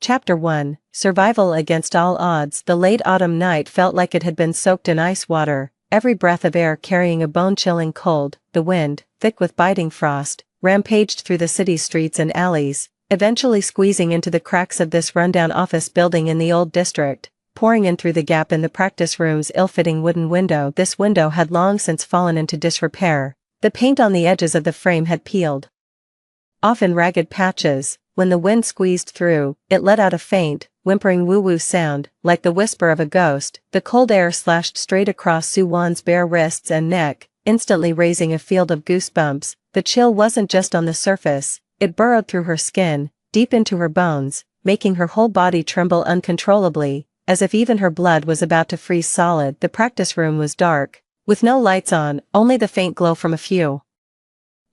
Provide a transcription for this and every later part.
Chapter 1, Survival Against All Odds. The late autumn night felt like it had been soaked in ice water, every breath of air carrying a bone-chilling cold. The wind, thick with biting frost, rampaged through the city's streets and alleys, eventually squeezing into the cracks of this rundown office building in the old district, pouring in through the gap in the practice room's ill-fitting wooden window. This window had long since fallen into disrepair. The paint on the edges of the frame had peeled off in ragged patches. When the wind squeezed through, it let out a faint, whimpering woo-woo sound, like the whisper of a ghost. The cold air slashed straight across Soo-won's bare wrists and neck, instantly raising a field of goosebumps. The chill wasn't just on the surface, it burrowed through her skin, deep into her bones, making her whole body tremble uncontrollably, as if even her blood was about to freeze solid. The practice room was dark, with no lights on, only the faint glow from a few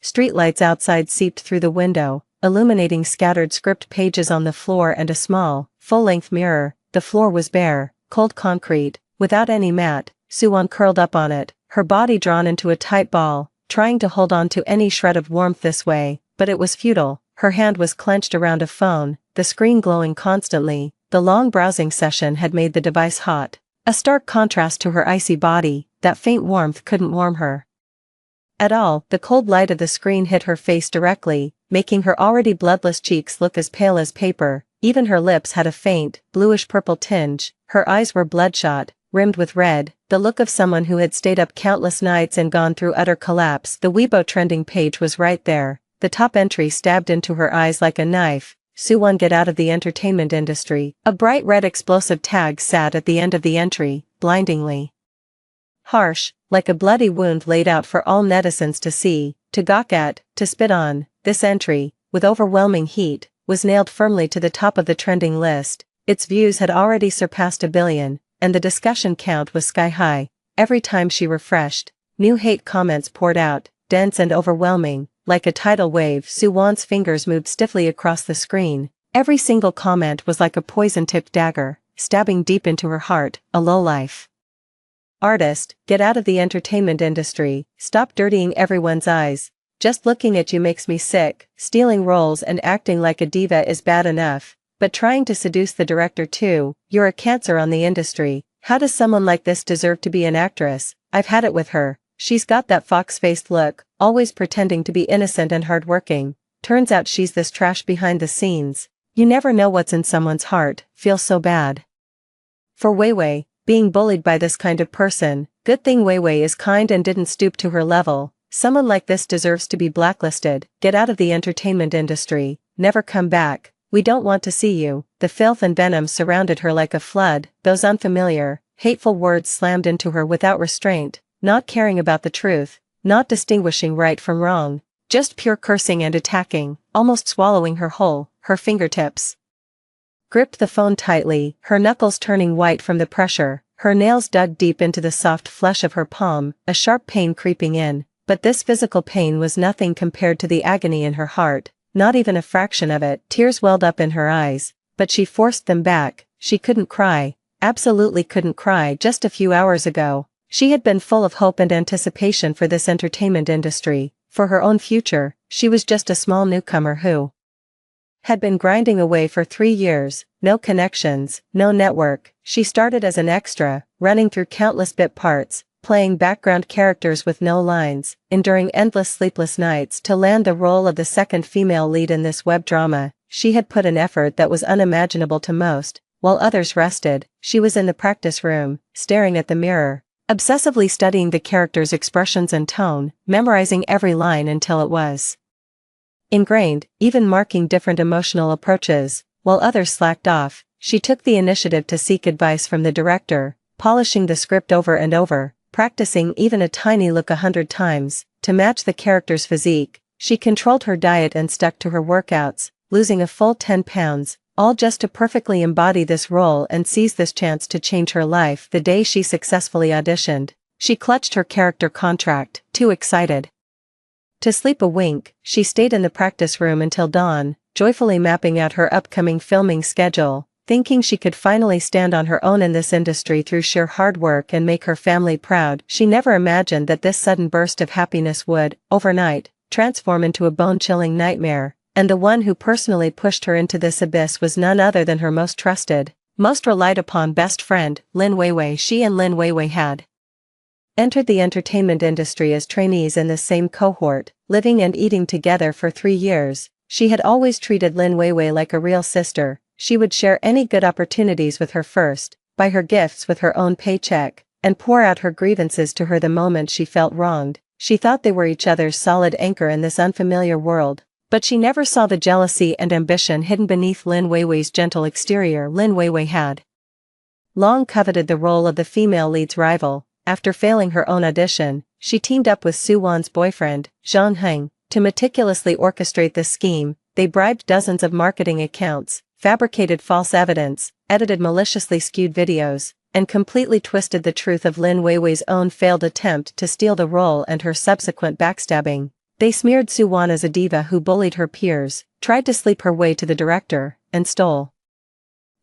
streetlights outside seeped through the window, illuminating scattered script pages on the floor and a small, full-length mirror. The floor was bare, cold concrete, without any mat. Soo-won curled up on it, her body drawn into a tight ball, trying to hold on to any shred of warmth this way, but it was futile. Her hand was clenched around a phone, the screen glowing constantly. The long browsing session had made the device hot, a stark contrast to her icy body. That faint warmth couldn't warm her at all. The cold light of the screen hit her face directly, making her already bloodless cheeks look as pale as paper. Even her lips had a faint, bluish-purple tinge. Her eyes were bloodshot, rimmed with red, the look of someone who had stayed up countless nights and gone through utter collapse. The Weibo trending page was right there, the top entry stabbed into her eyes like a knife. Soo-won get out of the entertainment industry. A bright red explosive tag sat at the end of the entry, blindingly harsh, like a bloody wound laid out for all netizens to see, to gawk at, to spit on. This entry, with overwhelming heat, was nailed firmly to the top of the trending list. Its views had already surpassed 1 billion, and the discussion count was sky-high. Every time she refreshed, new hate comments poured out, dense and overwhelming, like a tidal wave. Soo-won's fingers moved stiffly across the screen. Every single comment was like a poison-tipped dagger, stabbing deep into her heart. A lowlife artist, get out of the entertainment industry, stop dirtying everyone's eyes. Just looking at you makes me sick. Stealing roles and acting like a diva is bad enough, but trying to seduce the director too, you're a cancer on the industry. How does someone like this deserve to be an actress? I've had it with her. She's got that fox-faced look, always pretending to be innocent and hardworking. Turns out she's this trash behind the scenes. You never know what's in someone's heart. Feels so bad for Weiwei, being bullied by this kind of person. Good thing Weiwei is kind and didn't stoop to her level. Someone like this deserves to be blacklisted. Get out of the entertainment industry. Never come back. We don't want to see you. The filth and venom surrounded her like a flood. Those unfamiliar, hateful words slammed into her without restraint, not caring about the truth, not distinguishing right from wrong, just pure cursing and attacking, almost swallowing her whole. Her fingertips gripped the phone tightly, her knuckles turning white from the pressure, her nails dug deep into the soft flesh of her palm, a sharp pain creeping in. But this physical pain was nothing compared to the agony in her heart, not even a fraction of it. Tears welled up in her eyes, but she forced them back. She couldn't cry, absolutely couldn't cry. Just a few hours ago, she had been full of hope and anticipation for this entertainment industry, for her own future. She was just a small newcomer who had been grinding away for 3 years, no connections, no network. She started as an extra, running through countless bit parts, playing background characters with no lines, enduring endless sleepless nights to land the role of the second female lead in this web drama. She had put an effort that was unimaginable to most. While others rested, she was in the practice room, staring at the mirror, obsessively studying the character's expressions and tone, memorizing every line until it was ingrained, even marking different emotional approaches. While others slacked off, she took the initiative to seek advice from the director, polishing the script over and over, practicing even a tiny look 100 times, to match the character's physique. She controlled her diet and stuck to her workouts, losing a full 10 pounds, all just to perfectly embody this role and seize this chance to change her life. The day she successfully auditioned, she clutched her character contract, too excited to sleep a wink. She stayed in the practice room until dawn, joyfully mapping out her upcoming filming schedule, thinking she could finally stand on her own in this industry through sheer hard work and make her family proud. She never imagined that this sudden burst of happiness would, overnight, transform into a bone-chilling nightmare. and the one who personally pushed her into this abyss was none other than her most trusted, most relied upon best friend, Lin Weiwei. She and Lin Weiwei had entered the entertainment industry as trainees in the same cohort, living and eating together for 3 years. She had always treated Lin Weiwei like a real sister. She would share any good opportunities with her first, buy her gifts with her own paycheck, and pour out her grievances to her the moment she felt wronged. She thought they were each other's solid anchor in this unfamiliar world, but she never saw the jealousy and ambition hidden beneath Lin Weiwei's gentle exterior. Lin Weiwei had long coveted the role of the female lead's rival. After failing her own audition, she teamed up with Su Wan's boyfriend, Zhang Heng, to meticulously orchestrate this scheme. They bribed dozens of marketing accounts, fabricated false evidence, edited maliciously skewed videos, and completely twisted the truth of Lin Weiwei's own failed attempt to steal the role and her subsequent backstabbing. They smeared Su Wan as a diva who bullied her peers, tried to sleep her way to the director, and stole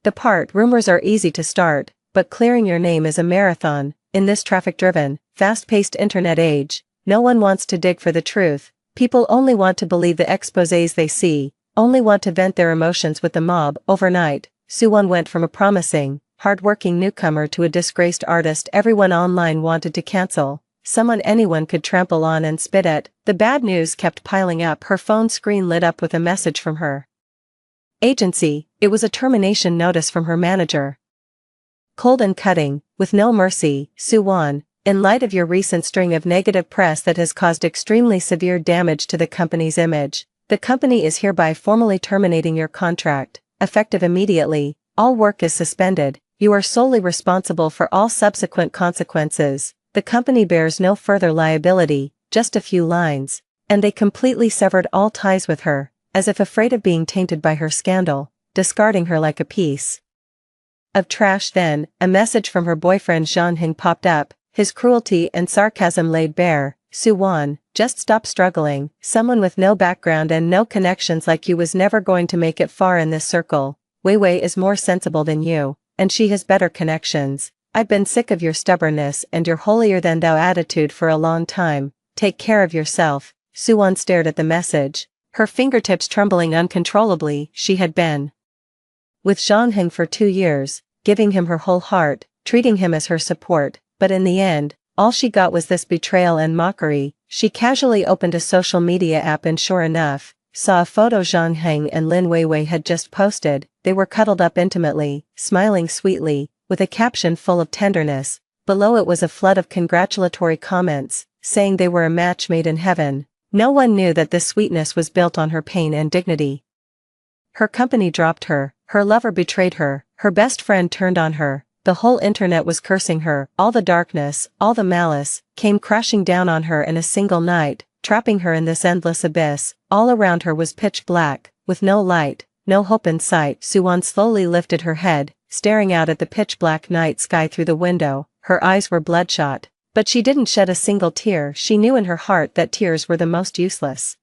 the part. Rumors are easy to start, but clearing your name is a marathon. In this traffic-driven, fast-paced internet age, no one wants to dig for the truth. People only want to believe the exposés they see, only want to vent their emotions with the mob. Overnight, Su Wan went from a promising, hard-working newcomer to a disgraced artist everyone online wanted to cancel, someone anyone could trample on and spit at. The bad news kept piling up. Her phone screen lit up with a message from her agency. It was a termination notice from her manager. Cold and cutting, with no mercy. Su Wan, in light of your recent string of negative press that has caused extremely severe damage to the company's image, the company is hereby formally terminating your contract, effective immediately. All work is suspended. You are solely responsible for all subsequent consequences. The company bears no further liability. Just a few lines, and they completely severed all ties with her, as if afraid of being tainted by her scandal, discarding her like a piece of trash. Then, a message from her boyfriend Zhang Heng popped up, his cruelty and sarcasm laid bare. Su Wan, just stop struggling. Someone with no background and no connections like you was never going to make it far in this circle. Weiwei is more sensible than you, and she has better connections. I've been sick of your stubbornness and your holier-than-thou attitude for a long time. Take care of yourself. Su Wan stared at the message, her fingertips trembling uncontrollably. She had been with Zhang Heng for 2 years, giving him her whole heart, treating him as her support, but in the end, all she got was this betrayal and mockery. She casually opened a social media app and sure enough, saw a photo Zhang Heng and Lin Weiwei had just posted. They were cuddled up intimately, smiling sweetly, with a caption full of tenderness. Below it was a flood of congratulatory comments, saying they were a match made in heaven. No one knew that this sweetness was built on her pain and dignity. Her company dropped her, her lover betrayed her, her best friend turned on her, the whole internet was cursing her. All the darkness, all the malice, came crashing down on her in a single night, trapping her in this endless abyss. All around her was pitch black, with no light, no hope in sight. Su Wan slowly lifted her head, staring out at the pitch-black night sky through the window. Her eyes were bloodshot, but she didn't shed a single tear. She knew in her heart that tears were the most useless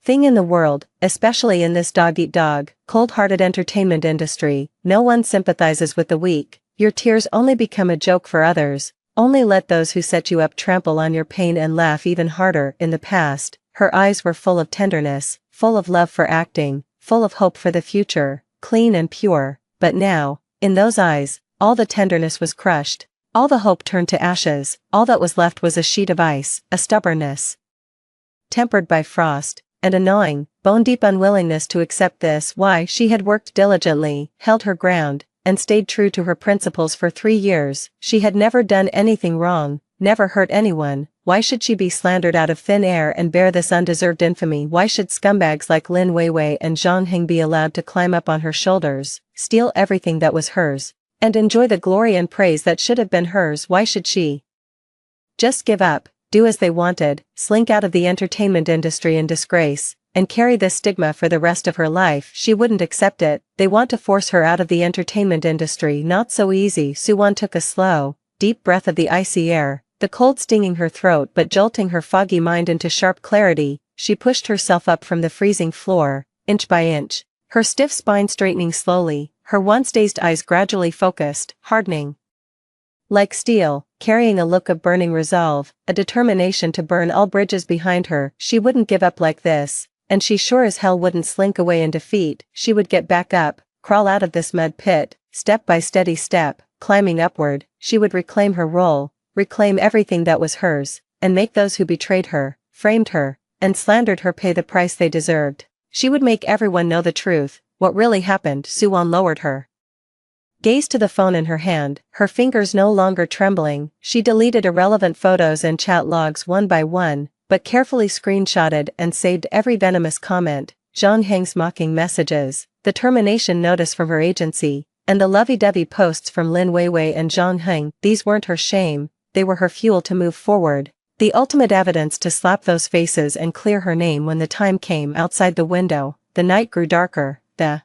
thing in the world, especially in this dog-eat-dog, cold-hearted entertainment industry. No one sympathizes with the weak. Your tears only become a joke for others. Only let those who set you up trample on your pain and laugh even harder. In the past, her eyes were full of tenderness, full of love for acting, full of hope for the future, clean and pure. But now, in those eyes, all the tenderness was crushed. All the hope turned to ashes. All that was left was a sheet of ice, a stubbornness tempered by frost, and a gnawing, bone-deep unwillingness to accept this. Why? She had worked diligently, held her ground, and stayed true to her principles for 3 years. She had never done anything wrong, never hurt anyone. Why should she be slandered out of thin air and bear this undeserved infamy? Why should scumbags like Lin Weiwei and Zhang Heng be allowed to climb up on her shoulders, steal everything that was hers, and enjoy the glory and praise that should have been hers? Why should she just give up, do as they wanted, slink out of the entertainment industry in disgrace, and carry this stigma for the rest of her life? She wouldn't accept it. They want to force her out of the entertainment industry. Not so easy. Su Wan took a slow, deep breath of the icy air, the cold stinging her throat but jolting her foggy mind into sharp clarity. She pushed herself up from the freezing floor, inch by inch, her stiff spine straightening slowly, her once dazed eyes gradually focused, hardening like steel, carrying a look of burning resolve, a determination to burn all bridges behind her. She wouldn't give up like this. and she sure as hell wouldn't slink away in defeat. She would get back up, crawl out of this mud pit, step by steady step, climbing upward. She would reclaim her role, reclaim everything that was hers, and make those who betrayed her, framed her, and slandered her pay the price they deserved. She would make everyone know the truth, what really happened. Suwon lowered her gaze to the phone in her hand, her fingers no longer trembling. She deleted irrelevant photos and chat logs one by one, but carefully screenshotted and saved every venomous comment, Zhang Heng's mocking messages, the termination notice from her agency, and the lovey-dovey posts from Lin Weiwei and Zhang Heng. These weren't her shame, they were her fuel to move forward, the ultimate evidence to slap those faces and clear her name when the time came. Outside the window, the night grew darker, the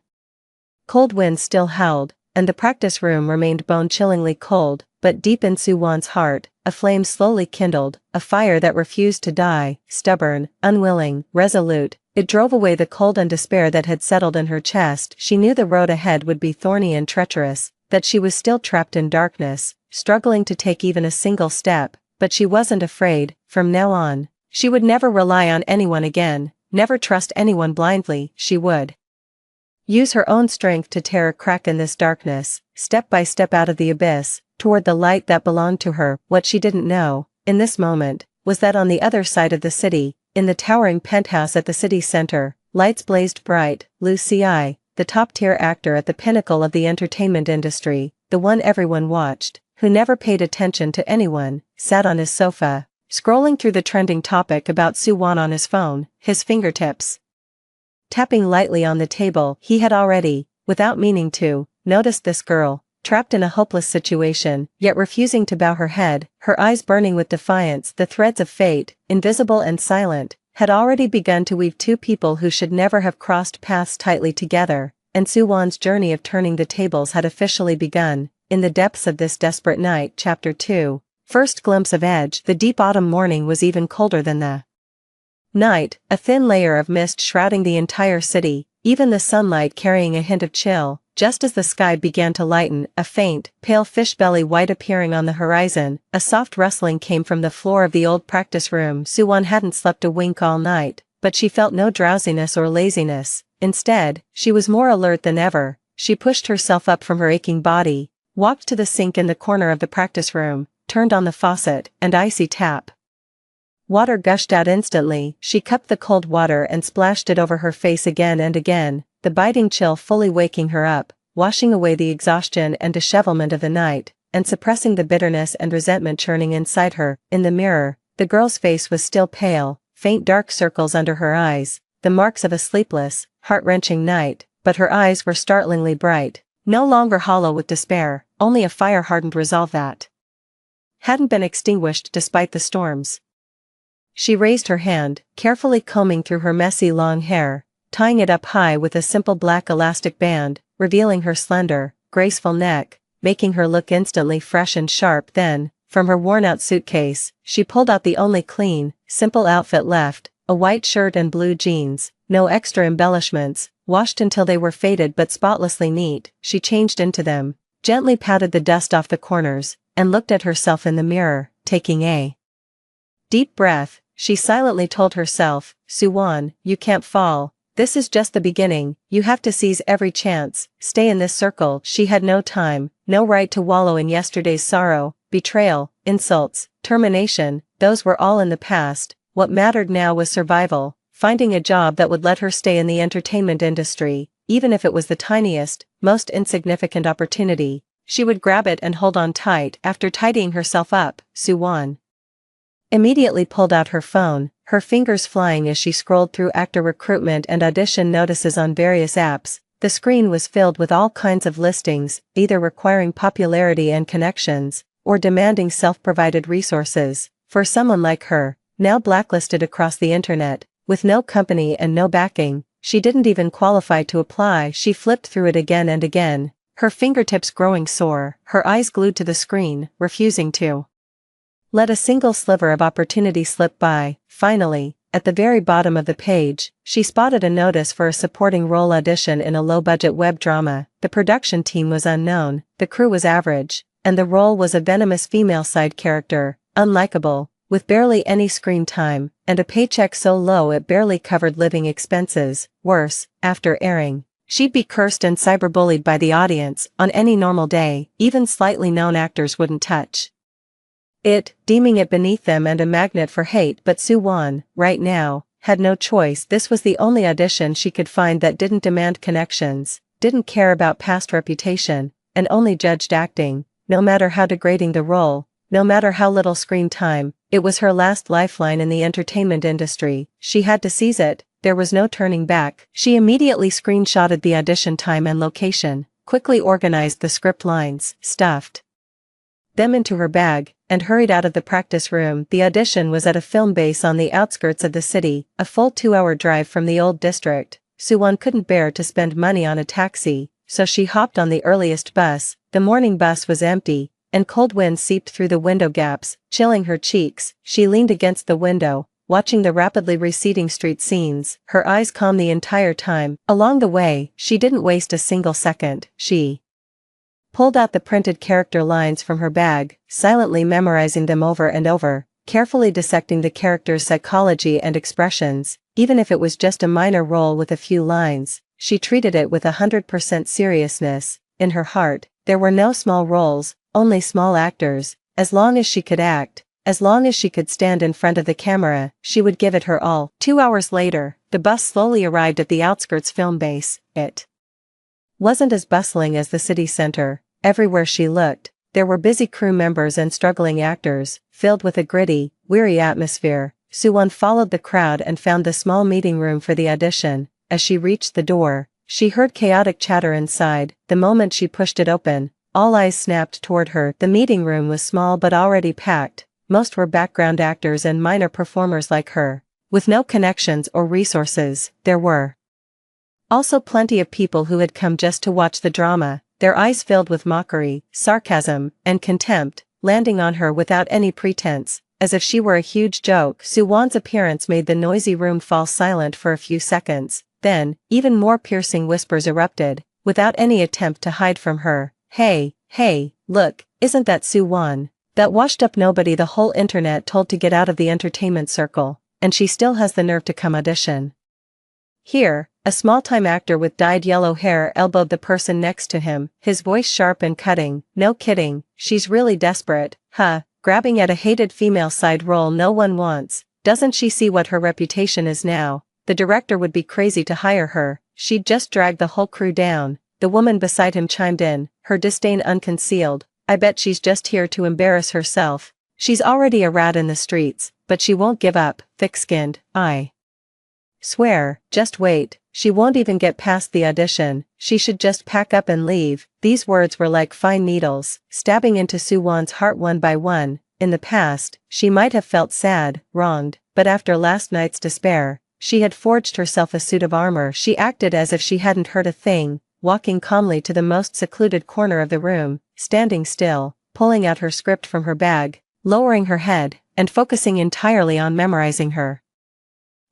cold wind still howled, and the practice room remained bone-chillingly cold, but deep in Suwon's heart, a flame slowly kindled, a fire that refused to die, stubborn, unwilling, resolute. It drove away the cold and despair that had settled in her chest. She knew the road ahead would be thorny and treacherous, that she was still trapped in darkness, struggling to take even a single step, but she wasn't afraid. From now on, she would never rely on anyone again, never trust anyone blindly. She would use her own strength to tear a crack in this darkness, step by step out of the abyss, toward the light that belonged to her. What she didn't know, in this moment, was that on the other side of the city, in the towering penthouse at the city center, lights blazed bright. Liu Ci, the top-tier actor at the pinnacle of the entertainment industry, the one everyone watched, who never paid attention to anyone, sat on his sofa, scrolling through the trending topic about Suwon on his phone, his fingertips tapping lightly on the table. He had already, without meaning to, noticed this girl, trapped in a hopeless situation, yet refusing to bow her head, her eyes burning with defiance. The threads of fate, invisible and silent, had already begun to weave two people who should never have crossed paths tightly together, and Suwon's journey of turning the tables had officially begun. In the depths of this desperate night. Chapter 2. First glimpse of edge. The deep autumn morning was even colder than the night, a thin layer of mist shrouding the entire city, even the sunlight carrying a hint of chill. Just as the sky began to lighten, a faint, pale fish-belly white appearing on the horizon, a soft rustling came from the floor of the old practice room. Suwon hadn't slept a wink all night, but she felt no drowsiness or laziness. Instead, she was more alert than ever. She pushed herself up from her aching body, walked to the sink in the corner of the practice room, turned on the faucet, and icy tap water gushed out instantly. She cupped the cold water and splashed it over her face again and again, the biting chill fully waking her up, washing away the exhaustion and dishevelment of the night, and suppressing the bitterness and resentment churning inside her. In the mirror, the girl's face was still pale, faint dark circles under her eyes, the marks of a sleepless, heart-wrenching night, but her eyes were startlingly bright, no longer hollow with despair, only a fire-hardened resolve that hadn't been extinguished despite the storms. She raised her hand, carefully combing through her messy long hair, tying it up high with a simple black elastic band, revealing her slender, graceful neck, making her look instantly fresh and sharp. Then, from her worn-out suitcase, she pulled out the only clean, simple outfit left, a white shirt and blue jeans, no extra embellishments, washed until they were faded but spotlessly neat. She changed into them, gently patted the dust off the corners, and looked at herself in the mirror, taking a deep breath. She silently told herself, Suwon, you can't fall, this is just the beginning, you have to seize every chance, stay in this circle. She had no time, no right to wallow in yesterday's sorrow, betrayal, insults, termination, those were all in the past. What mattered now was survival, finding a job that would let her stay in the entertainment industry, even if it was the tiniest, most insignificant opportunity. She would grab it and hold on tight. After tidying herself up, Suwon immediately pulled out her phone, her fingers flying as she scrolled through actor recruitment and audition notices on various apps. The screen was filled with all kinds of listings, either requiring popularity and connections, or demanding self-provided resources. For someone like her, now blacklisted across the internet, with no company and no backing, she didn't even qualify to apply. She flipped through it again and again, her fingertips growing sore, her eyes glued to the screen, refusing to let a single sliver of opportunity slip by. Finally, at the very bottom of the page, she spotted a notice for a supporting role audition in a low-budget web drama. The production team was unknown, the crew was average, and the role was a venomous female side character, unlikable, with barely any screen time, and a paycheck so low it barely covered living expenses. Worse, after airing, she'd be cursed and cyberbullied by the audience. On any normal day, even slightly known actors wouldn't touch it, deeming it beneath them and a magnet for hate. But Soo Won, right now, had no choice. This was the only audition she could find that didn't demand connections, didn't care about past reputation, and only judged acting, no matter how degrading the role, no matter how little screen time. It was her last lifeline in the entertainment industry. She had to seize it. There was no turning back. She immediately screenshotted the audition time and location, quickly organized the script lines, stuffed them into her bag, and hurried out of the practice room. The audition was at a film base on the outskirts of the city, a full 2-hour drive from the old district. Soo Won couldn't bear to spend money on a taxi, so she hopped on the earliest bus. The morning bus was empty, and cold wind seeped through the window gaps, chilling her cheeks. She leaned against the window, watching the rapidly receding street scenes, her eyes calm the entire time. Along the way, she didn't waste a single second. She pulled out the printed character lines from her bag, silently memorizing them over and over, carefully dissecting the character's psychology and expressions. Even if it was just a minor role with a few lines, she treated it with 100% seriousness. In her heart, there were no small roles, only small actors. As long as she could act, as long as she could stand in front of the camera, she would give it her all. 2 hours later, the bus slowly arrived at the outskirts film base. It wasn't as bustling as the city center. Everywhere she looked, there were busy crew members and struggling actors, filled with a gritty, weary atmosphere. Soo Won followed the crowd and found the small meeting room for the audition. As she reached the door, she heard chaotic chatter inside. The moment she pushed it open, all eyes snapped toward her. The meeting room was small but already packed. Most were background actors and minor performers like her. With no connections or resources, there were also plenty of people who had come just to watch the drama, their eyes filled with mockery, sarcasm, and contempt, landing on her without any pretense, as if she were a huge joke. Soo Won's appearance made the noisy room fall silent for a few seconds. Then, even more piercing whispers erupted, without any attempt to hide from her. Hey, look, isn't that Soo Won? That washed-up nobody the whole internet told to get out of the entertainment circle, and she still has the nerve to come audition here. A small-time actor with dyed yellow hair elbowed the person next to him, his voice sharp and cutting. No kidding, she's really desperate, huh? Grabbing at a hated female side role no one wants. Doesn't she see what her reputation is now? The director would be crazy to hire her. She'd just drag the whole crew down. The woman beside him chimed in, her disdain unconcealed. I bet she's just here to embarrass herself. She's already a rat in the streets, but she won't give up. Thick-skinned, I swear. Just wait. She won't even get past the audition. She should just pack up and leave. These words were like fine needles, stabbing into Soo Won's heart one by one. In the past, she might have felt sad, wronged, but after last night's despair, she had forged herself a suit of armor. She acted as if she hadn't heard a thing, walking calmly to the most secluded corner of the room, standing still, pulling out her script from her bag, lowering her head, and focusing entirely on memorizing her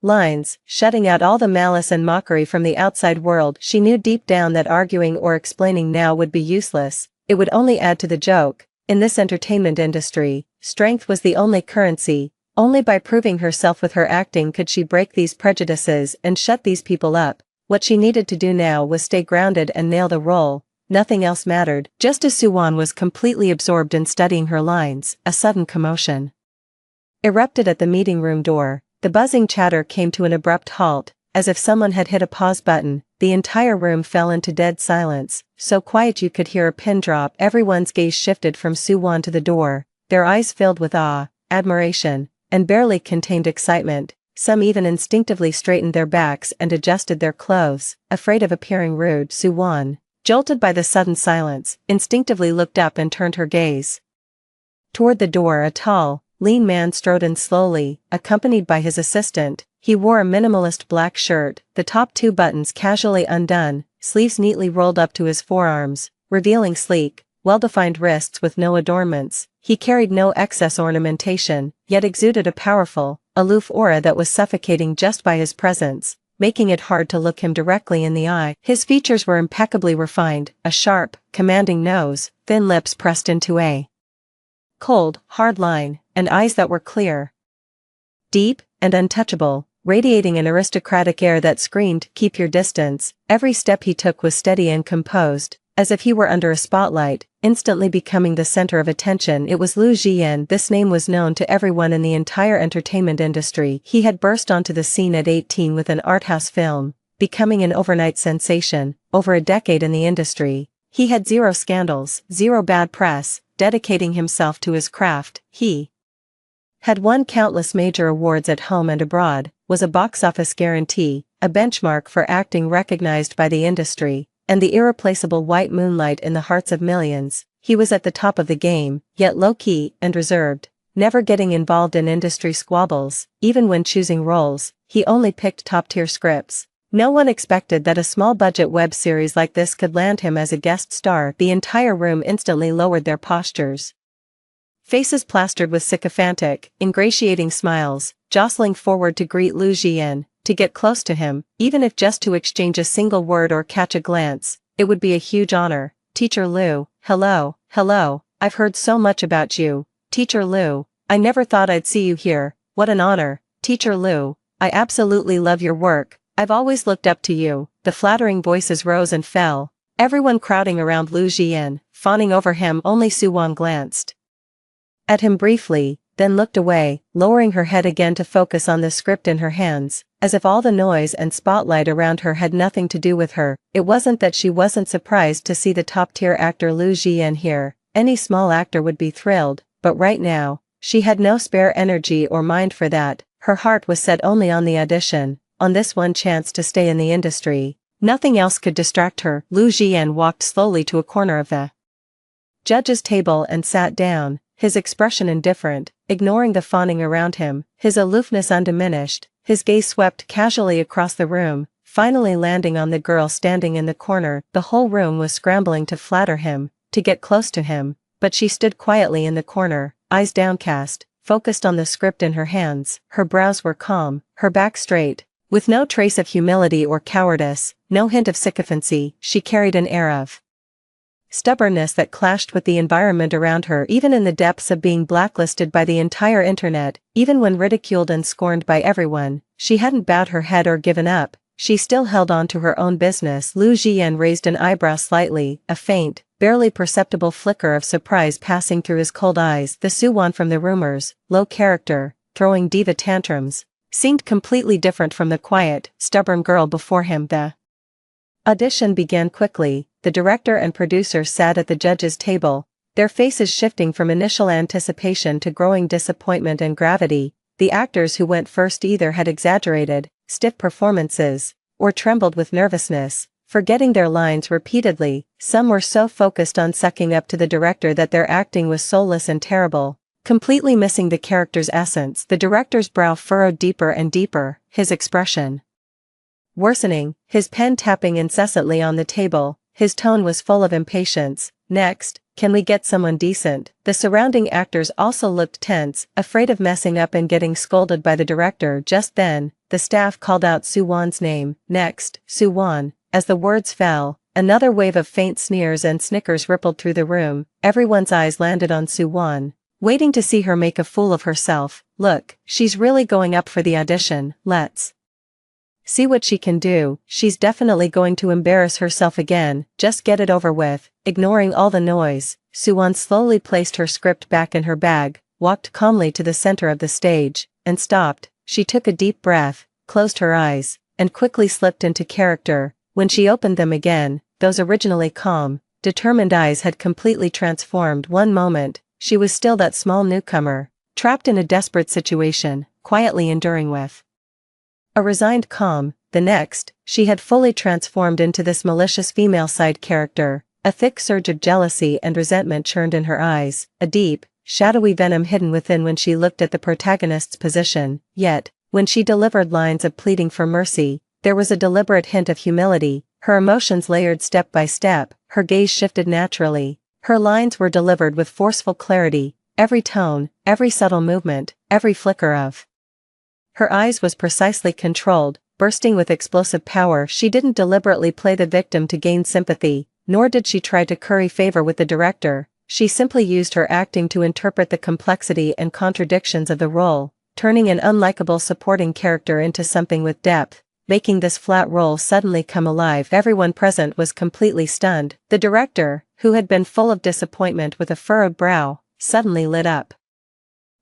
lines, shutting out all the malice and mockery from the outside world. She knew deep down that arguing or explaining now would be useless. It would only add to the joke. In this entertainment industry, strength was the only currency. Only by proving herself with her acting could she break these prejudices and shut these people up. What she needed to do now was stay grounded and nail the role. Nothing else mattered. Just as Soo Won was completely absorbed in studying her lines, a sudden commotion erupted at the meeting room door. The buzzing chatter came to an abrupt halt, as if someone had hit a pause button. The entire room fell into dead silence, so quiet you could hear a pin drop. Everyone's gaze shifted from Soo Won to the door, their eyes filled with awe, admiration, and barely contained excitement. Some even instinctively straightened their backs and adjusted their clothes, afraid of appearing rude. Soo Won, jolted by the sudden silence, instinctively looked up and turned her gaze toward the door. A tall, lean man strode in slowly, accompanied by his assistant. He wore a minimalist black shirt, the top 2 buttons casually undone, sleeves neatly rolled up to his forearms, revealing sleek, well-defined wrists with no adornments. He carried no excess ornamentation, yet exuded a powerful, aloof aura that was suffocating just by his presence, making it hard to look him directly in the eye. His features were impeccably refined, a sharp, commanding nose, thin lips pressed into a cold, hard line, and eyes that were clear, deep and untouchable, radiating an aristocratic air that screamed, "Keep your distance." Every step he took was steady and composed, as if he were under a spotlight, instantly becoming the center of attention. It was Liu Jian. This name was known to everyone in the entire entertainment industry. He had burst onto the scene at 18 with an arthouse film, becoming an overnight sensation. Over a decade in the industry, he had zero scandals, zero bad press, dedicating himself to his craft. He had won countless major awards at home and abroad, was a box office guarantee, a benchmark for acting recognized by the industry, and the irreplaceable white moonlight in the hearts of millions. He was at the top of the game, yet low-key and reserved, never getting involved in industry squabbles. Even when choosing roles, he only picked top-tier scripts. No one expected that a small-budget web series like this could land him as a guest star. The entire room instantly lowered their postures. Faces plastered with sycophantic, ingratiating smiles, jostling forward to greet Liu Jian, to get close to him, even if just to exchange a single word or catch a glance. It would be a huge honor. "Teacher Liu, hello, hello, I've heard so much about you. Teacher Liu, I never thought I'd see you here. What an honor. Teacher Liu, I absolutely love your work. I've always looked up to you." The flattering voices rose and fell, everyone crowding around Liu Jian, fawning over him. Only Suwan glanced at him briefly, then looked away, lowering her head again to focus on the script in her hands, as if all the noise and spotlight around her had nothing to do with her. It wasn't that she wasn't surprised to see the top-tier actor Liu Jian here. Any small actor would be thrilled, but right now, she had no spare energy or mind for that. Her heart was set only on the audition, on this one chance to stay in the industry. Nothing else could distract her. Liu Jian walked slowly to a corner of the judge's table and sat down, his expression indifferent, ignoring the fawning around him, his aloofness undiminished. His gaze swept casually across the room, finally landing on the girl standing in the corner. The whole room was scrambling to flatter him, to get close to him, but she stood quietly in the corner, eyes downcast, focused on the script in her hands. Her brows were calm, her back straight, with no trace of humility or cowardice, no hint of sycophancy. She carried an air of stubbornness that clashed with the environment around her. Even in the depths of being blacklisted by the entire internet, even when ridiculed and scorned by everyone, she hadn't bowed her head or given up. She still held on to her own business. Liu Jian raised an eyebrow slightly, a faint, barely perceptible flicker of surprise passing through his cold eyes. The Suwan from the rumors, low character, throwing diva tantrums, seemed completely different from the quiet, stubborn girl before him. The audition began quickly. The director and producer sat at the judge's table, their faces shifting from initial anticipation to growing disappointment and gravity. The actors who went first either had exaggerated, stiff performances, or trembled with nervousness, forgetting their lines repeatedly. Some were so focused on sucking up to the director that their acting was soulless and terrible, completely missing the character's essence. The director's brow furrowed deeper and deeper, his expression worsening, his pen tapping incessantly on the table. His tone was full of impatience. "Next, can we get someone decent?" The surrounding actors also looked tense, afraid of messing up and getting scolded by the director. Just then, the staff called out Suwan's name. "Next, Suwan." As the words fell, another wave of faint sneers and snickers rippled through the room. Everyone's eyes landed on Suwan, waiting to see her make a fool of herself. "Look, she's really going up for the audition. Let's see what she can do. She's definitely going to embarrass herself again. Just get it over with." Ignoring all the noise, Suwan slowly placed her script back in her bag, walked calmly to the center of the stage, and stopped. She took a deep breath, closed her eyes, and quickly slipped into character. When she opened them again, those originally calm, determined eyes had completely transformed. One moment, she was still that small newcomer, trapped in a desperate situation, quietly enduring with a resigned calm. The next, she had fully transformed into this malicious female side character. A thick surge of jealousy and resentment churned in her eyes, a deep, shadowy venom hidden within when she looked at the protagonist's position. Yet, when she delivered lines of pleading for mercy, there was a deliberate hint of humility. Her emotions layered step by step, her gaze shifted naturally. Her lines were delivered with forceful clarity. Every tone, every subtle movement, every flicker of her eyes was precisely controlled, bursting with explosive power. She didn't deliberately play the victim to gain sympathy, nor did she try to curry favor with the director. She simply used her acting to interpret the complexity and contradictions of the role. turning an unlikable supporting character into something with depth, making this flat role suddenly come alive. Everyone present was completely stunned. The director, who had been full of disappointment with a furrowed brow, suddenly lit up.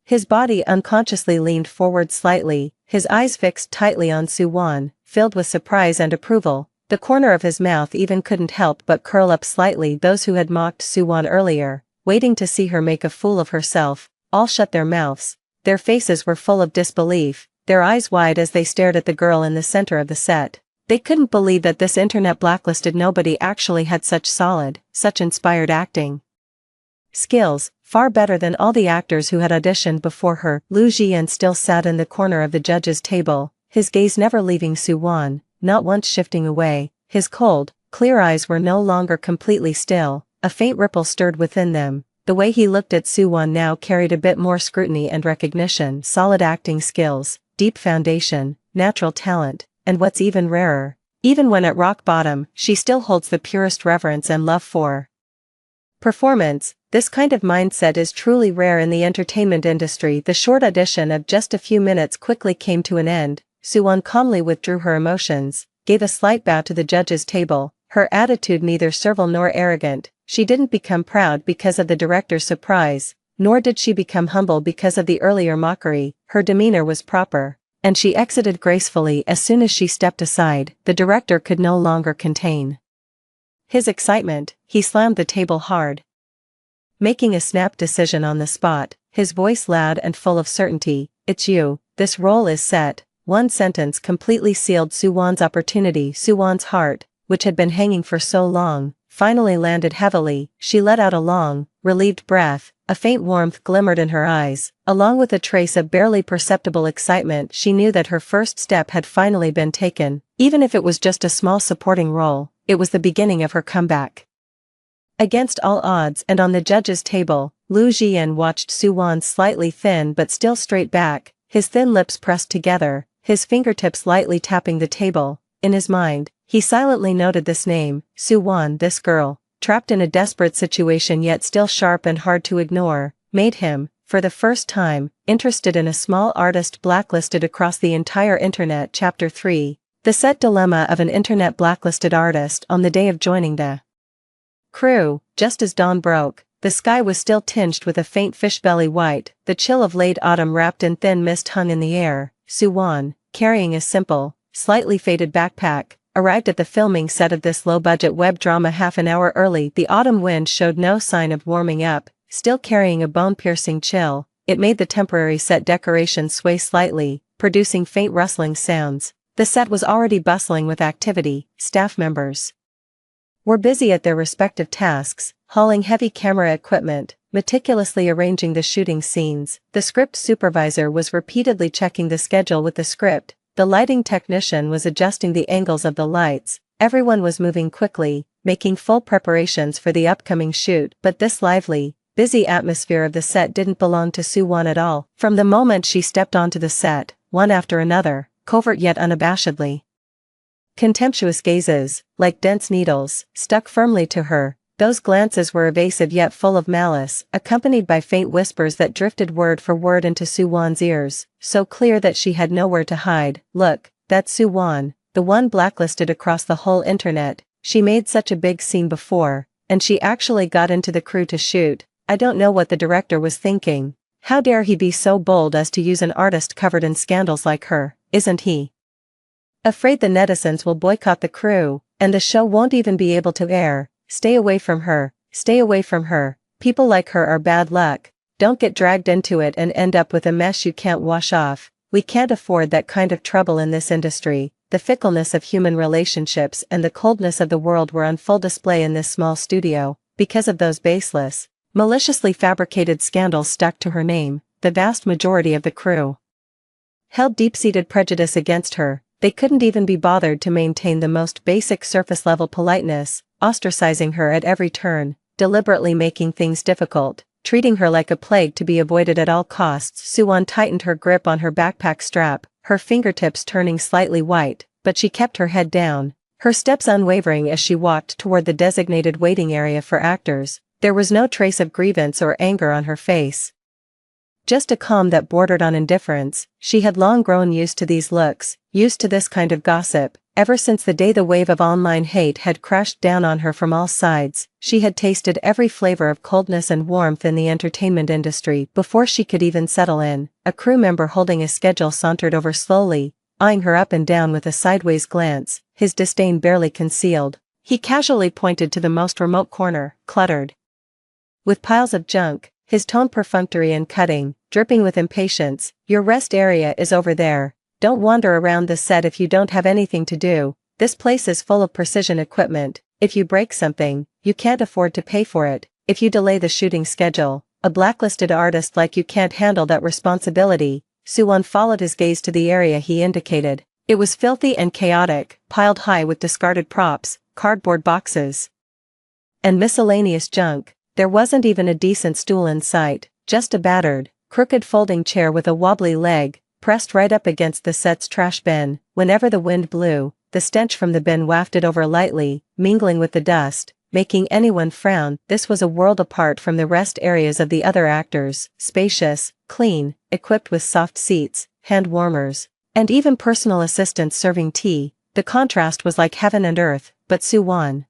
His body unconsciously leaned forward slightly, his eyes fixed tightly on Soo-won, filled with surprise and approval. The corner of his mouth even couldn't help but curl up slightly. Those who had mocked Soo-won earlier, waiting to see her make a fool of herself, all shut their mouths. Their faces were full of disbelief, their eyes wide as they stared at the girl in the center of the set. They couldn't believe that this internet blacklisted nobody actually had such solid, such inspired acting skills, far better than all the actors who had auditioned before her. Lu Jian still sat in the corner of the judges' table, his gaze never leaving Soo-won, not once shifting away. His cold, clear eyes were no longer completely still, a faint ripple stirred within them. The way he looked at Soo-won now carried a bit more scrutiny and recognition. Solid acting skills, deep foundation, natural talent, and what's even rarer, even when at rock bottom, she still holds the purest reverence and love for performance. This kind of mindset is truly rare in the entertainment industry. The short audition of just a few minutes quickly came to an end. Soo-won calmly withdrew her emotions, gave a slight bow to the judges' table, her attitude neither servile nor arrogant. She didn't become proud because of the director's surprise, nor did she become humble because of the earlier mockery. Her demeanor was proper, and she exited gracefully. As soon as she stepped aside, the director could no longer contain his excitement. He slammed the table hard, making a snap decision on the spot, his voice loud and full of certainty. "It's you, this role is set." One sentence completely sealed Soo-won's opportunity. Soo-won's heart, which had been hanging for so long, finally landed heavily. She let out a long, relieved breath, a faint warmth glimmered in her eyes, along with a trace of barely perceptible excitement. She knew that her first step had finally been taken, even if it was just a small supporting role. It was the beginning of her comeback. Against all odds and on the judges' table, Lu Jian watched Soo-won's slightly thin but still straight back, his thin lips pressed together, his fingertips lightly tapping the table. In his mind, he silently noted this name, Soo-won. This girl, trapped in a desperate situation yet still sharp and hard to ignore, made him, for the first time, interested in a small artist blacklisted across the entire internet. Chapter 3. The set dilemma of an internet blacklisted artist. On the day of joining the crew, just as dawn broke, the sky was still tinged with a faint fishbelly white. The chill of late autumn wrapped in thin mist hung in the air. Soo-won, carrying a simple, slightly faded backpack, arrived at the filming set of this low-budget web drama half an hour early. The autumn wind showed no sign of warming up, still carrying a bone-piercing chill. It made the temporary set decorations sway slightly, producing faint rustling sounds. The set was already bustling with activity. Staff members were busy at their respective tasks, hauling heavy camera equipment, meticulously arranging the shooting scenes. The script supervisor was repeatedly checking the schedule with the script, the lighting technician was adjusting the angles of the lights. Everyone was moving quickly, making full preparations for the upcoming shoot. But this lively, busy atmosphere of the set didn't belong to Soo-won at all. From the moment she stepped onto the set, one after another, covert yet unabashedly contemptuous gazes, like dense needles, stuck firmly to her. Those glances were evasive yet full of malice, accompanied by faint whispers that drifted word for word into Soo-won's ears, so clear that she had nowhere to hide. "Look, that's Soo-won, the one blacklisted across the whole internet. She made such a big scene before, and she actually got into the crew to shoot. I don't know what the director was thinking. How dare he be so bold as to use an artist covered in scandals like her? Isn't he afraid the netizens will boycott the crew, and the show won't even be able to air? Stay away from her, stay away from her. People like her are bad luck. Don't get dragged into it and end up with a mess you can't wash off. We can't afford that kind of trouble in this industry." The fickleness of human relationships and the coldness of the world were on full display in this small studio. Because of those baseless, maliciously fabricated scandals stuck to her name, the vast majority of the crew held deep-seated prejudice against her. They couldn't even be bothered to maintain the most basic surface-level politeness, ostracizing her at every turn, deliberately making things difficult, treating her like a plague to be avoided at all costs. Soo-won tightened her grip on her backpack strap, her fingertips turning slightly white, but she kept her head down, her steps unwavering as she walked toward the designated waiting area for actors. There was no trace of grievance or anger on her face, just a calm that bordered on indifference. She had long grown used to these looks, used to this kind of gossip. Ever since the day the wave of online hate had crashed down on her from all sides, she had tasted every flavor of coldness and warmth in the entertainment industry before she could even settle in. A crew member holding a schedule sauntered over slowly, eyeing her up and down with a sideways glance, his disdain barely concealed. He casually pointed to the most remote corner, cluttered with piles of junk, his tone perfunctory and cutting, dripping with impatience. "Your rest area is over there. Don't wander around the set if you don't have anything to do. This place is full of precision equipment. If you break something, you can't afford to pay for it. If you delay the shooting schedule, a blacklisted artist like you can't handle that responsibility." Suwon followed his gaze to the area he indicated. It was filthy and chaotic, piled high with discarded props, cardboard boxes, and miscellaneous junk. There wasn't even a decent stool in sight, just a battered, crooked folding chair with a wobbly leg, pressed right up against the set's trash bin. Whenever the wind blew, the stench from the bin wafted over lightly, mingling with the dust, making anyone frown. This was a world apart from the rest areas of the other actors, spacious, clean, equipped with soft seats, hand warmers, and even personal assistants serving tea. The contrast was like heaven and earth, but Suwon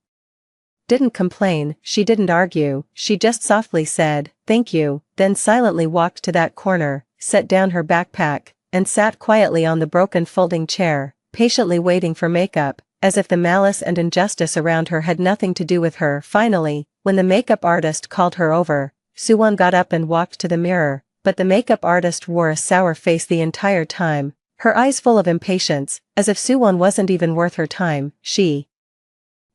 didn't complain, she didn't argue, she just softly said, "Thank you," then silently walked to that corner, set down her backpack, and sat quietly on the broken folding chair, patiently waiting for makeup, as if the malice and injustice around her had nothing to do with her. Finally, when the makeup artist called her over, Suwon got up and walked to the mirror, but the makeup artist wore a sour face the entire time, her eyes full of impatience, as if Suwon wasn't even worth her time. She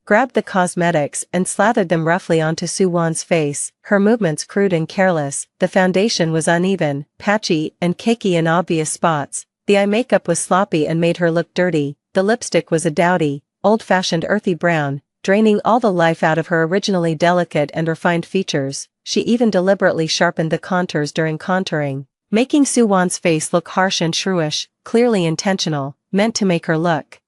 grabbed the cosmetics and slathered them roughly onto Suwon's face, her movements crude and careless. The foundation was uneven, patchy, and cakey in obvious spots. The eye makeup was sloppy and made her look dirty. The lipstick was a dowdy, old-fashioned earthy brown, draining all the life out of her originally delicate and refined features. She even deliberately sharpened the contours during contouring, making Suwon's face look harsh and shrewish, clearly intentional, meant to make her look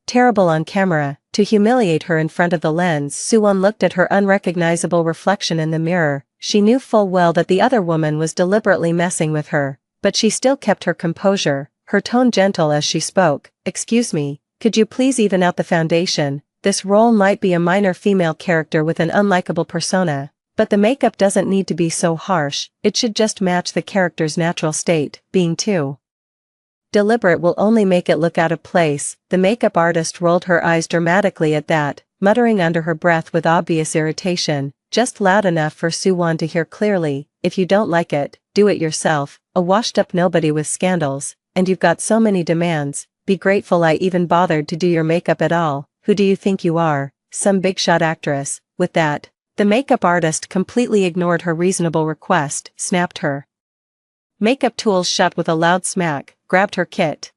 terrible on camera. To humiliate her in front of the lens, Suwon looked at her unrecognizable reflection in the mirror. She knew full well that the other woman was deliberately messing with her, but she still kept her composure, her tone gentle as she spoke. "Excuse me, could you please even out the foundation? This role might be a minor female character with an unlikable persona, but the makeup doesn't need to be so harsh, it should just match the character's natural state. Being too deliberate will only make it look out of place." The makeup artist rolled her eyes dramatically at that, muttering under her breath with obvious irritation, just loud enough for Suwon to hear clearly, "If you don't like it, do it yourself. A washed-up nobody with scandals, and you've got so many demands. Be grateful I even bothered to do your makeup at all. Who do you think you are, some big-shot actress?" With that, the makeup artist completely ignored her reasonable request, snapped her makeup tools shut with a loud smack, grabbed her kit,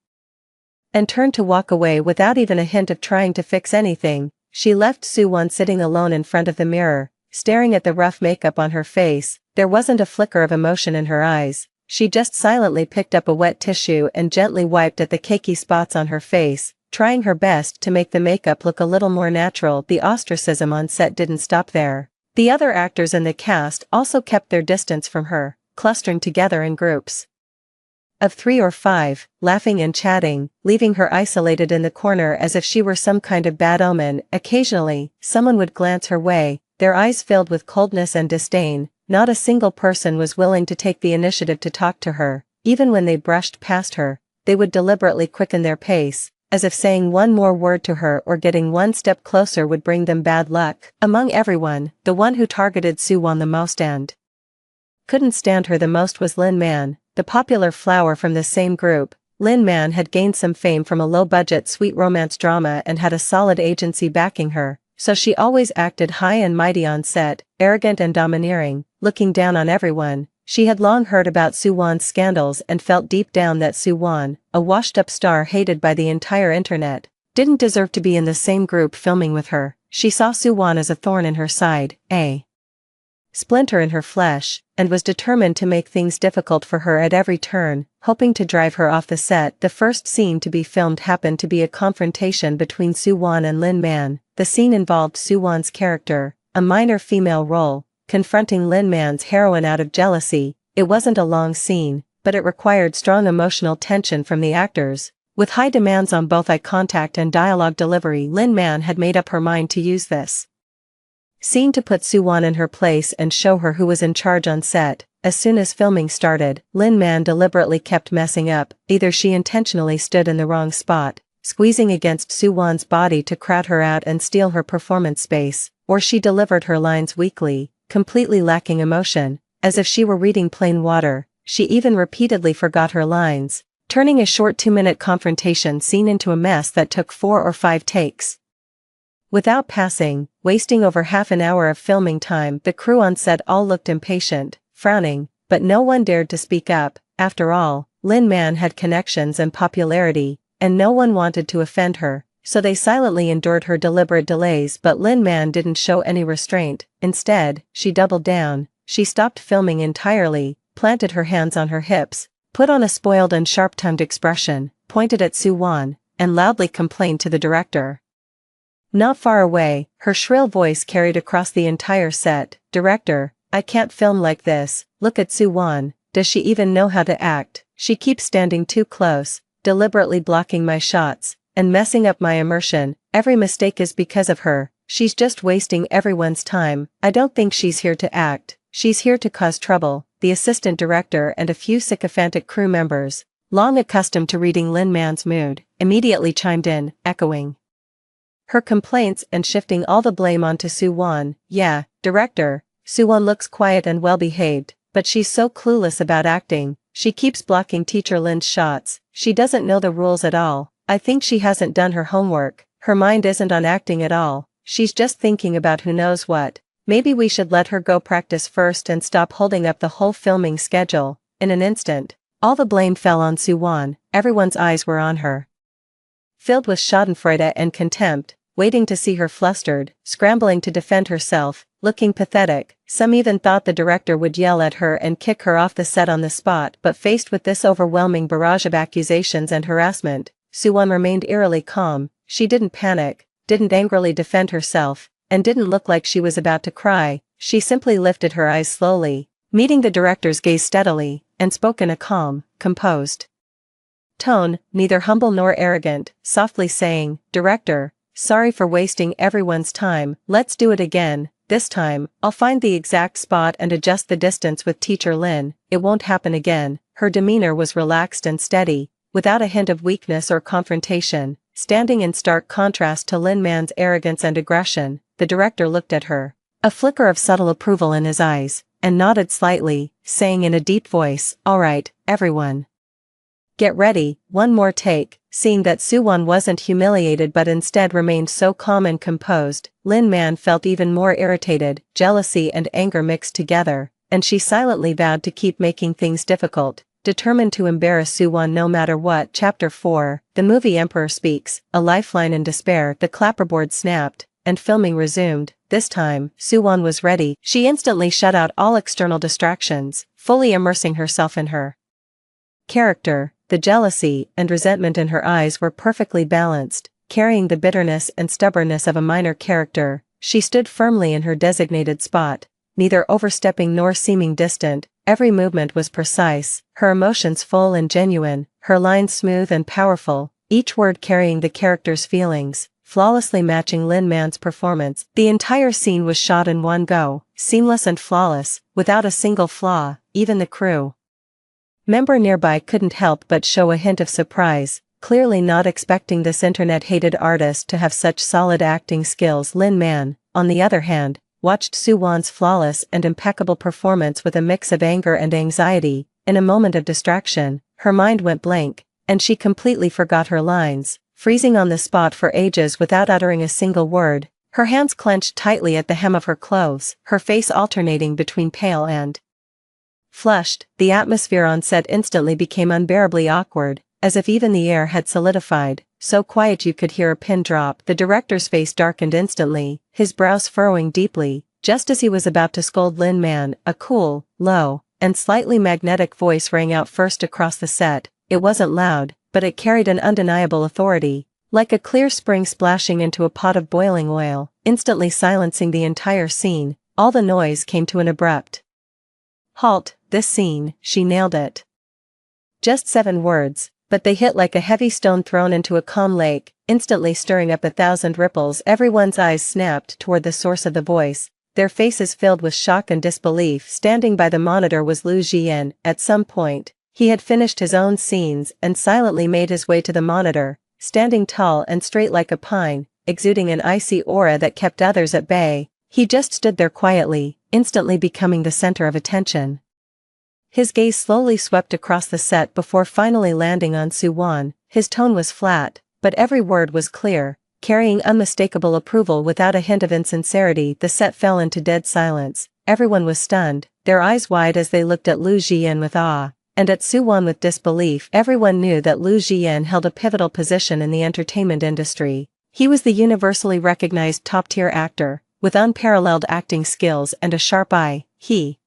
and turned to walk away without even a hint of trying to fix anything. She left Suwon sitting alone in front of the mirror, staring at the rough makeup on her face. There wasn't a flicker of emotion in her eyes. She just silently picked up a wet tissue and gently wiped at the cakey spots on her face, trying her best to make the makeup look a little more natural. The ostracism on set didn't stop there. The other actors in the cast also kept their distance from her, clustering together in groups of 3 or 5, laughing and chatting, leaving her isolated in the corner as if she were some kind of bad omen. Occasionally, someone would glance her way, their eyes filled with coldness and disdain. Not a single person was willing to take the initiative to talk to her. Even when they brushed past her, they would deliberately quicken their pace, as if saying one more word to her or getting one step closer would bring them bad luck. Among everyone, the one who targeted Suwon the most and couldn't stand her the most was Lin Man, the popular flower from the same group. Lin Man had gained some fame from a low-budget sweet romance drama and had a solid agency backing her, so she always acted high and mighty on set, arrogant and domineering, looking down on everyone. She had long heard about Suwon's scandals and felt deep down that Suwon, a washed-up star hated by the entire internet, didn't deserve to be in the same group filming with her. She saw Suwon as a thorn in her side, a splinter in her flesh, and was determined to make things difficult for her at every turn, hoping to drive her off the set. The first scene to be filmed happened to be a confrontation between Suwon and Lin Man. The scene involved Suwon's character, a minor female role, confronting Lin Man's heroine out of jealousy. It wasn't a long scene, but it required strong emotional tension from the actors. With high demands on both eye contact and dialogue delivery, Lin Man had made up her mind to use this scene to put Soo-won in her place and show her who was in charge on set. As soon as filming started, Lin Man deliberately kept messing up. Either she intentionally stood in the wrong spot, squeezing against Soo-won's body to crowd her out and steal her performance space, or she delivered her lines weakly, completely lacking emotion, as if she were reading plain water. She even repeatedly forgot her lines, turning a short 2-minute confrontation scene into a mess that took 4 or 5 takes. Without passing, wasting over half an hour of filming time, the crew on set all looked impatient, frowning, but no one dared to speak up. After all, Lin Man had connections and popularity, and no one wanted to offend her, so they silently endured her deliberate delays. But Lin Man didn't show any restraint. Instead, she doubled down. She stopped filming entirely, planted her hands on her hips, put on a spoiled and sharp-tongued expression, pointed at Soo-won, and loudly complained to the director. Not far away, her shrill voice carried across the entire set. "Director, I can't film like this. Look at Soo-won, does she even know how to act? She keeps standing too close, deliberately blocking my shots, and messing up my immersion. Every mistake is because of her. She's just wasting everyone's time. I don't think she's here to act. She's here to cause trouble." The assistant director and a few sycophantic crew members, long accustomed to reading Lin Man's mood, immediately chimed in, echoing her complaints and shifting all the blame onto Soo-won. "Yeah, director, Soo-won looks quiet and well-behaved, but she's so clueless about acting. She keeps blocking Teacher Lin's shots. She doesn't know the rules at all. I think she hasn't done her homework. Her mind isn't on acting at all. She's just thinking about who knows what. Maybe we should let her go practice first and stop holding up the whole filming schedule." In an instant, all the blame fell on Soo-won. Everyone's eyes were on her, filled with schadenfreude and contempt, waiting to see her flustered, scrambling to defend herself, looking pathetic. Some even thought the director would yell at her and kick her off the set on the spot. But faced with this overwhelming barrage of accusations and harassment, Soo-won remained eerily calm. She didn't panic, didn't angrily defend herself, and didn't look like she was about to cry. She simply lifted her eyes slowly, meeting the director's gaze steadily, and spoke in a calm, composed tone, neither humble nor arrogant, softly saying, "Director, sorry for wasting everyone's time. Let's do it again. This time, I'll find the exact spot and adjust the distance with Teacher Lin. It won't happen again." Her demeanor was relaxed and steady, without a hint of weakness or confrontation, standing in stark contrast to Lin Man's arrogance and aggression. The director looked at her, a flicker of subtle approval in his eyes, and nodded slightly, saying in a deep voice, "All right, everyone. Get ready, one more take." Seeing that Soo-won wasn't humiliated but instead remained so calm and composed, Lin Man felt even more irritated. Jealousy and anger mixed together, and she silently vowed to keep making things difficult, determined to embarrass Soo-won no matter what. Chapter 4, The Movie Emperor Speaks, a lifeline in despair. The clapperboard snapped, and filming resumed. This time, Soo-won was ready. She instantly shut out all external distractions, fully immersing herself in her character. The jealousy and resentment in her eyes were perfectly balanced, carrying the bitterness and stubbornness of a minor character. She stood firmly in her designated spot, neither overstepping nor seeming distant. Every movement was precise, her emotions full and genuine, her lines smooth and powerful, each word carrying the character's feelings, flawlessly matching Lin Man's performance. The entire scene was shot in one go, seamless and flawless, without a single flaw. Even the crew member nearby couldn't help but show a hint of surprise, clearly not expecting this internet-hated artist to have such solid acting skills. Lin Man, on the other hand, watched Soo-won's flawless and impeccable performance with a mix of anger and anxiety. In a moment of distraction, her mind went blank, and she completely forgot her lines, freezing on the spot for ages without uttering a single word, her hands clenched tightly at the hem of her clothes, her face alternating between pale and flushed. The atmosphere on set instantly became unbearably awkward, as if even the air had solidified, so quiet you could hear a pin drop. The director's face darkened instantly, his brows furrowing deeply, just as he was about to scold Lin Man. A cool, low, and slightly magnetic voice rang out first across the set. It wasn't loud, but it carried an undeniable authority, like a clear spring splashing into a pot of boiling oil, instantly silencing the entire scene. All the noise came to an abrupt "Halt, this scene," she nailed it. Just 7 words, but they hit like a heavy stone thrown into a calm lake, instantly stirring up 1,000 ripples. Everyone's eyes snapped toward the source of the voice, their faces filled with shock and disbelief. Standing by the monitor was Lu Jian. At some point, he had finished his own scenes and silently made his way to the monitor, standing tall and straight like a pine, exuding an icy aura that kept others at bay. He just stood there quietly, instantly becoming the center of attention. His gaze slowly swept across the set before finally landing on Su-won. His tone was flat, but every word was clear, carrying unmistakable approval without a hint of insincerity. The set fell into dead silence. Everyone was stunned, their eyes wide as they looked at Lu Jian with awe, and at Su-won with disbelief. Everyone knew that Lu Jian held a pivotal position in the entertainment industry. He was the universally recognized top-tier actor, with unparalleled acting skills and a sharp eye. He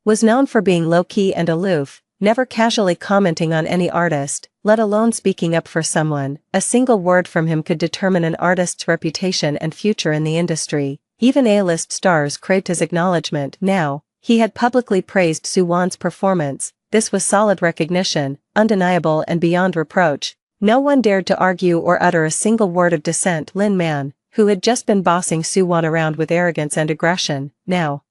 was known for being low-key and aloof, never casually commenting on any artist, let alone speaking up for someone. A single word from him could determine an artist's reputation and future in the industry. Even A-list stars craved his acknowledgement. Now, he had publicly praised Su-won's performance. This was solid recognition, undeniable and beyond reproach. No one dared to argue or utter a single word of dissent. Lin Man, who had just been bossing Su-won around with arrogance and aggression, now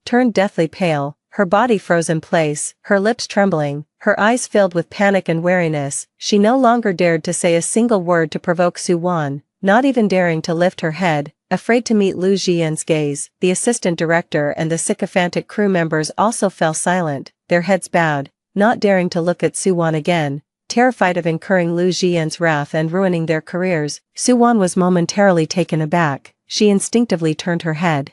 turned deathly pale, her body froze in place, her lips trembling, her eyes filled with panic and wariness. She no longer dared to say a single word to provoke Su-won, not even daring to lift her head, afraid to meet Lu Jian's gaze. The assistant director and the sycophantic crew members also fell silent, their heads bowed, not daring to look at Su-won again, terrified of incurring Lu Jian's wrath and ruining their careers. Su-won was momentarily taken aback. She instinctively turned her head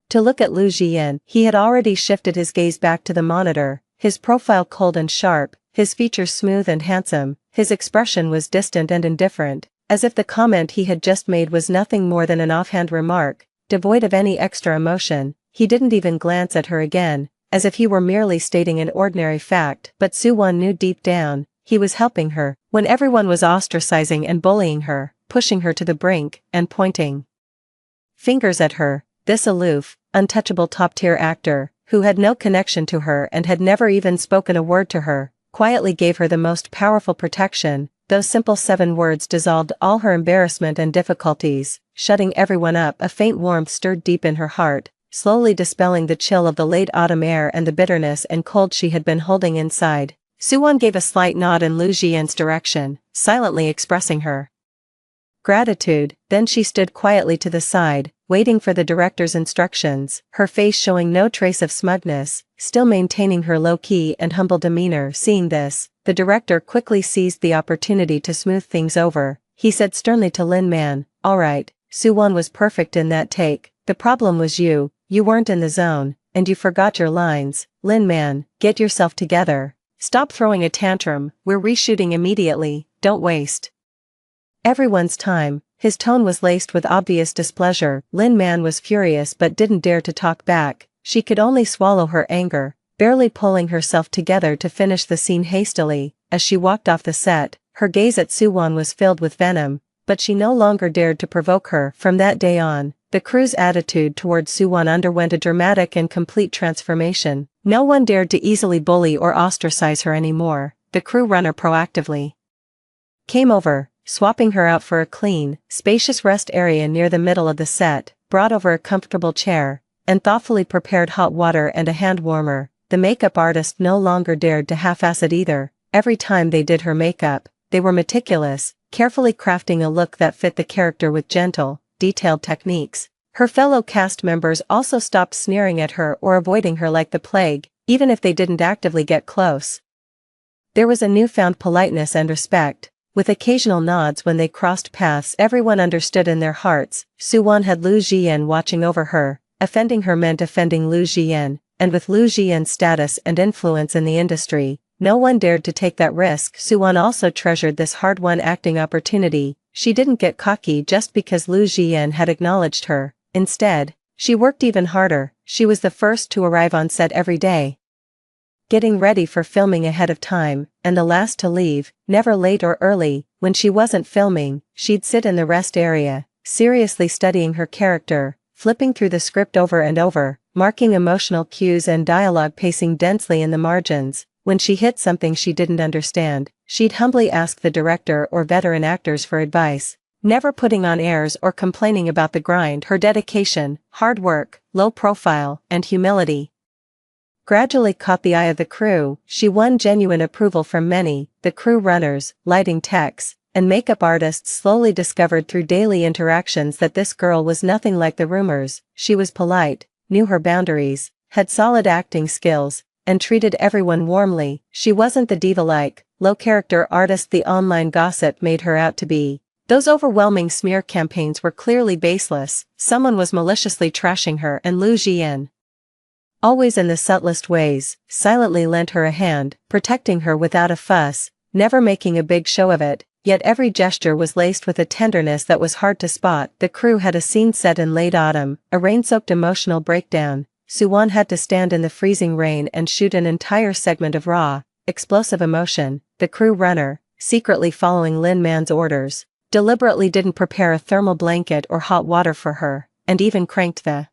to look at Lu Jian. He had already shifted his gaze back to the monitor, his profile cold and sharp, his features smooth and handsome. His expression was distant and indifferent, as if the comment he had just made was nothing more than an offhand remark, devoid of any extra emotion. He didn't even glance at her again, as if he were merely stating an ordinary fact. But Su-won knew deep down, he was helping her, when everyone was ostracizing and bullying her, pushing her to the brink, and pointing fingers at her. This aloof, untouchable top-tier actor, who had no connection to her and had never even spoken a word to her, quietly gave her the most powerful protection. Those simple 7 words dissolved all her embarrassment and difficulties, shutting everyone up. A faint warmth stirred deep in her heart, slowly dispelling the chill of the late autumn air and the bitterness and cold she had been holding inside. Su-won gave a slight nod in Lu Jian's direction, silently expressing her gratitude. Then she stood quietly to the side, waiting for the director's instructions, her face showing no trace of smugness, still maintaining her low-key and humble demeanor. Seeing this, the director quickly seized the opportunity to smooth things over. He said sternly to Lin Man, "All right, Su-won was perfect in that take. The problem was you weren't in the zone, and you forgot your lines. Lin Man, get yourself together. Stop throwing a tantrum, we're reshooting immediately, don't waste everyone's time." His tone was laced with obvious displeasure. Lin Man was furious but didn't dare to talk back. She could only swallow her anger, barely pulling herself together to finish the scene hastily. As she walked off the set, her gaze at Su-won was filled with venom, but she no longer dared to provoke her. From that day on, the crew's attitude toward Su-won underwent a dramatic and complete transformation. No one dared to easily bully or ostracize her anymore. The crew runner proactively came over, swapping her out for a clean, spacious rest area near the middle of the set, brought over a comfortable chair, and thoughtfully prepared hot water and a hand warmer. The makeup artist no longer dared to half-ass it either. Every time they did her makeup, they were meticulous, carefully crafting a look that fit the character with gentle, detailed techniques. Her fellow cast members also stopped sneering at her or avoiding her like the plague, even if they didn't actively get close. There was a newfound politeness and respect, with occasional nods when they crossed paths. Everyone understood in their hearts, Su-won had Lu Jian watching over her. Offending her meant offending Lu Jian, and with Lu Jian's status and influence in the industry, no one dared to take that risk. Su-won also treasured this hard-won acting opportunity. She didn't get cocky just because Lu Jian had acknowledged her. Instead, she worked even harder. She was the first to arrive on set every day, getting ready for filming ahead of time, and the last to leave, never late or early. When she wasn't filming, she'd sit in the rest area, seriously studying her character, flipping through the script over and over, marking emotional cues and dialogue pacing densely in the margins. When she hit something she didn't understand, she'd humbly ask the director or veteran actors for advice, never putting on airs or complaining about the grind. Her dedication, hard work, low profile, and humility gradually caught the eye of the crew. She won genuine approval from many. The crew runners, lighting techs, and makeup artists slowly discovered through daily interactions that this girl was nothing like the rumors. She was polite, knew her boundaries, had solid acting skills, and treated everyone warmly. She wasn't the diva-like, low-character artist the online gossip made her out to be. Those overwhelming smear campaigns were clearly baseless. Someone was maliciously trashing her, and Liu Jian, always in the subtlest ways, silently lent her a hand, protecting her without a fuss, never making a big show of it, yet every gesture was laced with a tenderness that was hard to spot. The crew had a scene set in late autumn, a rain-soaked emotional breakdown. Suwon had to stand in the freezing rain and shoot an entire segment of raw, explosive emotion. The crew runner, secretly following Lin Man's orders, deliberately didn't prepare a thermal blanket or hot water for her, and even cranked the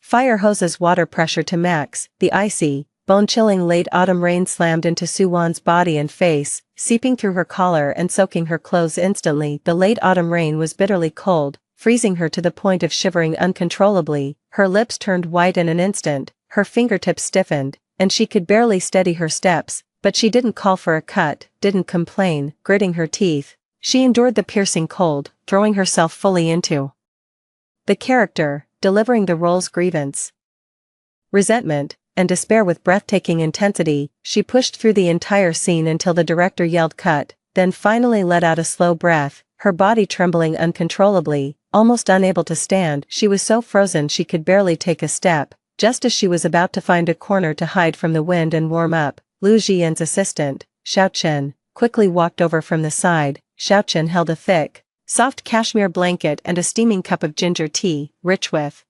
fire hose's water pressure to max. The icy, bone-chilling late autumn rain slammed into Suwon's body and face, seeping through her collar and soaking her clothes instantly. The late autumn rain was bitterly cold, freezing her to the point of shivering uncontrollably. Her lips turned white in an instant, her fingertips stiffened, and she could barely steady her steps, but she didn't call for a cut, didn't complain. Gritting her teeth, she endured the piercing cold, throwing herself fully into the character, delivering the role's grievance, resentment, and despair with breathtaking intensity. She pushed through the entire scene until the director yelled cut, then finally let out a slow breath, her body trembling uncontrollably, almost unable to stand. She was so frozen she could barely take a step. Just as she was about to find a corner to hide from the wind and warm up, Liu Jian's assistant, Xiao Chen, quickly walked over from the side. Xiao Chen held a thick, soft cashmere blanket and a steaming cup of ginger tea, rich with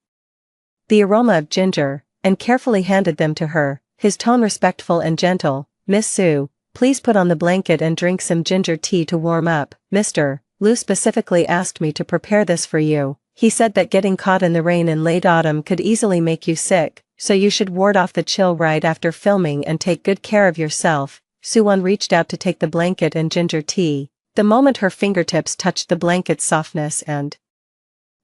the aroma of ginger, and carefully handed them to her, his tone respectful and gentle. "Miss Su, please put on the blanket and drink some ginger tea to warm up." "Mr. Liu specifically asked me to prepare this for you. He said that getting caught in the rain in late autumn could easily make you sick, so you should ward off the chill right after filming and take good care of yourself." Suwon reached out to take the blanket and ginger tea. The moment her fingertips touched the blanket's softness and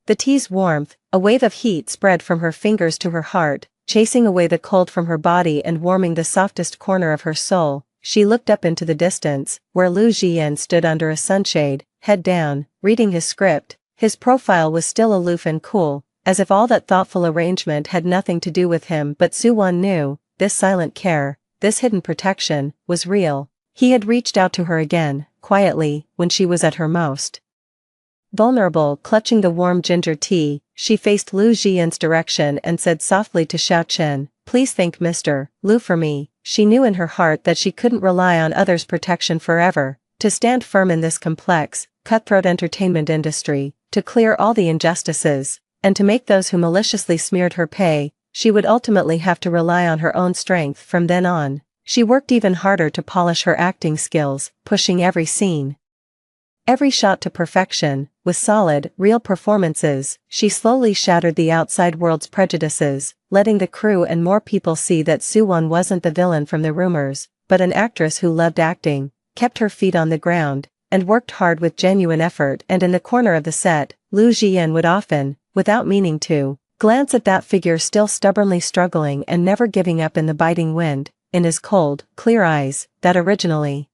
the tea's warmth, a wave of heat spread from her fingers to her heart, chasing away the cold from her body and warming the softest corner of her soul. She looked up into the distance, where Liu Jian stood under a sunshade, head down, reading his script. His profile was still aloof and cool, as if all that thoughtful arrangement had nothing to do with him. But Suwon knew, this silent care, this hidden protection, was real. He had reached out to her again, quietly, when she was at her most vulnerable. Clutching the warm ginger tea, she faced Liu Jian's direction and said softly to Xiao Chen, "Please thank Mr. Liu for me." She knew in her heart that she couldn't rely on others' protection forever, to stand firm in this complex, cutthroat entertainment industry, to clear all the injustices, and to make those who maliciously smeared her pay. She would ultimately have to rely on her own strength from then on. She worked even harder to polish her acting skills, pushing every scene, every shot to perfection. With solid, real performances, she slowly shattered the outside world's prejudices, letting the crew and more people see that Suwon wasn't the villain from the rumors, but an actress who loved acting, kept her feet on the ground, and worked hard with genuine effort. And in the corner of the set, Liu Jian would often, without meaning to, glance at that figure still stubbornly struggling and never giving up in the biting wind. In his cold, clear eyes, that originally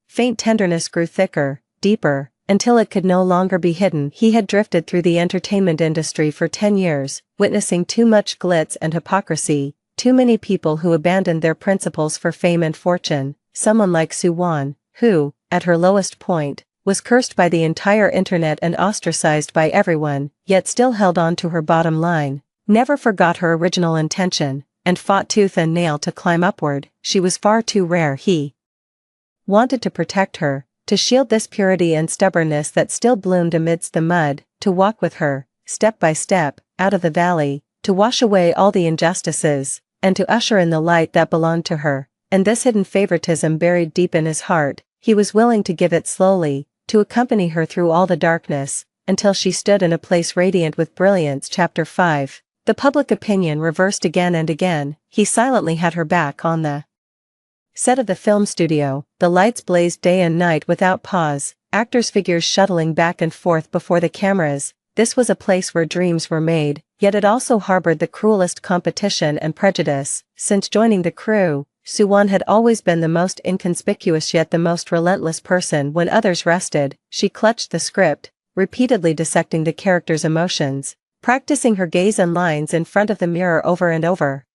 faint tenderness grew thicker, deeper, until it could no longer be hidden. He had drifted through the entertainment industry for 10 years, witnessing too much glitz and hypocrisy, too many people who abandoned their principles for fame and fortune. Someone like Suwon, who, at her lowest point, was cursed by the entire internet and ostracized by everyone, yet still held on to her bottom line, never forgot her original intention, and fought tooth and nail to climb upward. She was far too rare. He wanted to protect her, to shield this purity and stubbornness that still bloomed amidst the mud, to walk with her, step by step, out of the valley, to wash away all the injustices, and to usher in the light that belonged to her. And this hidden favoritism buried deep in his heart, he was willing to give it slowly, to accompany her through all the darkness, until she stood in a place radiant with brilliance. Chapter 5. The public opinion reversed again and again. He silently had her back on the set of the film studio. The lights blazed day and night without pause, actors' figures shuttling back and forth before the cameras. This was a place where dreams were made, yet it also harbored the cruelest competition and prejudice. Since joining the crew, Suwon had always been the most inconspicuous yet the most relentless person. When others rested, she clutched the script, repeatedly dissecting the character's emotions, practicing her gaze and lines in front of the mirror over and over.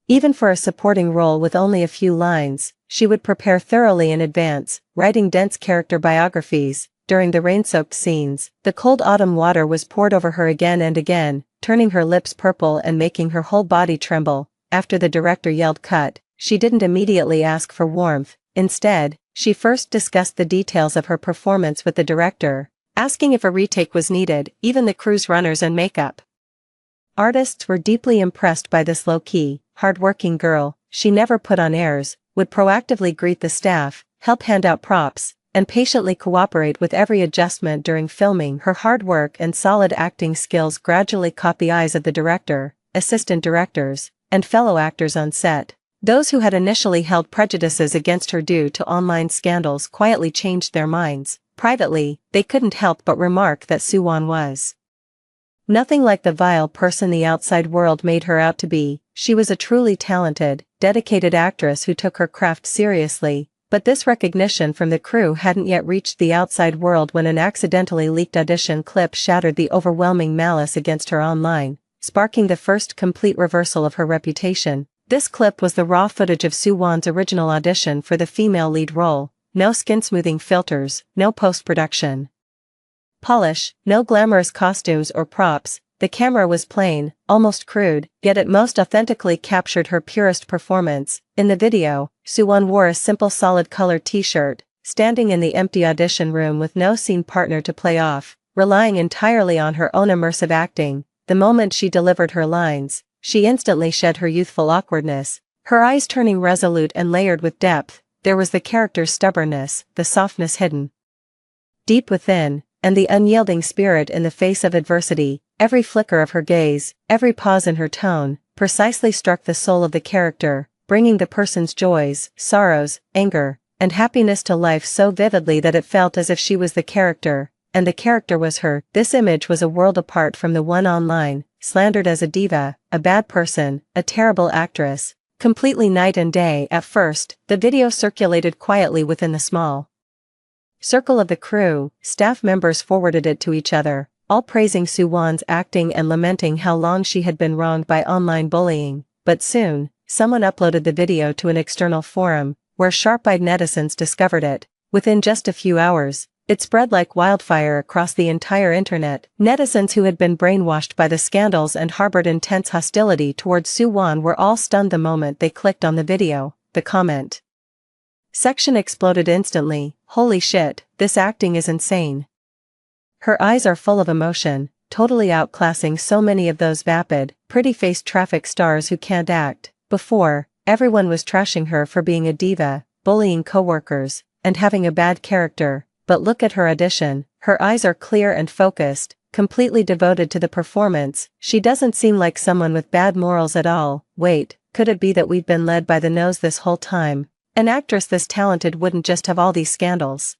Even for a supporting role with only a few lines, she would prepare thoroughly in advance, writing dense character biographies. During the rain-soaked scenes, the cold autumn water was poured over her again and again, turning her lips purple and making her whole body tremble. After the director yelled cut, she didn't immediately ask for warmth. Instead, she first discussed the details of her performance with the director, asking if a retake was needed. Even the crew's runners and makeup artists were deeply impressed by this low-key, hard-working girl. She never put on airs, would proactively greet the staff, help hand out props, and patiently cooperate with every adjustment during filming. Her hard work and solid acting skills gradually caught the eyes of the director, assistant directors, and fellow actors on set. Those who had initially held prejudices against her due to online scandals quietly changed their minds. Privately, they couldn't help but remark that Suwon was nothing like the vile person the outside world made her out to be. She was a truly talented, dedicated actress who took her craft seriously. But this recognition from the crew hadn't yet reached the outside world when an accidentally leaked audition clip shattered the overwhelming malice against her online, sparking the first complete reversal of her reputation. This clip was the raw footage of Suwon's original audition for the female lead role. No skin-smoothing filters, no post-production polish, no glamorous costumes or props. The camera was plain, almost crude, yet it most authentically captured her purest performance. In the video, Suwon wore a simple solid-colored t-shirt, standing in the empty audition room with no scene partner to play off, relying entirely on her own immersive acting. The moment she delivered her lines, she instantly shed her youthful awkwardness, her eyes turning resolute and layered with depth. There was the character's stubbornness, the softness hidden deep within, and the unyielding spirit in the face of adversity. Every flicker of her gaze, every pause in her tone, precisely struck the soul of the character, bringing the person's joys, sorrows, anger, and happiness to life so vividly that it felt as if she was the character, and the character was her. This image was a world apart from the one online, slandered as a diva, a bad person, a terrible actress, completely night and day. At first, the video circulated quietly within the small circle of the crew. Staff members forwarded it to each other, all praising Suwon's acting and lamenting how long she had been wronged by online bullying. But soon, someone uploaded the video to an external forum, where sharp-eyed netizens discovered it. Within just a few hours, it spread like wildfire across the entire internet. Netizens who had been brainwashed by the scandals and harbored intense hostility towards Suwon were all stunned the moment they clicked on the video. The comment section exploded instantly. "Holy shit, this acting is insane. Her eyes are full of emotion, totally outclassing so many of those vapid, pretty-faced traffic stars who can't act." Before, everyone was trashing her for being a diva, bullying coworkers, and having a bad character. But look at her audition. Her eyes are clear and focused, completely devoted to the performance. She doesn't seem like someone with bad morals at all. Wait, could it be that we've been led by the nose this whole time? An actress this talented wouldn't just have all these scandals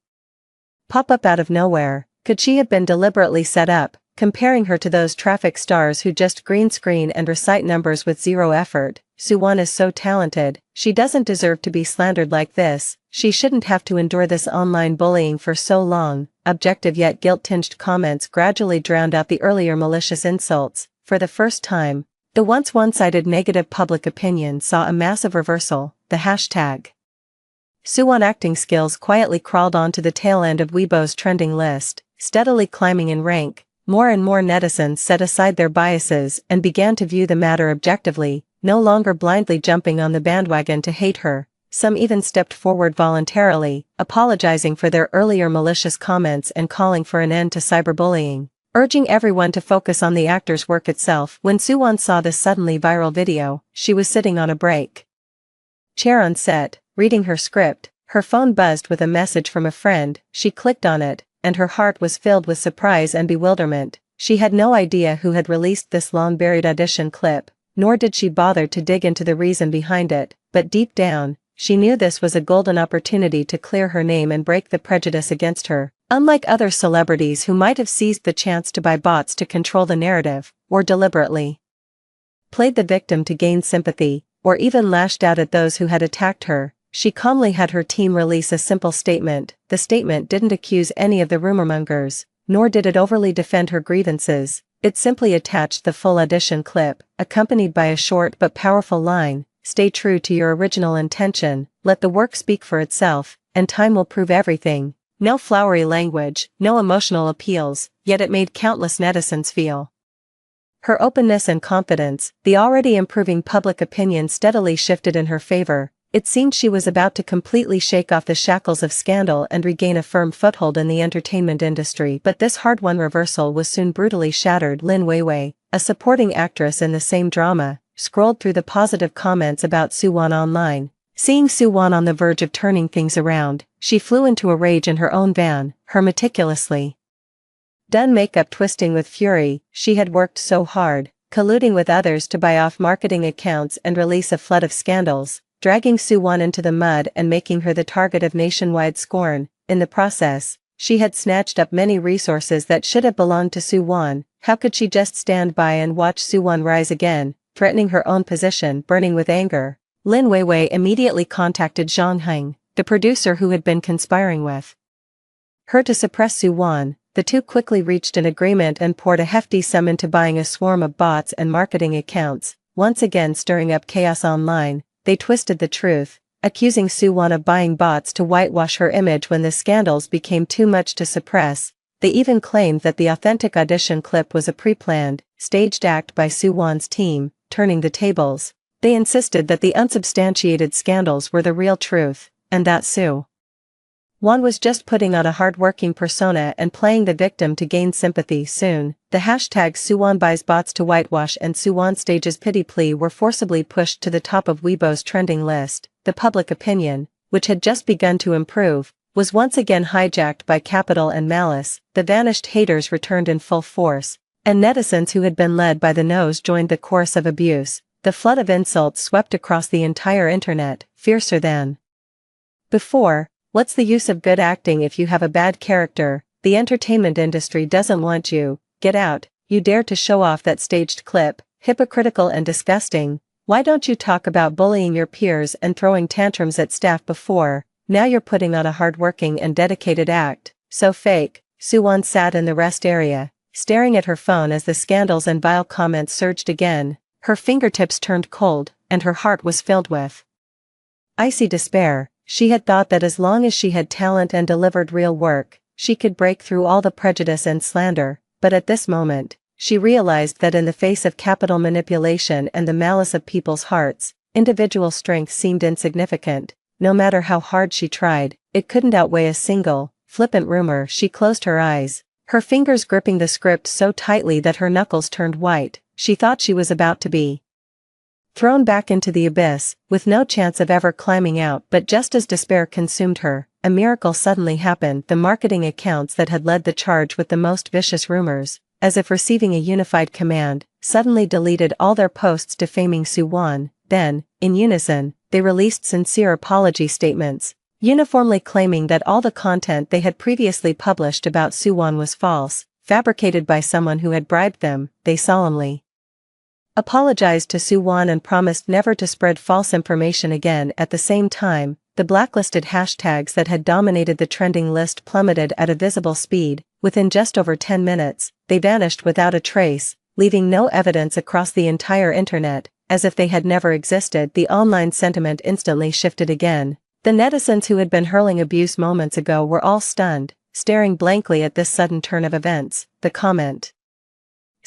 pop up out of nowhere. Could she have been deliberately set up? Comparing her to those traffic stars who just green screen and recite numbers with zero effort. Suwon is so talented, she doesn't deserve to be slandered like this. She shouldn't have to endure this online bullying for so long. Objective yet guilt-tinged comments gradually drowned out the earlier malicious insults. For the first time, the once one-sided negative public opinion saw a massive reversal. The hashtag Suwon acting skills quietly crawled onto the tail end of Weibo's trending list, steadily climbing in rank. More and more netizens set aside their biases and began to view the matter objectively, no longer blindly jumping on the bandwagon to hate her. Some even stepped forward voluntarily, apologizing for their earlier malicious comments and calling for an end to cyberbullying, urging everyone to focus on the actor's work itself. When Suwon saw this suddenly viral video, she was sitting on a break chair on set, reading her script. Her phone buzzed with a message from a friend. She clicked on it, and her heart was filled with surprise and bewilderment. She had no idea who had released this long-buried audition clip, nor did she bother to dig into the reason behind it, but deep down, she knew this was a golden opportunity to clear her name and break the prejudice against her. Unlike other celebrities who might have seized the chance to buy bots to control the narrative, or deliberately played the victim to gain sympathy, or even lashed out at those who had attacked her, she calmly had her team release a simple statement. The statement didn't accuse any of the rumormongers, nor did it overly defend her grievances. It simply attached the full audition clip, accompanied by a short but powerful line: "Stay true to your original intention, let the work speak for itself, and time will prove everything." No flowery language, no emotional appeals, yet it made countless netizens feel her openness and confidence. The already improving public opinion steadily shifted in her favor. It seemed she was about to completely shake off the shackles of scandal and regain a firm foothold in the entertainment industry, but this hard-won reversal was soon brutally shattered. Lin Weiwei, a supporting actress in the same drama, scrolled through the positive comments about Suwon online. Seeing Suwon on the verge of turning things around, she flew into a rage in her own van, her meticulously done makeup twisting with fury. She had worked so hard, colluding with others to buy off marketing accounts and release a flood of scandals, dragging Suwon into the mud and making her the target of nationwide scorn. In the process, she had snatched up many resources that should have belonged to Suwon. How could she just stand by and watch Suwon rise again, threatening her own position? Burning with anger, Lin Weiwei immediately contacted Zhang Heng, the producer who had been conspiring with her to suppress Suwon. The two quickly reached an agreement and poured a hefty sum into buying a swarm of bots and marketing accounts. Once again stirring up chaos online, they twisted the truth, accusing Suwon of buying bots to whitewash her image when the scandals became too much to suppress. They even claimed that the authentic audition clip was a pre-planned, staged act by Suwon's team, turning the tables. They insisted that the unsubstantiated scandals were the real truth, and that Suwon was just putting on a hard-working persona and playing the victim to gain sympathy. Soon, the hashtags Suwon buys bots to whitewash and Suwon stages pity plea were forcibly pushed to the top of Weibo's trending list. The public opinion, which had just begun to improve, was once again hijacked by capital and malice. The vanished haters returned in full force, and netizens who had been led by the nose joined the chorus of abuse. The flood of insults swept across the entire internet, fiercer than before. What's the use of good acting if you have a bad character? The entertainment industry doesn't want you. Get out. You dare to show off that staged clip. Hypocritical and disgusting. Why don't you talk about bullying your peers and throwing tantrums at staff before? Now you're putting on a hard-working and dedicated act. So fake. Suwon sat in the rest area, staring at her phone as the scandals and vile comments surged again. Her fingertips turned cold, and her heart was filled with icy despair. She had thought that as long as she had talent and delivered real work, she could break through all the prejudice and slander, but at this moment, she realized that in the face of capital manipulation and the malice of people's hearts, individual strength seemed insignificant. No matter how hard she tried, it couldn't outweigh a single, flippant rumor. She closed her eyes, her fingers gripping the script so tightly that her knuckles turned white. She thought she was about to be thrown back into the abyss, with no chance of ever climbing out. But just as despair consumed her, a miracle suddenly happened. The marketing accounts that had led the charge with the most vicious rumors, as if receiving a unified command, suddenly deleted all their posts defaming Suwon. Then, in unison, they released sincere apology statements, uniformly claiming that all the content they had previously published about Suwon was false, fabricated by someone who had bribed them. They solemnly apologized to Suwon and promised never to spread false information again. At the same time, the blacklisted hashtags that had dominated the trending list plummeted at a visible speed. Within just over 10 minutes, they vanished without a trace, leaving no evidence across the entire internet. As if they had never existed, the online sentiment instantly shifted again. The netizens who had been hurling abuse moments ago were all stunned, staring blankly at this sudden turn of events. The comment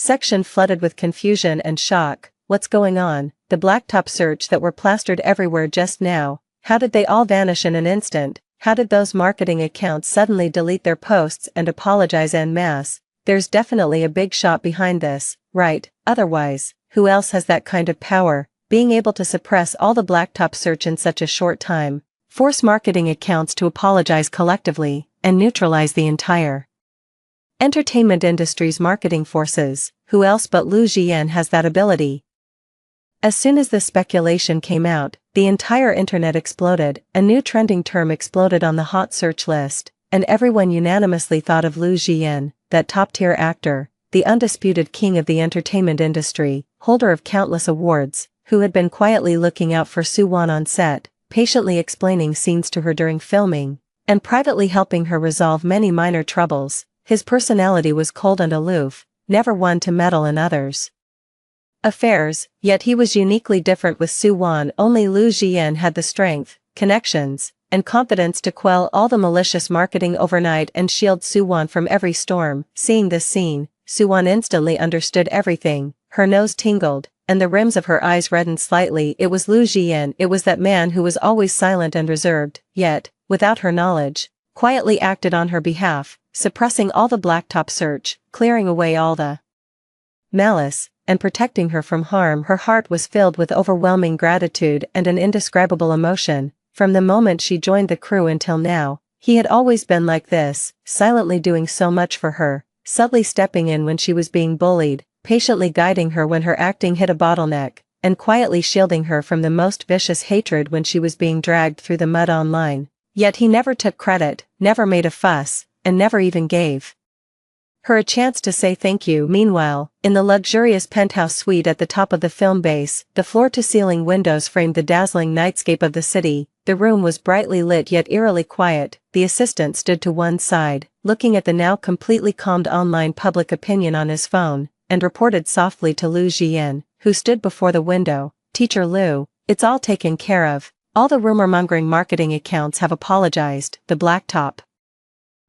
section flooded with confusion and shock. What's going on? The blacktop search that were plastered everywhere just now. How did they all vanish in an instant? How did those marketing accounts suddenly delete their posts and apologize en masse? There's definitely a big shot behind this, right? Otherwise, who else has that kind of power? Being able to suppress all the blacktop search in such a short time, force marketing accounts to apologize collectively, and neutralize the entire Entertainment industry's marketing forces, who else but Lu Jian has that ability? As soon as this speculation came out, the entire internet exploded, a new trending term exploded on the hot search list, and everyone unanimously thought of Lu Jian, that top-tier actor, the undisputed king of the entertainment industry, holder of countless awards, who had been quietly looking out for Su-won on set, patiently explaining scenes to her during filming, and privately helping her resolve many minor troubles. His personality was cold and aloof, never one to meddle in others' affairs, yet he was uniquely different with Su-won. Only Lu Jian had the strength, connections, and confidence to quell all the malicious marketing overnight and shield Su-won from every storm. Seeing this scene, Su-won instantly understood everything. Her nose tingled, and the rims of her eyes reddened slightly. It was Lu Jian, it was that man who was always silent and reserved, yet, without her knowledge, quietly acted on her behalf, suppressing all the blacktop search, clearing away all the malice, and protecting her from harm. Her heart was filled with overwhelming gratitude and an indescribable emotion. From the moment she joined the crew until now, he had always been like this, silently doing so much for her, subtly stepping in when she was being bullied, patiently guiding her when her acting hit a bottleneck, and quietly shielding her from the most vicious hatred when she was being dragged through the mud online. Yet he never took credit, never made a fuss, and never even gave her a chance to say thank you. Meanwhile, in the luxurious penthouse suite at the top of the film base, the floor-to-ceiling windows framed the dazzling nightscape of the city. The room was brightly lit yet eerily quiet. The assistant stood to one side, looking at the now completely calmed online public opinion on his phone, and reported softly to Lu Jian, who stood before the window, "Teacher Lu, it's all taken care of. All the rumor-mongering marketing accounts have apologized. The blacktop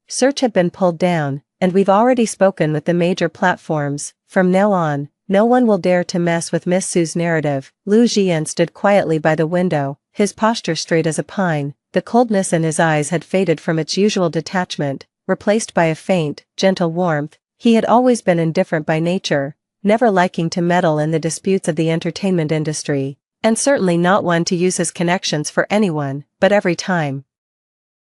search had been pulled down, and we've already spoken with the major platforms. From now on, no one will dare to mess with Miss Su's narrative." Lu Jian stood quietly by the window, his posture straight as a pine. The coldness in his eyes had faded from its usual detachment, replaced by a faint, gentle warmth. He had always been indifferent by nature, never liking to meddle in the disputes of the entertainment industry, and certainly not one to use his connections for anyone. But every time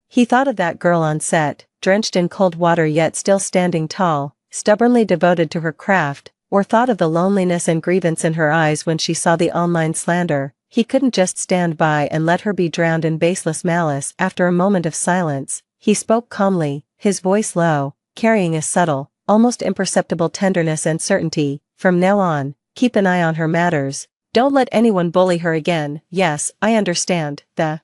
he thought of that girl on set, drenched in cold water yet still standing tall, stubbornly devoted to her craft, or thought of the loneliness and grievance in her eyes when she saw the online slander, he couldn't just stand by and let her be drowned in baseless malice. After a moment of silence, he spoke calmly, his voice low, carrying a subtle, almost imperceptible tenderness and certainty. "From now on, keep an eye on her matters. Don't let anyone bully her again." "Yes, I understand," the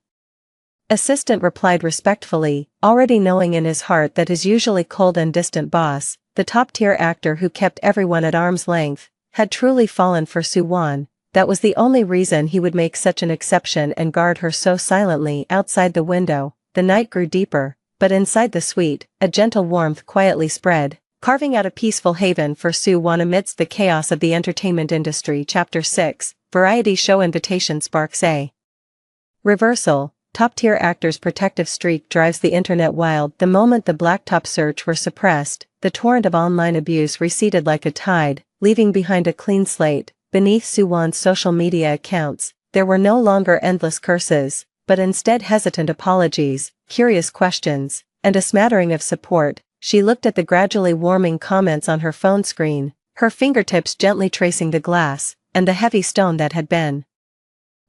assistant replied respectfully, already knowing in his heart that his usually cold and distant boss, the top-tier actor who kept everyone at arm's length, had truly fallen for Su-won. That was the only reason he would make such an exception and guard her so silently. Outside the window, the night grew deeper, but inside the suite, a gentle warmth quietly spread, carving out a peaceful haven for Su-won amidst the chaos of the entertainment industry. Chapter 6, Variety Show Invitation Sparks a Reversal. Top-tier actor's protective streak drives the internet wild. The moment the blacktop search were suppressed, the torrent of online abuse receded like a tide, leaving behind a clean slate. Beneath Su-won's social media accounts, there were no longer endless curses, but instead hesitant apologies, curious questions, and a smattering of support. She looked at the gradually warming comments on her phone screen, her fingertips gently tracing the glass, and the heavy stone that had been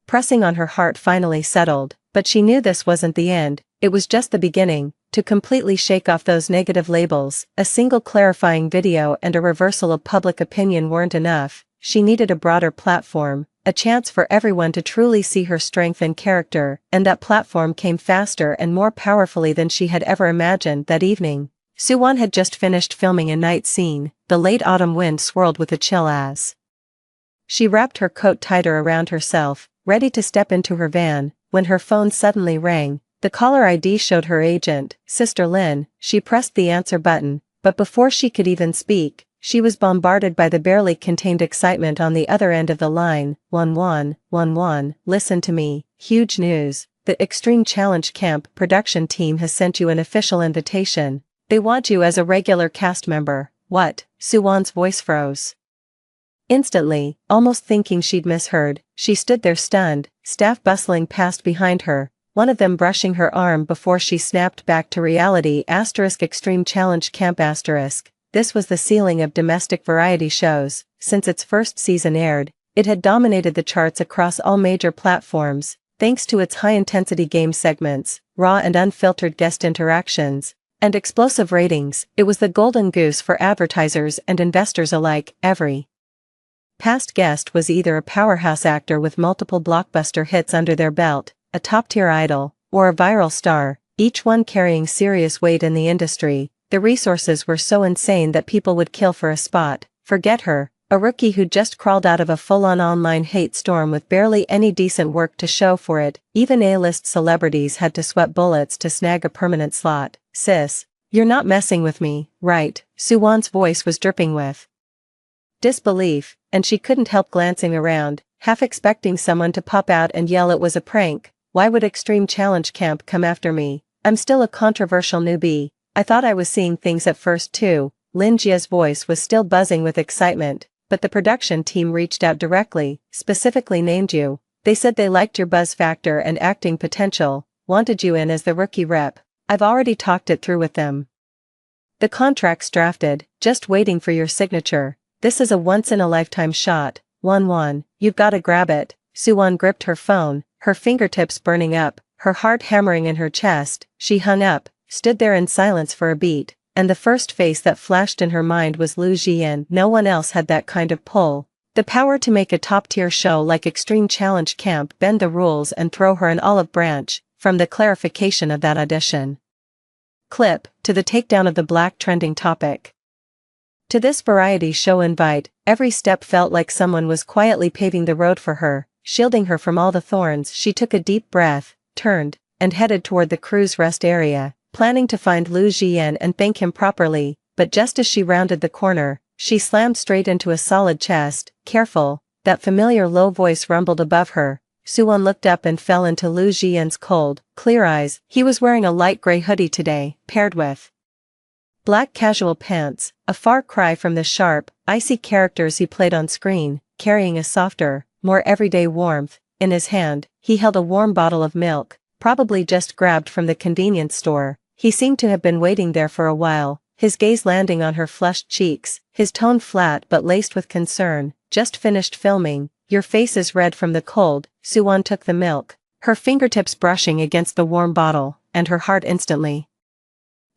pressing on her heart finally settled. But she knew this wasn't the end, it was just the beginning. To completely shake off those negative labels, a single clarifying video and a reversal of public opinion weren't enough. She needed a broader platform, a chance for everyone to truly see her strength and character, and that platform came faster and more powerfully than she had ever imagined. That evening, Su-won had just finished filming a night scene. The late autumn wind swirled with a chill as she wrapped her coat tighter around herself, ready to step into her van, when her phone suddenly rang. The caller ID showed her agent, Sister Lin. She pressed the answer button, but before she could even speak, she was bombarded by the barely contained excitement on the other end of the line. "1111, listen to me, huge news. The Extreme Challenge Camp production team has sent you an official invitation. They want you as a regular cast member." "What?" Su-won's voice froze instantly, almost thinking she'd misheard. She stood there stunned, staff bustling past behind her, one of them brushing her arm before she snapped back to reality. Extreme Challenge Camp *. this was the ceiling of domestic variety shows. Since its first season aired, it had dominated the charts across all major platforms, thanks to its high-intensity game segments, raw and unfiltered guest interactions, and explosive ratings. It was the golden goose for advertisers and investors alike. Every past guest was either a powerhouse actor with multiple blockbuster hits under their belt, a top-tier idol, or a viral star, each one carrying serious weight in the industry. The resources were so insane that people would kill for a spot. Forget her, a rookie who'd just crawled out of a full-on online hate storm with barely any decent work to show for it. Even A-list celebrities had to sweat bullets to snag a permanent slot. Sis, you're not messing with me, right? Suwon's voice was dripping with disbelief, and she couldn't help glancing around, half expecting someone to pop out and yell it was a prank. Why would Extreme Challenge Camp come after me? I'm still a controversial newbie. I thought I was seeing things at first too. Lin Jia's voice was still buzzing with excitement, but the production team reached out directly, specifically named you. They said they liked your buzz factor and acting potential, wanted you in as the rookie rep. I've already talked it through with them. The contract's drafted, just waiting for your signature. This is a once-in-a-lifetime shot. Won, you've gotta grab it. Suwon gripped her phone, her fingertips burning up, her heart hammering in her chest. She hung up, stood there in silence for a beat, and the first face that flashed in her mind was Liu Jian. No one else had that kind of pull. The power to make a top-tier show like Extreme Challenge Camp bend the rules and throw her an olive branch, from the clarification of that audition clip, to the takedown of the black trending topic. To this variety show invite, every step felt like someone was quietly paving the road for her, shielding her from all the thorns. She took a deep breath, turned, and headed toward the crew's rest area, planning to find Liu Jian and thank him properly, but just as she rounded the corner, she slammed straight into a solid chest. Careful, that familiar low voice rumbled above her. Suwon looked up and fell into Liu Jian's cold, clear eyes. He was wearing a light gray hoodie today, paired with black casual pants, a far cry from the sharp, icy characters he played on screen, carrying a softer, more everyday warmth. In his hand, he held a warm bottle of milk, probably just grabbed from the convenience store. He seemed to have been waiting there for a while, his gaze landing on her flushed cheeks, his tone flat but laced with concern. Just finished filming, your face is red from the cold. Suwon took the milk, her fingertips brushing against the warm bottle, and her heart instantly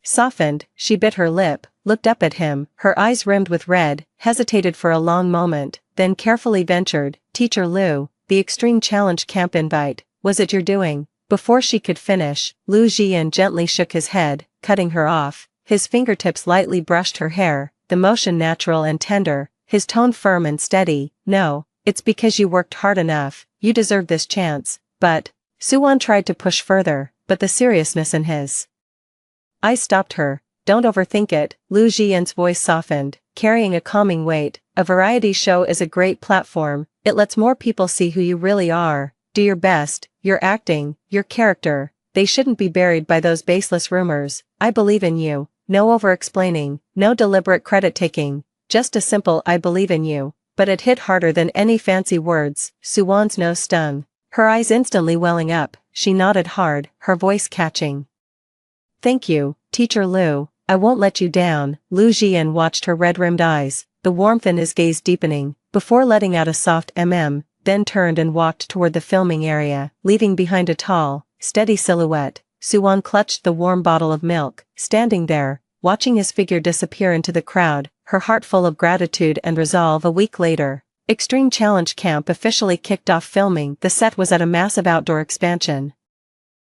softened. She bit her lip, looked up at him, her eyes rimmed with red, hesitated for a long moment, then carefully ventured, Teacher Liu, the Extreme Challenge Camp invite, was it your doing? Before she could finish, Liu Jian gently shook his head, cutting her off. His fingertips lightly brushed her hair, the motion natural and tender, his tone firm and steady. No, it's because you worked hard enough, you deserve this chance. But, Suwon tried to push further, but the seriousness in his eyes stopped her. Don't overthink it. Liu Jian's voice softened, carrying a calming weight. A variety show is a great platform, it lets more people see who you really are. Do your best, your acting, your character. They shouldn't be buried by those baseless rumors. I believe in you. No over-explaining, no deliberate credit-taking, just a simple I believe in you. But it hit harder than any fancy words. Suwon's nose stung, her eyes instantly welling up. She nodded hard, her voice catching. Thank you, Teacher Liu, I won't let you down. Liu Jian watched her red-rimmed eyes, the warmth in his gaze deepening, before letting out a soft then turned and walked toward the filming area, leaving behind a tall, steady silhouette. Suwon clutched the warm bottle of milk, standing there, watching his figure disappear into the crowd, her heart full of gratitude and resolve. A week later, Extreme Challenge Camp officially kicked off filming. The set was at a massive outdoor expansion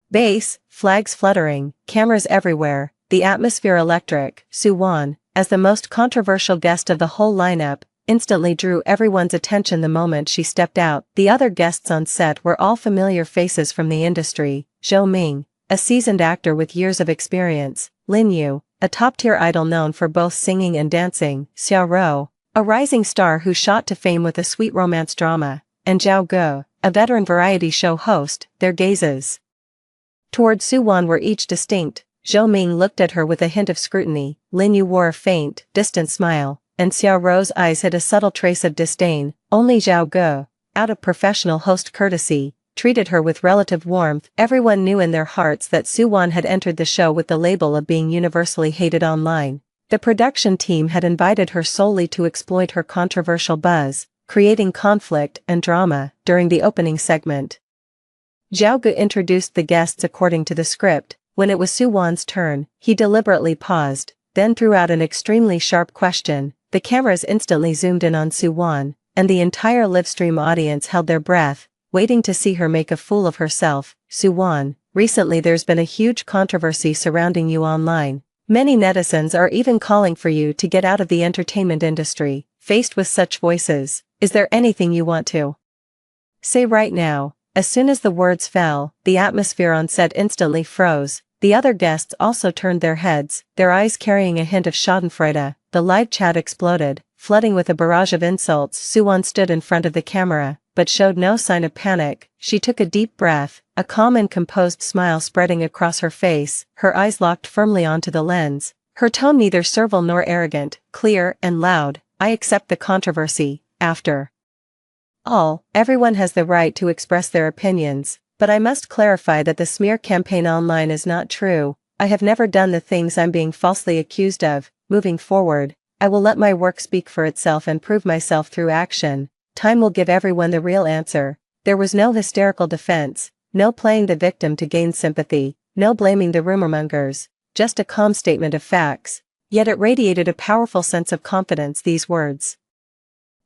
base, flags fluttering, cameras everywhere, the atmosphere electric. Suwon, as the most controversial guest of the whole lineup, instantly drew everyone's attention the moment she stepped out. The other guests on set were all familiar faces from the industry. Zhou Ming, a seasoned actor with years of experience, Lin Yu, a top-tier idol known for both singing and dancing, Xiao Rou, a rising star who shot to fame with a sweet romance drama, and Zhao Ge, a veteran variety show host. Their gazes toward Suwon were each distinct. Zhou Ming looked at her with a hint of scrutiny, Lin Yu wore a faint, distant smile, and Xiao Rou's eyes hid a subtle trace of disdain. Only Zhao Ge, out of professional host courtesy, treated her with relative warmth. Everyone knew in their hearts that Suwon had entered the show with the label of being universally hated online. The production team had invited her solely to exploit her controversial buzz, creating conflict and drama during the opening segment. Zhao Gu introduced the guests according to the script. When it was Suwon's turn, he deliberately paused, then threw out an extremely sharp question. The cameras instantly zoomed in on Suwon, and the entire livestream audience held their breath, waiting to see her make a fool of herself. Suwon, recently there's been a huge controversy surrounding you online. Many netizens are even calling for you to get out of the entertainment industry. Faced with such voices, is there anything you want to say right now? As soon as the words fell, the atmosphere on set instantly froze. The other guests also turned their heads, their eyes carrying a hint of schadenfreude. The live chat exploded, flooding with a barrage of insults. Suwon stood in front of the camera, but showed no sign of panic. She took a deep breath, a calm and composed smile spreading across her face, her eyes locked firmly onto the lens. Her tone neither servile nor arrogant, clear and loud. I accept the controversy. After all, everyone has the right to express their opinions, but I must clarify that the smear campaign online is not true. I have never done the things I'm being falsely accused of. Moving forward, I will let my work speak for itself and prove myself through action. Time will give everyone the real answer. There was no hysterical defense, no playing the victim to gain sympathy, no blaming the rumormongers, just a calm statement of facts. Yet it radiated a powerful sense of confidence. These words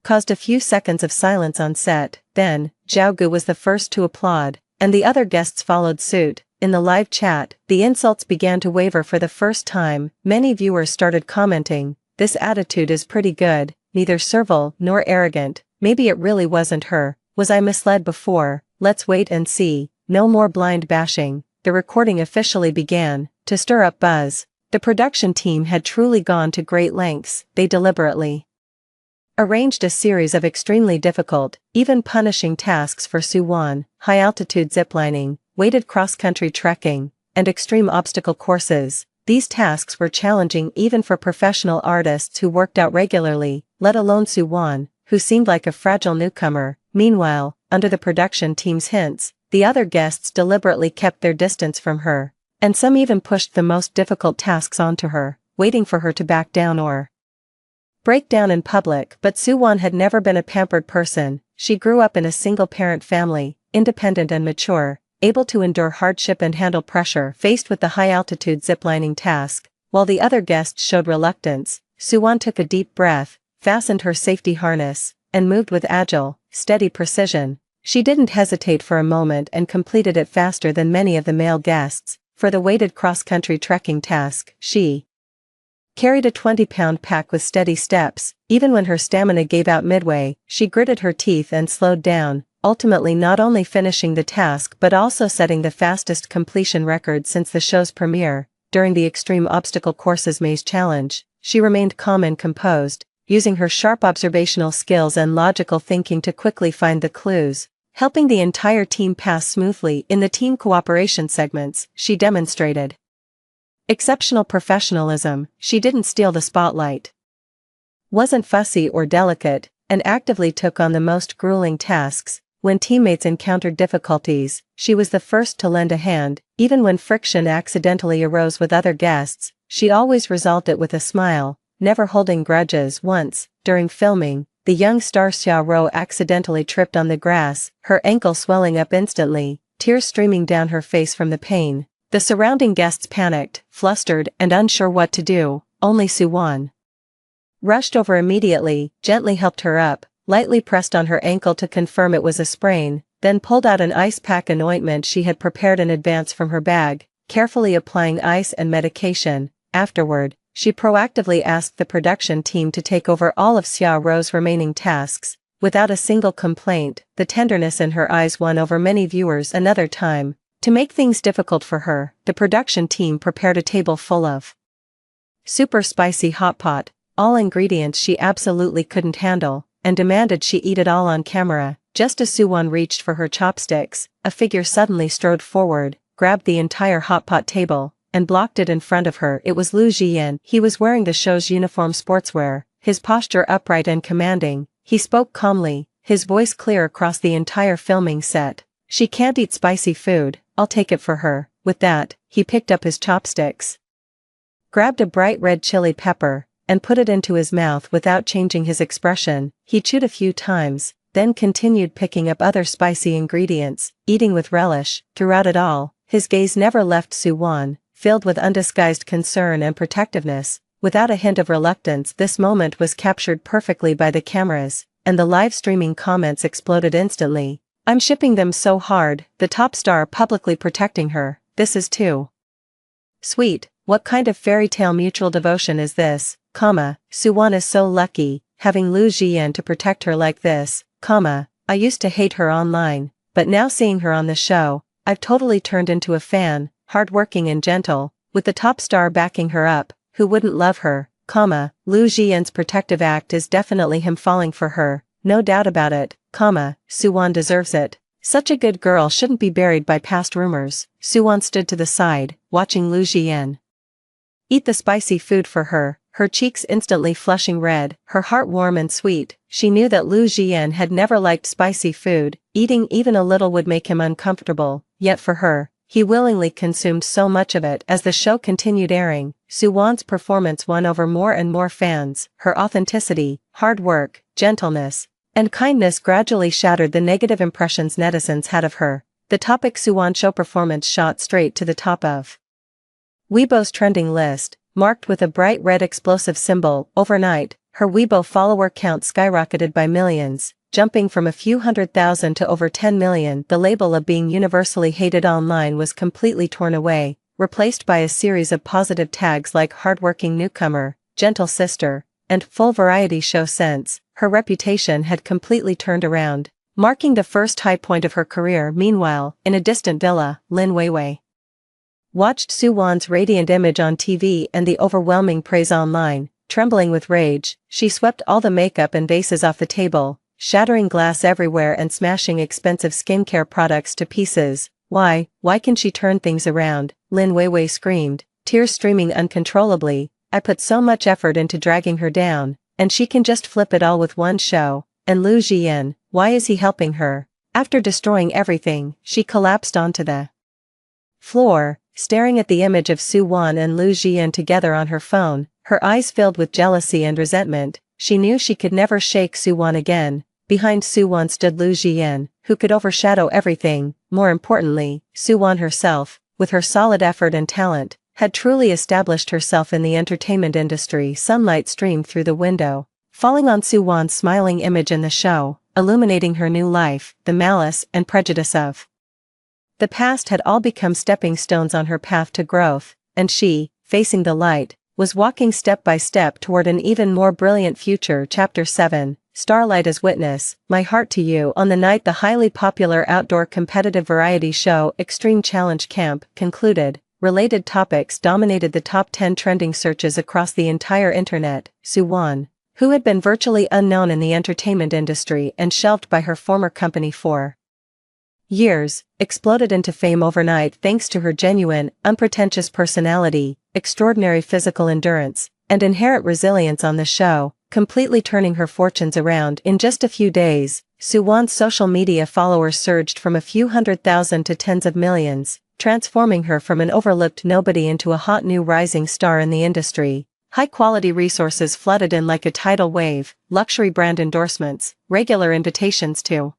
caused a few seconds of silence on set. Then, Zhao Gu was the first to applaud, and the other guests followed suit. In the live chat, the insults began to waver for the first time. Many viewers started commenting, "This attitude is pretty good, neither servile nor arrogant. Maybe it really wasn't her. Was I misled before? Let's wait and see. No more blind bashing." The recording officially began. To stir up buzz, the production team had truly gone to great lengths. They deliberately arranged a series of extremely difficult, even punishing tasks for Suwon: high-altitude ziplining, weighted cross-country trekking, and extreme obstacle courses. These tasks were challenging even for professional artists who worked out regularly, let alone Suwon, who seemed like a fragile newcomer. Meanwhile, under the production team's hints, the other guests deliberately kept their distance from her, and some even pushed the most difficult tasks onto her, waiting for her to back down or break down in public. But Suwon had never been a pampered person. She grew up in a single-parent family, independent and mature, able to endure hardship and handle pressure. Faced with the high-altitude ziplining task, while the other guests showed reluctance, Suwon took a deep breath, fastened her safety harness, and moved with agile, steady precision. She didn't hesitate for a moment and completed it faster than many of the male guests. For the weighted cross-country trekking task, she carried a 20-pound pack with steady steps. Even when her stamina gave out midway, she gritted her teeth and slowed down, ultimately not only finishing the task but also setting the fastest completion record since the show's premiere. During the extreme obstacle courses maze challenge, she remained calm and composed, using her sharp observational skills and logical thinking to quickly find the clues, helping the entire team pass smoothly. In the team cooperation segments, she demonstrated exceptional professionalism. She didn't steal the spotlight, wasn't fussy or delicate, and actively took on the most grueling tasks. When teammates encountered difficulties, she was the first to lend a hand. Even when friction accidentally arose with other guests, she always resolved it with a smile, never holding grudges. Once, during filming, the young star Xia Ro accidentally tripped on the grass, her ankle swelling up instantly, tears streaming down her face from the pain. The surrounding guests panicked, flustered, and unsure what to do. Only Suwon rushed over immediately, gently helped her up, lightly pressed on her ankle to confirm it was a sprain, then pulled out an ice pack and ointment she had prepared in advance from her bag, carefully applying ice and medication. Afterward, she proactively asked the production team to take over all of Xia Ro's remaining tasks. Without a single complaint, the tenderness in her eyes won over many viewers. Another time, to make things difficult for her, the production team prepared a table full of super spicy hot pot, all ingredients she absolutely couldn't handle, and demanded she eat it all on camera. Just as Suwon reached for her chopsticks, a figure suddenly strode forward, grabbed the entire hot pot table, and blocked it in front of her. It was Lu Jian. He was wearing the show's uniform sportswear, his posture upright and commanding. He spoke calmly, his voice clear across the entire filming set. "She can't eat spicy food, I'll take it for her." With that, he picked up his chopsticks, grabbed a bright red chili pepper, and put it into his mouth without changing his expression. He chewed a few times, then continued picking up other spicy ingredients, eating with relish. Throughout it all, his gaze never left Soo-won, filled with undisguised concern and protectiveness. Without a hint of reluctance, this moment was captured perfectly by the cameras, and the live streaming comments exploded instantly. "I'm shipping them so hard," the top star publicly protecting her. "This is too sweet. What kind of fairy tale mutual devotion is this, Soo-won is so lucky, having Loo Ji-yeon to protect her like this, I used to hate her online, but now seeing her on the show, I've totally turned into a fan, hardworking and gentle, with the top star backing her up, who wouldn't love her, Loo Ji-yeon's protective act is definitely him falling for her, no doubt about it, Soo-won deserves it. Such a good girl shouldn't be buried by past rumors." Soo-won stood to the side, watching Loo Ji-yeon eat the spicy food for her, her cheeks instantly flushing red, her heart warm and sweet. She knew that Loo Ji-yeon had never liked spicy food, eating even a little would make him uncomfortable, yet for her, he willingly consumed so much of it. As the show continued airing, Soo-won's performance won over more and more fans. Her authenticity, hard work, gentleness, and kindness gradually shattered the negative impressions netizens had of her. The topic Soo-won show performance shot straight to the top of Weibo's trending list, marked with a bright red explosive symbol. Overnight, her Weibo follower count skyrocketed by millions, jumping from a few 100,000 to over 10 million. The label of being universally hated online was completely torn away, replaced by a series of positive tags like hardworking newcomer, gentle sister, and full variety show sense. Her reputation had completely turned around, marking the first high point of her career. Meanwhile, in a distant villa, Lin Weiwei watched Soo-won's radiant image on TV and the overwhelming praise online. Trembling with rage, she swept all the makeup and vases off the table, shattering glass everywhere and smashing expensive skincare products to pieces. Why can she turn things around?" Lin Weiwei screamed, tears streaming uncontrollably. "I put so much effort into dragging her down, and she can just flip it all with one show. And Loo Ji-yeon, why is he helping her?" After destroying everything, she collapsed onto the floor, staring at the image of Soo-won and Loo Ji-yeon together on her phone, her eyes filled with jealousy and resentment. She knew she could never shake Soo-won again. Behind Soo-won stood Loo Ji-yeon, who could overshadow everything. More importantly, Soo-won herself, with her solid effort and talent, had truly established herself in the entertainment industry. Sunlight streamed through the window, falling on Soo-won's smiling image in the show, illuminating her new life. The malice and prejudice of the past had all become stepping stones on her path to growth, and she, facing the light, was walking step by step toward an even more brilliant future. Chapter 7, Starlight as Witness, My Heart to You. On the night the highly popular outdoor competitive variety show Extreme Challenge Camp concluded, related topics dominated the top 10 trending searches across the entire internet. Soo-won, who had been virtually unknown in the entertainment industry and shelved by her former company for years, exploded into fame overnight thanks to her genuine, unpretentious personality, extraordinary physical endurance, and inherent resilience on the show, completely turning her fortunes around. In just a few days, Soo-won's social media followers surged from a few 100,000 to tens of millions, transforming her from an overlooked nobody into a hot new rising star in the industry. High-quality resources flooded in like a tidal wave, luxury brand endorsements, regular invitations to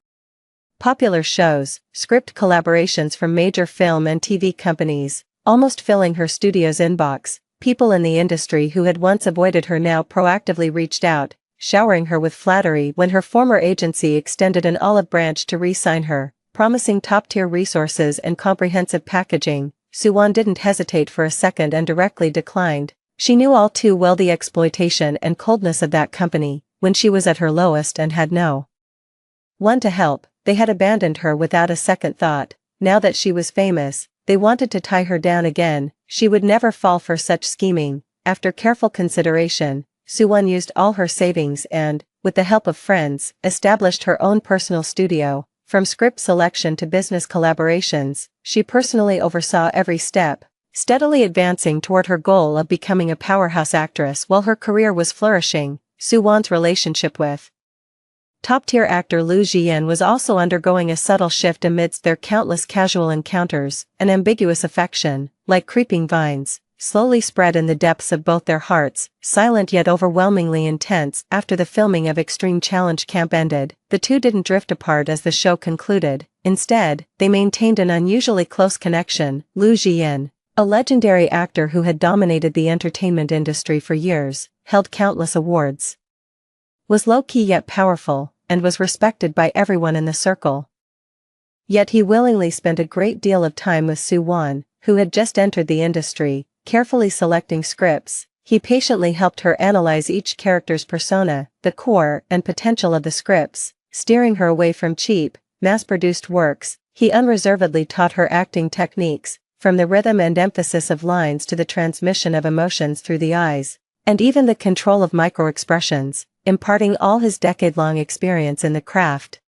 popular shows, script collaborations from major film and TV companies, almost filling her studio's inbox. People in the industry who had once avoided her now proactively reached out, showering her with flattery when her former agency extended an olive branch to re-sign her, promising top-tier resources and comprehensive packaging. Soo-won didn't hesitate for a second and directly declined. She knew all too well the exploitation and coldness of that company. When she was at her lowest and had no one to help, they had abandoned her without a second thought. Now that she was famous, they wanted to tie her down again. She would never fall for such scheming. After careful consideration, Soo-won used all her savings and, with the help of friends, established her own personal studio. From script selection to business collaborations, she personally oversaw every step, steadily advancing toward her goal of becoming a powerhouse actress. While her career was flourishing, Soo-won's relationship with top-tier actor Loo Ji-yeon was also undergoing a subtle shift amidst their countless casual encounters. An ambiguous affection, like creeping vines, slowly spread in the depths of both their hearts, silent yet overwhelmingly intense. After the filming of Extreme Challenge Camp ended, the two didn't drift apart as the show concluded. Instead, they maintained an unusually close connection. Liu Jian, a legendary actor who had dominated the entertainment industry for years, held countless awards, was low-key yet powerful, and was respected by everyone in the circle. Yet he willingly spent a great deal of time with Su Wan, who had just entered the industry, carefully selecting scripts. He patiently helped her analyze each character's persona, the core and potential of the scripts, steering her away from cheap, mass-produced works. He unreservedly taught her acting techniques, from the rhythm and emphasis of lines to the transmission of emotions through the eyes, and even the control of micro-expressions, imparting all his decade-long experience in the craft.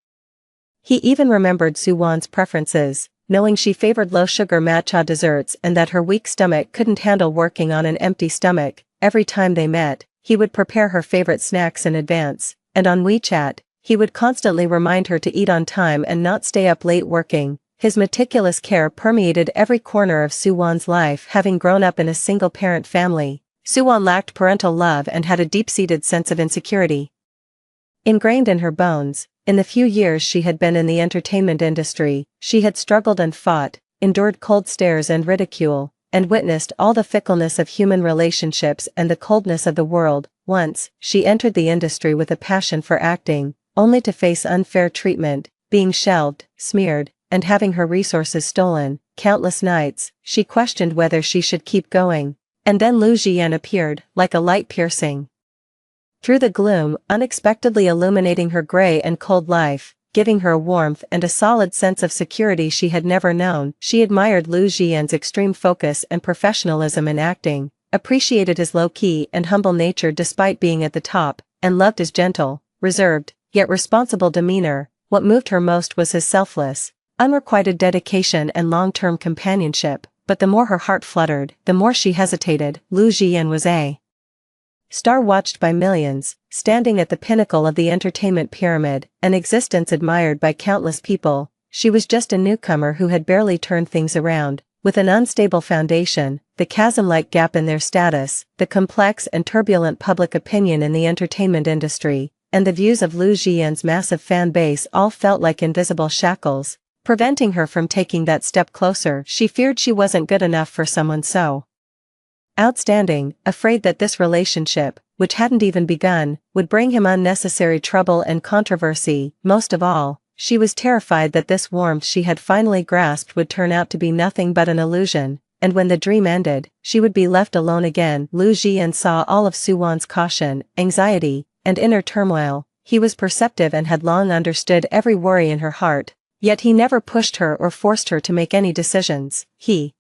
He even remembered Su Wan's preferences, knowing she favored low-sugar matcha desserts and that her weak stomach couldn't handle working on an empty stomach. Every time they met, he would prepare her favorite snacks in advance, and on WeChat, he would constantly remind her to eat on time and not stay up late working. His meticulous care permeated every corner of Su Wan's life. Having grown up in a single-parent family, Su Wan lacked parental love and had a deep-seated sense of insecurity ingrained in her bones. In the few years she had been in the entertainment industry, she had struggled and fought, endured cold stares and ridicule, and witnessed all the fickleness of human relationships and the coldness of the world. Once, she entered the industry with a passion for acting, only to face unfair treatment, being shelved, smeared, and having her resources stolen. Countless nights, she questioned whether she should keep going. And then Liu Jian appeared, like a light piercing through the gloom, unexpectedly illuminating her gray and cold life, giving her a warmth and a solid sense of security she had never known. She admired Liu Jian's extreme focus and professionalism in acting, appreciated his low-key and humble nature despite being at the top, and loved his gentle, reserved, yet responsible demeanor. What moved her most was his selfless, unrequited dedication and long-term companionship, but the more her heart fluttered, the more she hesitated. Liu Jian was a star watched by millions, standing at the pinnacle of the entertainment pyramid, an existence admired by countless people. She was just a newcomer who had barely turned things around. With an unstable foundation, the chasm-like gap in their status, the complex and turbulent public opinion in the entertainment industry, and the views of Liu Jian's massive fan base all felt like invisible shackles, preventing her from taking that step closer. She feared she wasn't good enough for someone so outstanding, afraid that this relationship, which hadn't even begun, would bring him unnecessary trouble and controversy. Most of all, she was terrified that this warmth she had finally grasped would turn out to be nothing but an illusion, and when the dream ended, she would be left alone again. Liu Jian saw all of Su Wan's caution, anxiety, and inner turmoil. He was perceptive and had long understood every worry in her heart, yet he never pushed her or forced her to make any decisions. He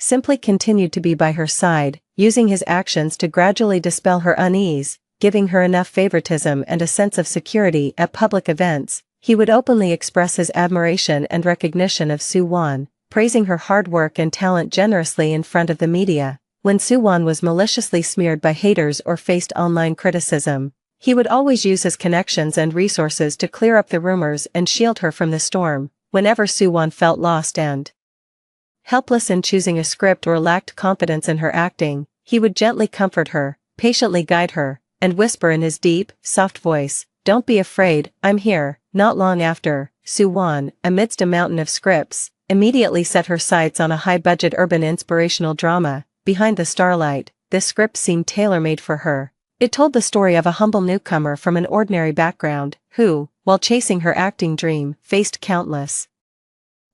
simply continued to be by her side, using his actions to gradually dispel her unease, giving her enough favoritism and a sense of security. At public events, he would openly express his admiration and recognition of Su Wan, praising her hard work and talent generously in front of the media. When Su Wan was maliciously smeared by haters or faced online criticism, he would always use his connections and resources to clear up the rumors and shield her from the storm. Whenever Su Wan felt lost and helpless in choosing a script or lacked confidence in her acting, he would gently comfort her, patiently guide her, and whisper in his deep, soft voice, "Don't be afraid, I'm here." Not long after, Su Wan, amidst a mountain of scripts, immediately set her sights on a high-budget urban inspirational drama, Behind the Starlight. This script seemed tailor-made for her. It told the story of a humble newcomer from an ordinary background, who, while chasing her acting dream, faced countless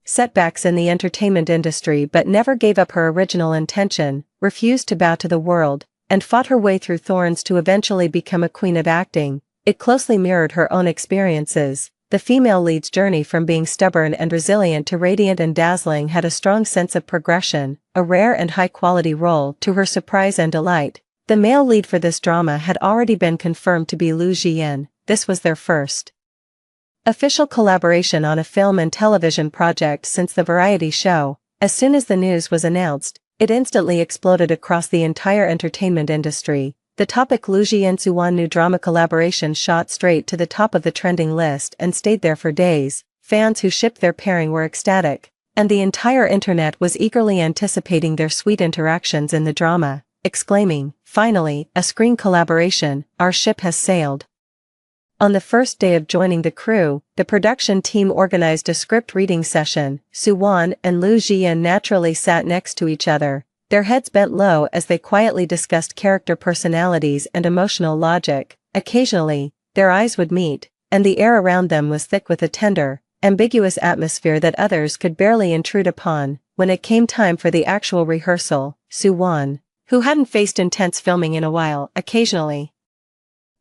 setbacks in the entertainment industry but never gave up her original intention, refused to bow to the world, and fought her way through thorns to eventually become a queen of acting. It closely mirrored her own experiences. The female lead's journey from being stubborn and resilient to radiant and dazzling had a strong sense of progression, a rare and high-quality role. To her surprise and delight, the male lead for this drama had already been confirmed to be Liu Jian. This was their first official collaboration on a film and television project since the variety show. As soon as the news was announced, it instantly exploded across the entire entertainment industry. The topic Liu Jian-Su Wan new drama collaboration shot straight to the top of the trending list and stayed there for days. Fans who shipped their pairing were ecstatic. And the entire internet was eagerly anticipating their sweet interactions in the drama, exclaiming, "Finally, a screen collaboration, our ship has sailed." On the first day of joining the crew, the production team organized a script reading session. Soo-won and Lu Jian naturally sat next to each other, their heads bent low as they quietly discussed character personalities and emotional logic. Occasionally, their eyes would meet, and the air around them was thick with a tender, ambiguous atmosphere that others could barely intrude upon. When it came time for the actual rehearsal, Soo-won, who hadn't faced intense filming in a while, occasionally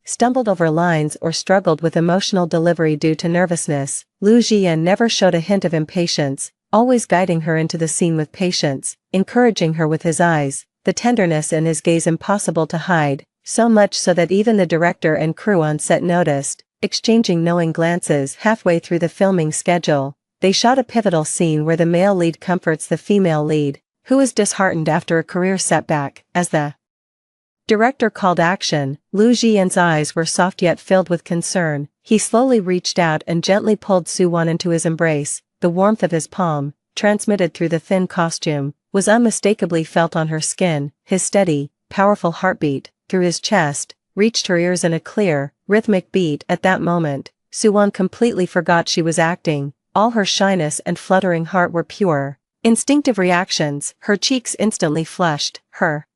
stumbled over lines or struggled with emotional delivery due to nervousness. Lu Jian never showed a hint of impatience, always guiding her into the scene with patience, encouraging her with his eyes, the tenderness in his gaze impossible to hide, so much so that even the director and crew on set noticed. Exchanging knowing glances halfway through the filming schedule, they shot a pivotal scene where the male lead comforts the female lead, who is disheartened after a career setback. As the director called action, Lu Jian's eyes were soft yet filled with concern. He slowly reached out and gently pulled Soo-won into his embrace. The warmth of his palm, transmitted through the thin costume, was unmistakably felt on her skin. His steady, powerful heartbeat, through his chest, reached her ears in a clear, rhythmic beat. At that moment, Soo-won completely forgot she was acting. All her shyness and fluttering heart were pure, instinctive reactions. Her cheeks instantly flushed, her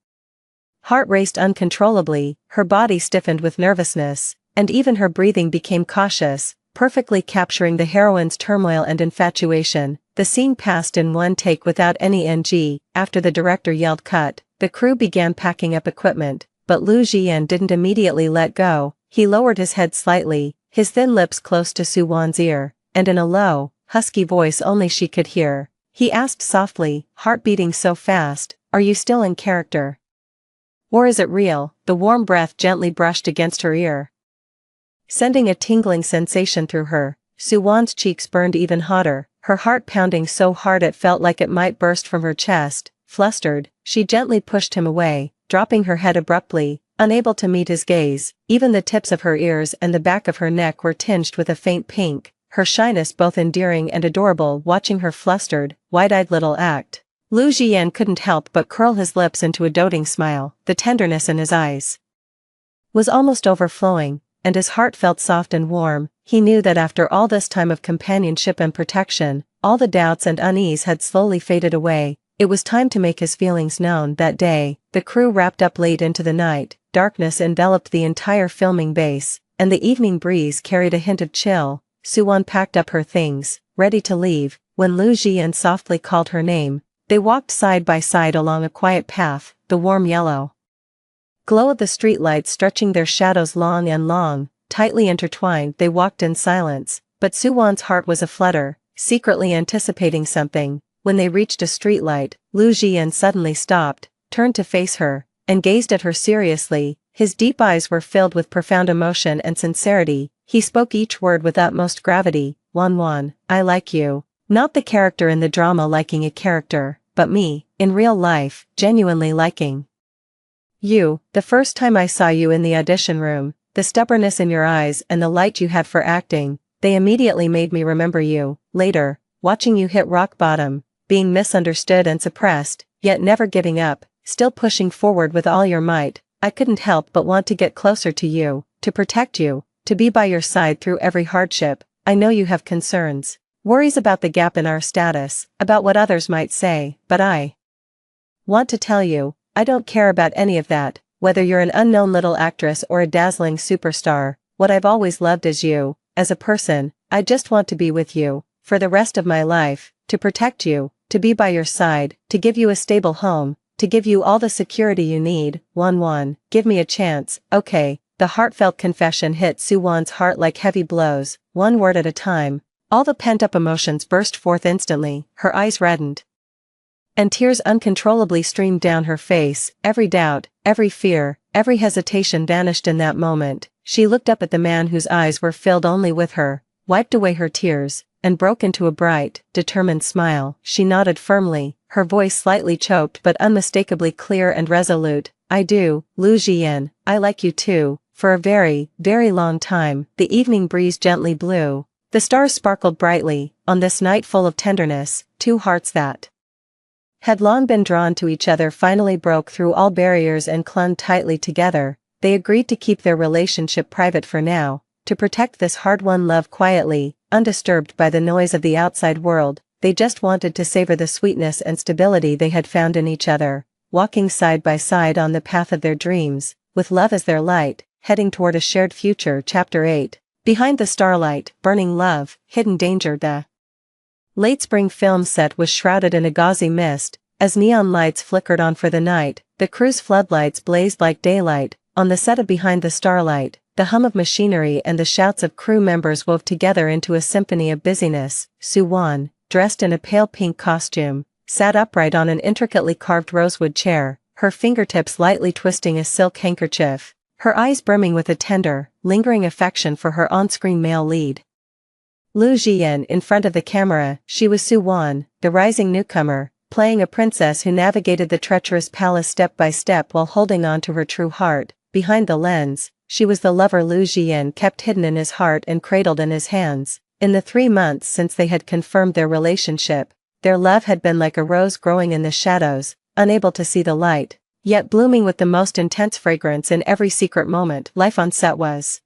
heart raced uncontrollably, her body stiffened with nervousness, and even her breathing became cautious, perfectly capturing the heroine's turmoil and infatuation. The scene passed in one take without any NG. After the director yelled cut, the crew began packing up equipment, but Lu Jian didn't immediately let go. He lowered his head slightly, his thin lips close to Soo-won's ear, and in a low, husky voice only she could hear, he asked softly, heart beating so fast, "Are you still in character? Or is it real?" The warm breath gently brushed against her ear, sending a tingling sensation through her. Soo-won's cheeks burned even hotter, her heart pounding so hard it felt like it might burst from her chest. Flustered, she gently pushed him away, dropping her head abruptly, unable to meet his gaze. Even the tips of her ears and the back of her neck were tinged with a faint pink, her shyness both endearing and adorable. Watching her flustered, wide-eyed little act, Lu Jian couldn't help but curl his lips into a doting smile. The tenderness in his eyes was almost overflowing, and his heart felt soft and warm. He knew that after all this time of companionship and protection, all the doubts and unease had slowly faded away. It was time to make his feelings known. That day, the crew wrapped up late into the night. Darkness enveloped the entire filming base, and the evening breeze carried a hint of chill. Soo-won packed up her things, ready to leave, when Lu Jian softly called her name. They walked side by side along a quiet path, the warm yellow glow of the streetlights stretching their shadows long, tightly intertwined. They walked in silence, but Soo-won's heart was aflutter, secretly anticipating something. When they reached a streetlight, Lu Jian suddenly stopped, turned to face her, and gazed at her seriously. His deep eyes were filled with profound emotion and sincerity. He spoke each word with utmost gravity. "Won, I like you. Not the character in the drama liking a character, but me, in real life, genuinely liking you. The first time I saw you in the audition room, the stubbornness in your eyes and the light you had for acting, they immediately made me remember you. Later, watching you hit rock bottom, being misunderstood and suppressed, yet never giving up, still pushing forward with all your might, I couldn't help but want to get closer to you, to protect you, to be by your side through every hardship. I know you have concerns, worries about the gap in our status, about what others might say, but I want to tell you, I don't care about any of that, whether you're an unknown little actress or a dazzling superstar. What I've always loved is you, as a person. I just want to be with you, for the rest of my life, to protect you, to be by your side, to give you a stable home, to give you all the security you need. Won, give me a chance, okay?" The heartfelt confession hit Soo-won's heart like heavy blows, one word at a time. All the pent-up emotions burst forth instantly, her eyes reddened, and tears uncontrollably streamed down her face. Every doubt, every fear, every hesitation vanished in that moment. She looked up at the man whose eyes were filled only with her, wiped away her tears, and broke into a bright, determined smile. She nodded firmly, her voice slightly choked but unmistakably clear and resolute. "I do, Lu Jian, I like you too, for a very, very long time." The evening breeze gently blew, The stars sparkled brightly, on this night full of tenderness. Two hearts that had long been drawn to each other finally broke through all barriers and clung tightly together. They agreed to keep their relationship private for now, to protect this hard-won love quietly, undisturbed by the noise of the outside world. They just wanted to savor the sweetness and stability they had found in each other, walking side by side on the path of their dreams, with love as their light, heading toward a shared future. Chapter 8. Behind the starlight, burning love, hidden danger. The late spring film set was shrouded in a gauzy mist. As neon lights flickered on for the night, the crew's floodlights blazed like daylight. On the set of Behind the Starlight, the hum of machinery and the shouts of crew members wove together into a symphony of busyness. Soo-won, dressed in a pale pink costume, sat upright on an intricately carved rosewood chair, her fingertips lightly twisting a silk handkerchief, her eyes brimming with a tender, lingering affection for her on-screen male lead. Loo Ji-yeon in front of the camera. She was Soo-won, the rising newcomer, playing a princess who navigated the treacherous palace step by step while holding on to her true heart. Behind the lens, she was the lover Loo Ji-yeon kept hidden in his heart and cradled in his hands. In the 3 months since they had confirmed their relationship, their love had been like a rose growing in the shadows, unable to see the light, yet blooming with the most intense fragrance in every secret moment. Life on set was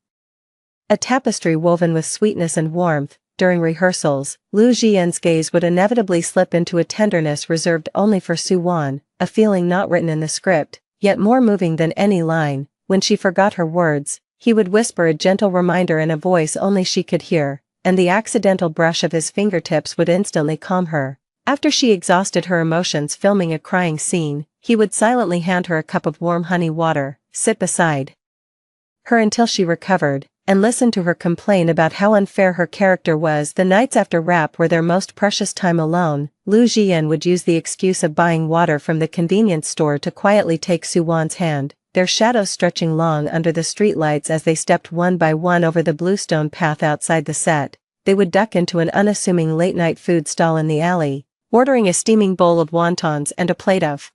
a tapestry woven with sweetness and warmth. During rehearsals, Loo Ji-yeon's gaze would inevitably slip into a tenderness reserved only for Soo-won, a feeling not written in the script, yet more moving than any line. When she forgot her words, he would whisper a gentle reminder in a voice only she could hear, and the accidental brush of his fingertips would instantly calm her. After she exhausted her emotions filming a crying scene, he would silently hand her a cup of warm honey water, sit beside her until she recovered, and listen to her complain about how unfair her character was. The nights after rap were their most precious time alone. Loo Ji-yeon would use the excuse of buying water from the convenience store to quietly take Soo-won's hand, their shadows stretching long under the streetlights as they stepped one by one over the bluestone path outside the set. They would duck into an unassuming late-night food stall in the alley, ordering a steaming bowl of wontons and a plate of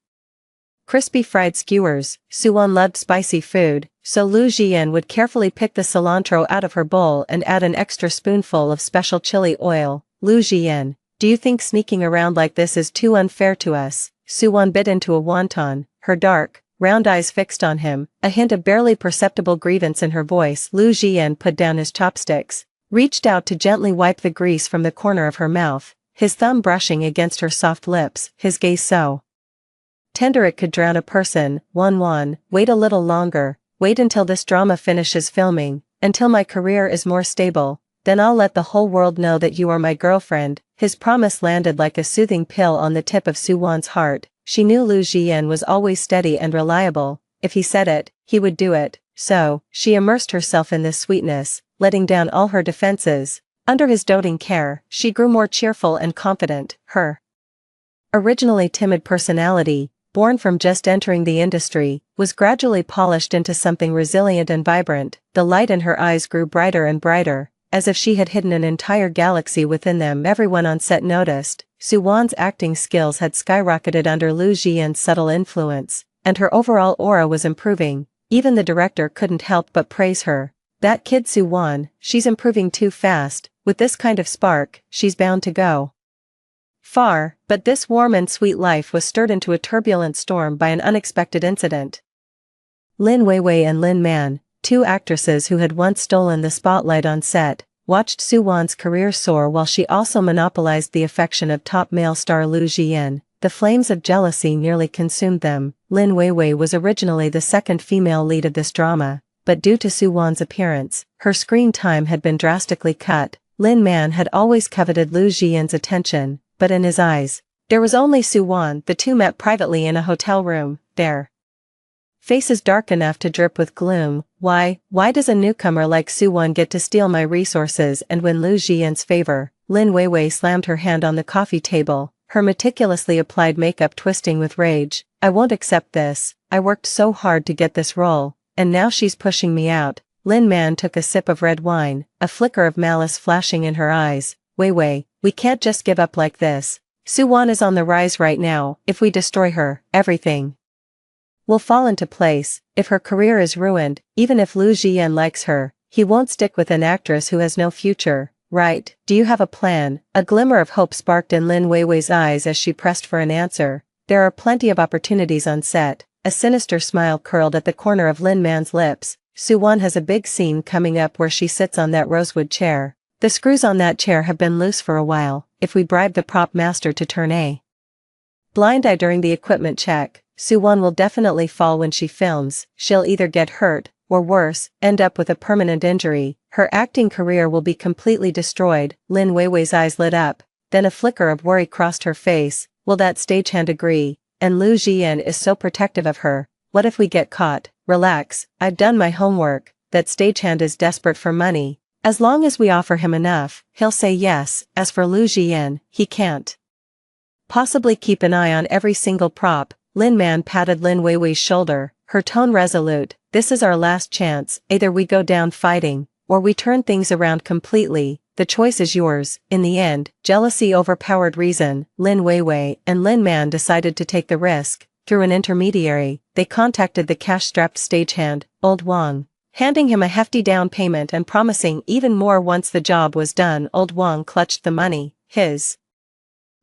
crispy fried skewers. Soo-won loved spicy food, so Loo Ji-yeon would carefully pick the cilantro out of her bowl and add an extra spoonful of special chili oil. Loo Ji-yeon, do you think sneaking around like this is too unfair to us? Soo-won bit into a wonton, her dark, round eyes fixed on him, a hint of barely perceptible grievance in her voice. Loo Ji-yeon put down his chopsticks, reached out to gently wipe the grease from the corner of her mouth, his thumb brushing against her soft lips, his gaze so tender it could drown a person. Won, wait a little longer, wait until this drama finishes filming, until my career is more stable, then I'll let the whole world know that you are my girlfriend. His promise landed like a soothing pill on the tip of Soo-won's heart. She knew Loo Ji-yeon was always steady and reliable. If he said it, he would do it. So, she immersed herself in this sweetness, letting down all her defenses. Under his doting care, she grew more cheerful and confident. Her originally timid personality, born from just entering the industry, was gradually polished into something resilient and vibrant. The light in her eyes grew brighter and brighter, as if she had hidden an entire galaxy within them. Everyone on set noticed. Soo-won's acting skills had skyrocketed under Loo Ji-yeon's subtle influence, and her overall aura was improving. Even the director couldn't help but praise her. That kid Soo-won, she's improving too fast. With this kind of spark, she's bound to go far. But this warm and sweet life was stirred into a turbulent storm by an unexpected incident. Lin Weiwei and Lin Man, two actresses who had once stolen the spotlight on set, watched Soo-won's career soar while she also monopolized the affection of top male star Loo Ji-yeon. The flames of jealousy nearly consumed them. Lin Weiwei was originally the second female lead of this drama, but due to Soo-won's appearance, her screen time had been drastically cut. Lin Man had always coveted Loo Ji-yeon's attention, but in his eyes, there was only Soo-won. The two met privately in a hotel room, their faces dark enough to drip with gloom. Why does a newcomer like Soo-won get to steal my resources and win Loo Ji-yeon's favor? Lin Weiwei slammed her hand on the coffee table, her meticulously applied makeup twisting with rage. I won't accept this. I worked so hard to get this role, and now she's pushing me out. Lin Man took a sip of red wine, a flicker of malice flashing in her eyes. Weiwei, we can't just give up like this. Soo-won is on the rise right now. If we destroy her, everything will fall into place. If her career is ruined, even if Loo Ji-yeon likes her, he won't stick with an actress who has no future. right, do you have a plan? A glimmer of hope sparked in Lin Weiwei's eyes as she pressed for an answer. There are plenty of opportunities on set. A sinister smile curled at the corner of Lin Man's lips. Soo-won has a big scene coming up where she sits on that rosewood chair. The screws on that chair have been loose for a while. If we bribe the prop master to turn a blind eye during the equipment check, Soo-won will definitely fall when she films. She'll either get hurt, or worse, end up with a permanent injury. Her acting career will be completely destroyed. Lin Weiwei's eyes lit up, then a flicker of worry crossed her face. Will that stagehand agree? And Lu Jian is so protective of her. What if we get caught? Relax, I've done my homework. That stagehand is desperate for money. As long as we offer him enough, he'll say yes. As for Lu Jian, he can't possibly keep an eye on every single prop. Lin Man patted Lin Weiwei's shoulder, her tone resolute. This is our last chance. Either we go down fighting, or we turn things around completely. The choice is yours. In the end, jealousy overpowered reason. Lin Weiwei and Lin Man decided to take the risk. Through an intermediary, they contacted the cash-strapped stagehand, Old Wang, handing him a hefty down payment and promising even more once the job was done. Old Wang clutched the money, his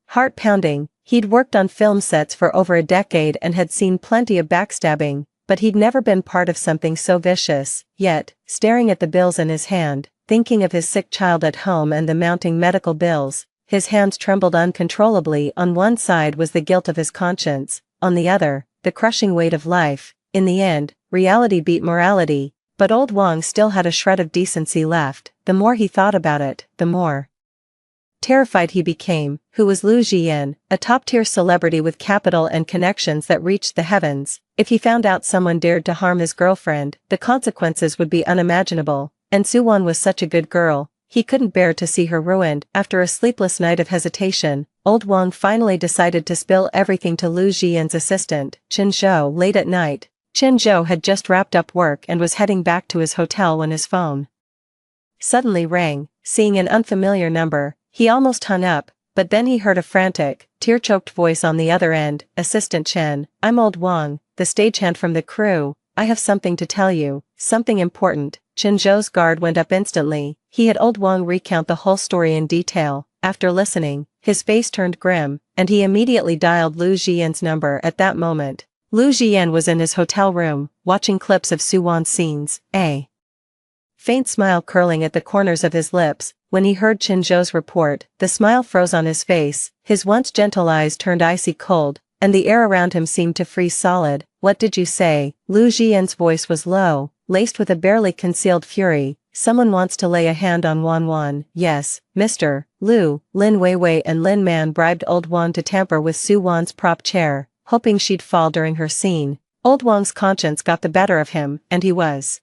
heart pounding. He'd worked on film sets for over a decade and had seen plenty of backstabbing, but he'd never been part of something so vicious. Yet, staring at the bills in his hand, thinking of his sick child at home and the mounting medical bills, his hands trembled uncontrollably. On one side was the guilt of his conscience, on the other, the crushing weight of life. In the end, reality beat morality, but Old Wang still had a shred of decency left. The more he thought about it, the more terrified he became. Who was Lu Jian, a top-tier celebrity with capital and connections that reached the heavens? If he found out someone dared to harm his girlfriend, the consequences would be unimaginable. And Soo-won was such a good girl, he couldn't bear to see her ruined. After a sleepless night of hesitation, Old Wang finally decided to spill everything to Lu Jian's assistant, Chin Zhou. Late at night, Chin Zhou had just wrapped up work and was heading back to his hotel when his phone suddenly rang. Seeing an unfamiliar number, he almost hung up, but then he heard a frantic, tear-choked voice on the other end. Assistant Chen, I'm Old Wang, the stagehand from the crew. I have something to tell you, something important. Chin Zhou's guard went up instantly. He had Old Wang recount the whole story in detail. After listening, his face turned grim, and he immediately dialed Lu Jian's number. At that moment, Lu Jian was in his hotel room, watching clips of Soo-won's scenes, a faint smile curling at the corners of his lips. When he heard Chin Zhou's report, the smile froze on his face, his once gentle eyes turned icy cold, and the air around him seemed to freeze solid. What did you say? Lu Jian's voice was low, laced with a barely concealed fury. Someone wants to lay a hand on Wan. Yes, Mr. Lu. Lin Weiwei and Lin Man bribed Old Wang to tamper with Soo-won's prop chair, hoping she'd fall during her scene. Old Wang's conscience got the better of him, and he was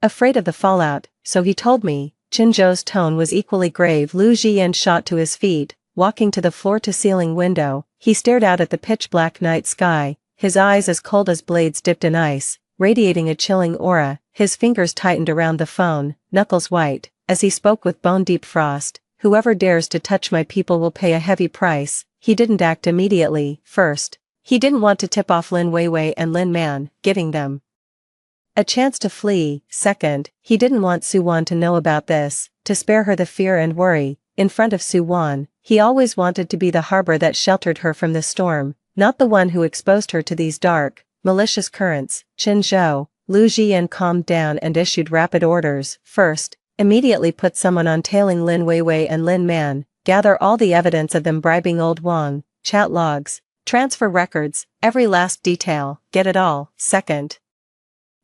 afraid of the fallout, so he told me. Chin Zhou's tone was equally grave. Lu Jian shot to his feet, walking to the floor-to-ceiling window. He stared out at the pitch-black night sky, his eyes as cold as blades dipped in ice, radiating a chilling aura. His fingers tightened around the phone, knuckles white, as he spoke with bone-deep frost. Whoever dares to touch my people will pay a heavy price. He didn't act immediately. First, he didn't want to tip off Lin Weiwei and Lin Man, giving them a chance to flee. Second, he didn't want Soo-won to know about this, to spare her the fear and worry. In front of Soo-won, he always wanted to be the harbor that sheltered her from the storm, not the one who exposed her to these dark, malicious currents. Chin Zhou, Lu Jian calmed down and issued rapid orders. First, immediately put someone on tailing Lin Weiwei and Lin Man, gather all the evidence of them bribing Old Wang, chat logs, transfer records, every last detail, get it all. Second,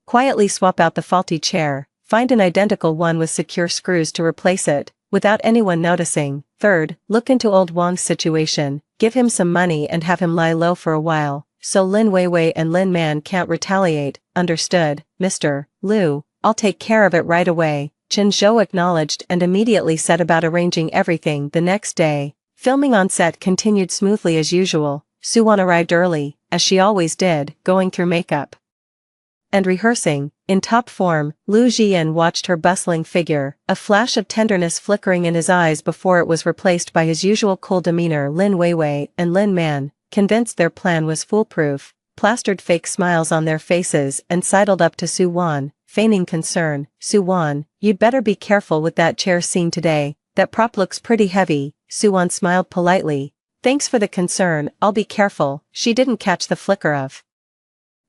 quietly swap out the faulty chair, find an identical one with secure screws to replace it, without anyone noticing. Third, look into Old Wang's situation, give him some money and have him lie low for a while, so Lin Weiwei and Lin Man can't retaliate. Understood, Mr. Lu, I'll take care of it right away. Chin Zhou acknowledged and immediately set about arranging everything. The next day, filming on set continued smoothly as usual. Soo-won arrived early, as she always did, going through makeup and rehearsing. In top form, Lu Jian watched her bustling figure, a flash of tenderness flickering in his eyes before it was replaced by his usual cool demeanor. Lin Weiwei and Lin Man, convinced their plan was foolproof, plastered fake smiles on their faces and sidled up to Soo-won, feigning concern. Suwon, you'd better be careful with that chair scene today, that prop looks pretty heavy. Suwon smiled politely. Thanks for the concern, I'll be careful. She didn't catch the flicker of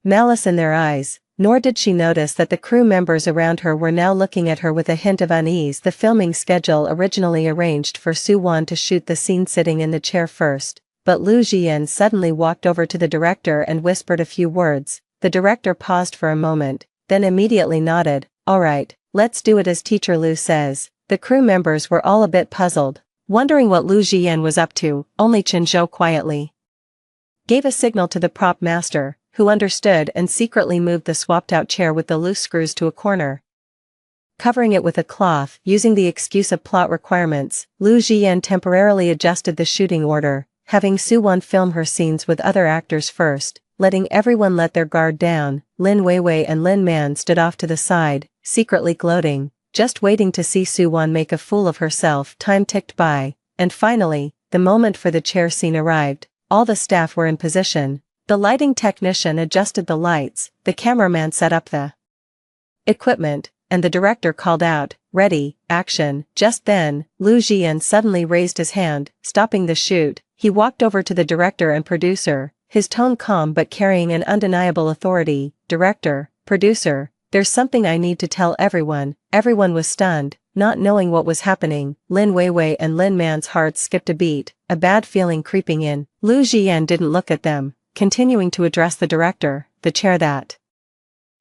malice in their eyes, nor did she notice that the crew members around her were now looking at her with a hint of unease. The filming schedule originally arranged for Suwon to shoot the scene sitting in the chair first, but Lu Jian suddenly walked over to the director and whispered a few words. The director paused for a moment, then immediately nodded. Alright, let's do it as Teacher Lu says. The crew members were all a bit puzzled, wondering what Lu Jian was up to. Only Chinzhou quietly gave a signal to the prop master, who understood and secretly moved the swapped-out chair with the loose screws to a corner. Covering it with a cloth, using the excuse of plot requirements, Lu Jian temporarily adjusted the shooting order, having Suwon film her scenes with other actors first, letting everyone let their guard down. Lin Weiwei and Lin Man stood off to the side, secretly gloating, just waiting to see Suwon make a fool of herself. Time ticked by, and finally, the moment for the chair scene arrived. All the staff were in position. The lighting technician adjusted the lights, the cameraman set up the equipment, and the director called out, "Ready, action." Just then, Lu Jian suddenly raised his hand, stopping the shoot. He walked over to the director and producer, his tone calm but carrying an undeniable authority. "Director, producer, there's something I need to tell everyone." Everyone was stunned, not knowing what was happening. Lin Weiwei and Lin Man's hearts skipped a beat, a bad feeling creeping in. Lu Jian didn't look at them, continuing to address the director. "The chair that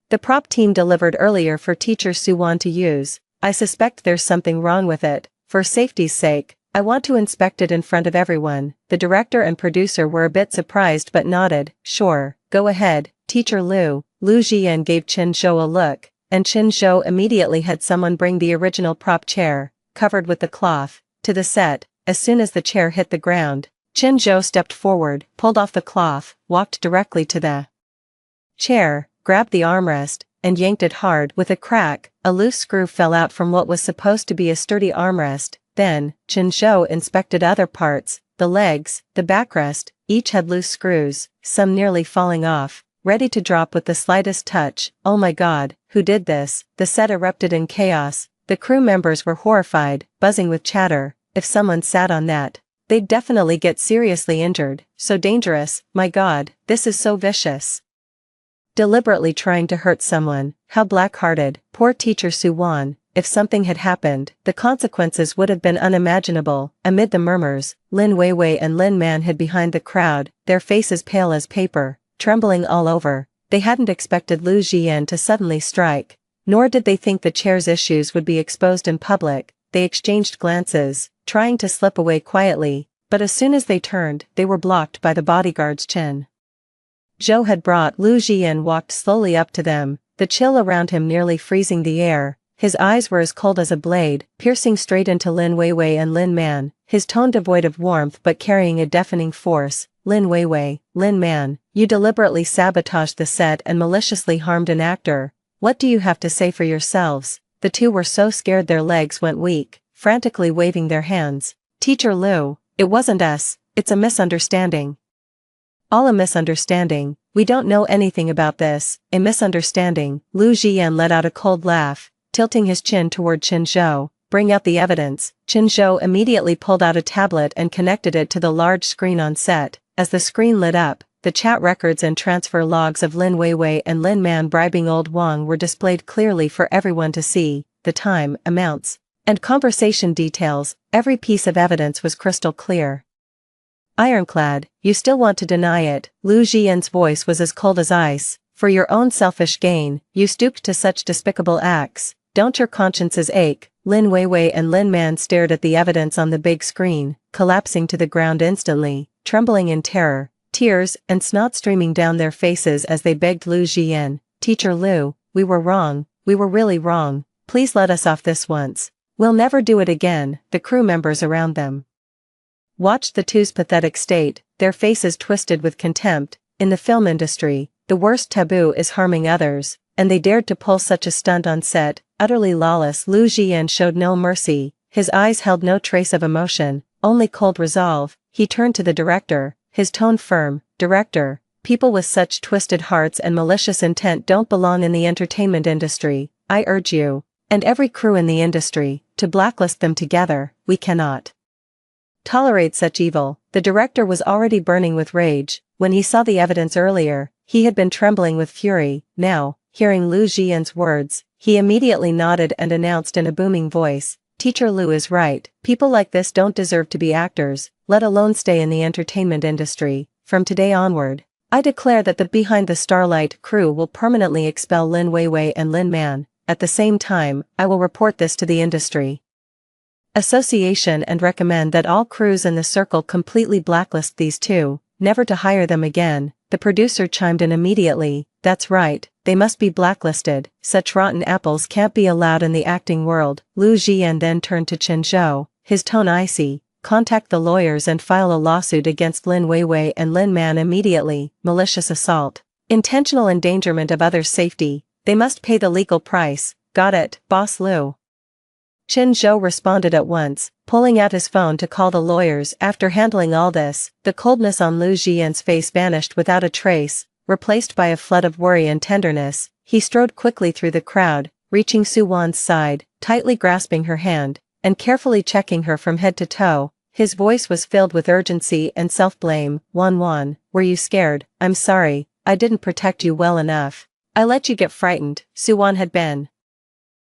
the prop team delivered earlier for Teacher Suwon to use, I suspect there's something wrong with it. For safety's sake, I want to inspect it in front of everyone." The director and producer were a bit surprised but nodded. "Sure, go ahead, Teacher Lu." Lu Jian gave Chinzhou a look, and Chinzhou immediately had someone bring the original prop chair, covered with the cloth, to the set. As soon as the chair hit the ground, Chinzhou stepped forward, pulled off the cloth, walked directly to the chair, grabbed the armrest, and yanked it hard. With a crack, a loose screw fell out from what was supposed to be a sturdy armrest. Then, Chinzhou inspected other parts. The legs, the backrest, each had loose screws, some nearly falling off, ready to drop with the slightest touch. "Oh my god, who did this?" The set erupted in chaos. The crew members were horrified, buzzing with chatter. If someone sat on that, they'd definitely get seriously injured. So dangerous, my god, this is so vicious. Deliberately trying to hurt someone, how black-hearted. Poor Teacher Suwon. If something had happened, the consequences would have been unimaginable. Amid the murmurs, Lin Weiwei and Lin Man hid behind the crowd, their faces pale as paper, trembling all over. They hadn't expected Lu Jian to suddenly strike, nor did they think the chair's issues would be exposed in public. They exchanged glances, trying to slip away quietly, but as soon as they turned, they were blocked by the bodyguards. Zhou had brought. Lu Jian walked slowly up to them, the chill around him nearly freezing the air. His eyes were as cold as a blade, piercing straight into Lin Weiwei and Lin Man, his tone devoid of warmth but carrying a deafening force. "Lin Weiwei, Lin Man, you deliberately sabotaged the set and maliciously harmed an actor. What do you have to say for yourselves?" The two were so scared their legs went weak, frantically waving their hands. "Teacher Lu, it wasn't us, it's a misunderstanding." "All a misunderstanding, we don't know anything about this." "A misunderstanding." Lu Jian let out a cold laugh, tilting his chin toward Chinzhou. "Bring out the evidence." Chinzhou immediately pulled out a tablet and connected it to the large screen on set. As the screen lit up, the chat records and transfer logs of Lin Weiwei and Lin Man bribing old Wang were displayed clearly for everyone to see. The time, amounts, and conversation details, every piece of evidence was crystal clear. "Ironclad, you still want to deny it." Lu Jian's voice was as cold as ice. "For your own selfish gain, you stooped to such despicable acts. Don't your consciences ache?" Lin Weiwei and Lin Man stared at the evidence on the big screen, collapsing to the ground instantly, trembling in terror, tears and snot streaming down their faces as they begged Lu Jian, "Teacher Lu, we were wrong, we were really wrong. Please let us off this once. We'll never do it again." The crew members around them watched the two's pathetic state, their faces twisted with contempt. In the film industry, the worst taboo is harming others, and they dared to pull such a stunt on set. Utterly lawless, Lu Jian showed no mercy. His eyes held no trace of emotion, only cold resolve. He turned to the director, his tone firm. "Director, People with such twisted hearts and malicious intent don't belong in the entertainment industry. I urge you, and every crew in the industry, to blacklist them together. We cannot tolerate such evil. The director was already burning with rage. When he saw the evidence earlier, he had been trembling with fury. Now, hearing Lu Jian's words, he immediately nodded and announced in a booming voice, "Teacher Lu is right. People like this don't deserve to be actors, let alone stay in the entertainment industry. From today onward, I declare that the Behind the Starlight crew will permanently expel Lin Weiwei and Lin Man. At the same time, I will report this to the industry association and recommend that all crews in the circle completely blacklist these two, never to hire them again." The producer chimed in immediately, "That's right, they must be blacklisted, such rotten apples can't be allowed in the acting world." Lu Jian then turned to Chen Zhou, his tone icy, "Contact the lawyers and file a lawsuit against Lin Weiwei and Lin Man immediately. Malicious assault, intentional endangerment of others' safety, they must pay the legal price." "Got it, Boss Lu." Chen Zhou responded at once, pulling out his phone to call the lawyers. After handling all this, the coldness on Lu Jian's face vanished without a trace, replaced by a flood of worry and tenderness. He strode quickly through the crowd, reaching Su Wan's side, tightly grasping her hand, and carefully checking her from head to toe. His voice was filled with urgency and self-blame. Wan, were you scared? I'm sorry, I didn't protect you well enough. I let you get frightened." Su Wan had been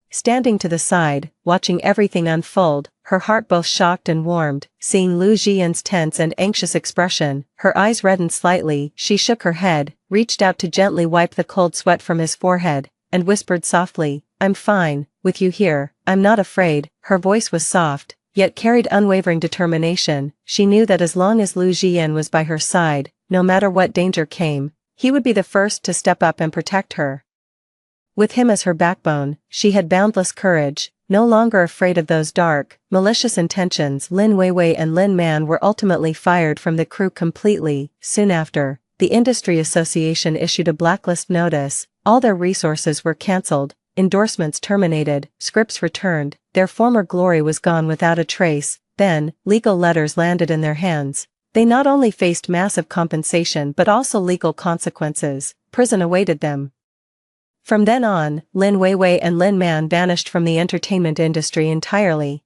standing to the side, watching everything unfold, her heart both shocked and warmed. Seeing Lu Jian's tense and anxious expression, her eyes reddened slightly. She shook her head, reached out to gently wipe the cold sweat from his forehead, and whispered softly, "I'm fine, with you here, I'm not afraid." Her voice was soft, yet carried unwavering determination. She knew that as long as Lu Jian was by her side, no matter what danger came, he would be the first to step up and protect her. With him as her backbone, she had boundless courage, no longer afraid of those dark, malicious intentions. Lin Weiwei and Lin Man were ultimately fired from the crew completely. Soon after, the industry association issued a blacklist notice. All their resources were cancelled, endorsements terminated, scripts returned, their former glory was gone without a trace. Then, legal letters landed in their hands. They not only faced massive compensation but also legal consequences. Prison awaited them. From then on, Lin Weiwei and Lin Man vanished from the entertainment industry entirely,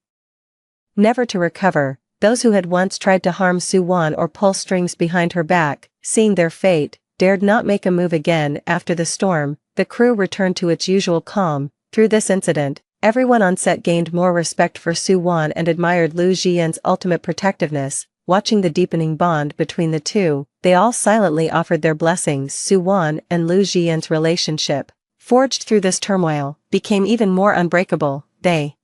never to recover. Those who had once tried to harm Su Wan or pull strings behind her back, seeing their fate, dared not make a move again. After the storm, the crew returned to its usual calm. Through this incident, everyone on set gained more respect for Su Wan and admired Lu Jian's ultimate protectiveness. Watching the deepening bond between the two, they all silently offered their blessings. Su Wan and Lu Jian's relationship, forged through this turmoil, became even more unbreakable. They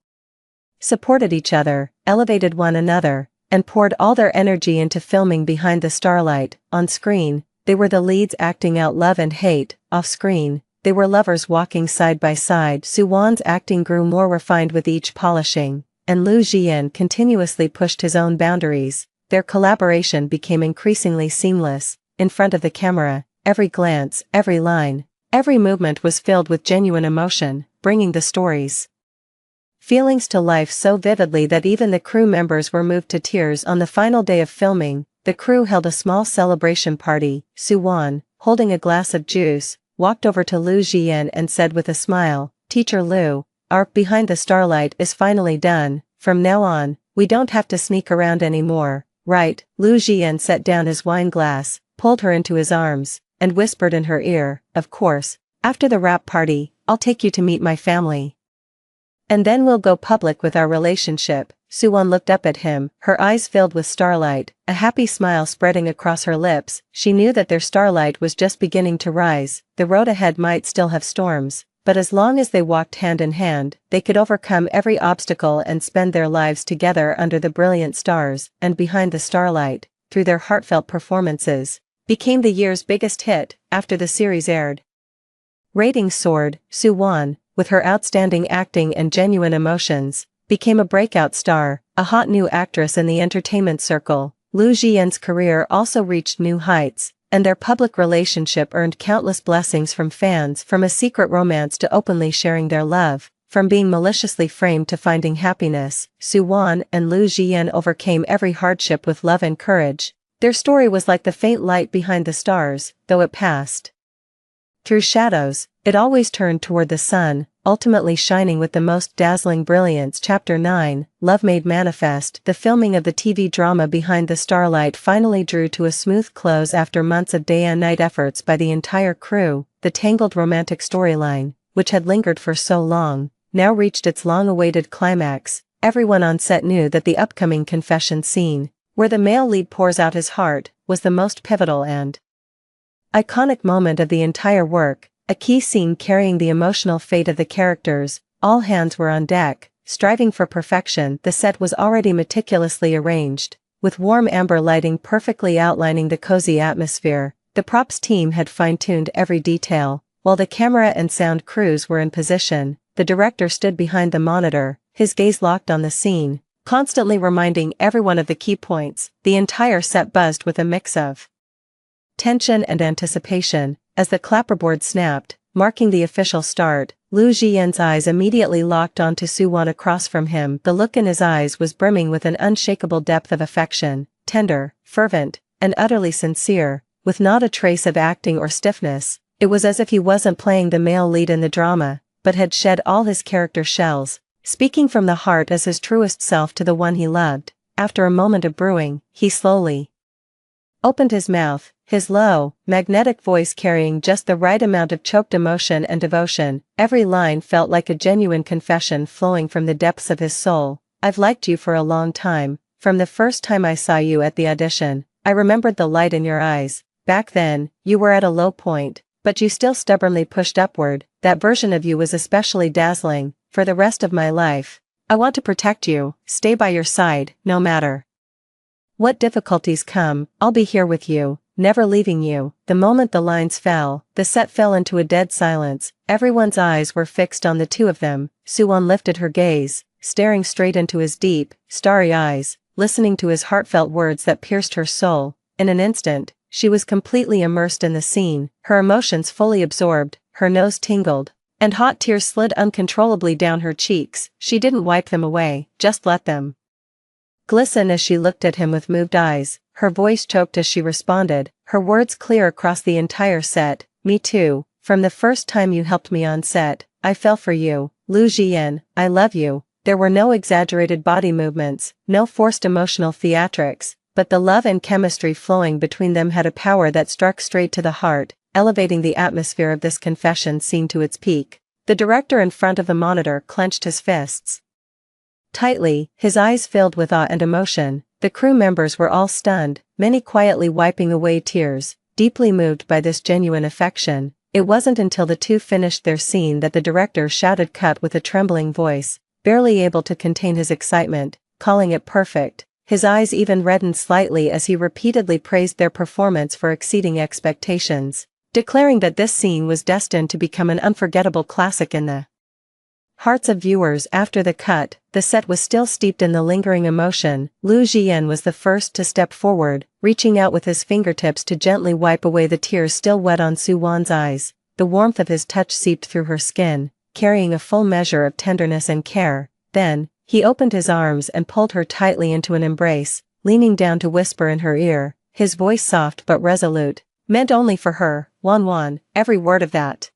supported each other, elevated one another, and poured all their energy into filming Behind the Starlight. On screen, they were the leads acting out love and hate. Off screen, they were lovers walking side by side. Su Wan's acting grew more refined with each polishing, and Lu Jian continuously pushed his own boundaries. Their collaboration became increasingly seamless. In front of the camera, every glance, every line, every movement was filled with genuine emotion, bringing the story's feelings to life so vividly that even the crew members were moved to tears. On the final day of filming, the crew held a small celebration party. Su Wan, holding a glass of juice, walked over to Lu Jian and said with a smile, "Teacher Lu, our Behind the Starlight is finally done. From now on, we don't have to sneak around anymore, right?" Lu Jian set down his wine glass, pulled her into his arms, and whispered in her ear, "Of course, after the wrap party, I'll take you to meet my family. And then we'll go public with our relationship." Su Wan looked up at him, her eyes filled with starlight, a happy smile spreading across her lips. She knew that their starlight was just beginning to rise. The road ahead might still have storms, but as long as they walked hand in hand, they could overcome every obstacle and spend their lives together under the brilliant stars. And Behind the Starlight, through their heartfelt performances, became the year's biggest hit. After the series aired, ratings soared. Su Wan, with her outstanding acting and genuine emotions, became a breakout star, a hot new actress in the entertainment circle. Lu Jian's career also reached new heights, and their public relationship earned countless blessings from fans. From a secret romance to openly sharing their love, from being maliciously framed to finding happiness, Su Wan and Lu Jian overcame every hardship with love and courage. Their story was like the faint light behind the stars, though it passed through shadows, it always turned toward the sun, ultimately shining with the most dazzling brilliance. Chapter 9, Love Made Manifest. The filming of the TV drama Behind the Starlight finally drew to a smooth close after months of day and night efforts by the entire crew. The tangled romantic storyline, which had lingered for so long, now reached its long-awaited climax. Everyone on set knew that the upcoming confession scene, where the male lead pours out his heart, was the most pivotal and iconic moment of the entire work, a key scene carrying the emotional fate of the characters. All hands were on deck, striving for perfection. The set was already meticulously arranged, with warm amber lighting perfectly outlining the cozy atmosphere. The props team had fine-tuned every detail, while the camera and sound crews were in position. The director stood behind the monitor, his gaze locked on the scene, constantly reminding everyone of the key points. The entire set buzzed with a mix of tension and anticipation. As the clapperboard snapped, marking the official start, Liu Jian's eyes immediately locked onto Suwon across from him. The look in his eyes was brimming with an unshakable depth of affection, tender, fervent, and utterly sincere, with not a trace of acting or stiffness. It was as if he wasn't playing the male lead in the drama, but had shed all his character shells, speaking from the heart as his truest self to the one he loved. After a moment of brewing, he slowly opened his mouth, his low, magnetic voice carrying just the right amount of choked emotion and devotion. Every line felt like a genuine confession flowing from the depths of his soul. I've liked you for a long time. From the first time I saw you at the audition, I remembered the light in your eyes. Back then, you were at a low point, but you still stubbornly pushed upward. That version of you was especially dazzling. For the rest of my life, I want to protect you, stay by your side, no matter what difficulties come. I'll be here with you, never leaving you. The moment the lines fell, the set fell into a dead silence. Everyone's eyes were fixed on the two of them. Suwon lifted her gaze, staring straight into his deep, starry eyes, listening to his heartfelt words that pierced her soul. In an instant, she was completely immersed in the scene, her emotions fully absorbed. Her nose tingled, and hot tears slid uncontrollably down her cheeks. She didn't wipe them away, just let them glisten as she looked at him with moved eyes. Her voice choked as she responded, her words clear across the entire set. Me too. From the first time you helped me on set, I fell for you. Liu Jian, I love you. There were no exaggerated body movements, no forced emotional theatrics, but the love and chemistry flowing between them had a power that struck straight to the heart, elevating the atmosphere of this confession scene to its peak. The director in front of the monitor clenched his fists tightly, his eyes filled with awe and emotion. The crew members were all stunned, many quietly wiping away tears, deeply moved by this genuine affection. It wasn't until the two finished their scene that the director shouted cut with a trembling voice, barely able to contain his excitement, calling it perfect. His eyes even reddened slightly as he repeatedly praised their performance for exceeding expectations, declaring that this scene was destined to become an unforgettable classic in the hearts of viewers. After the cut, the set was still steeped in the lingering emotion. Liu Jian was the first to step forward, reaching out with his fingertips to gently wipe away the tears still wet on Suwon's eyes. The warmth of his touch seeped through her skin, carrying a full measure of tenderness and care. Then, he opened his arms and pulled her tightly into an embrace, leaning down to whisper in her ear, his voice soft but resolute, meant only for her, Wan, every word of that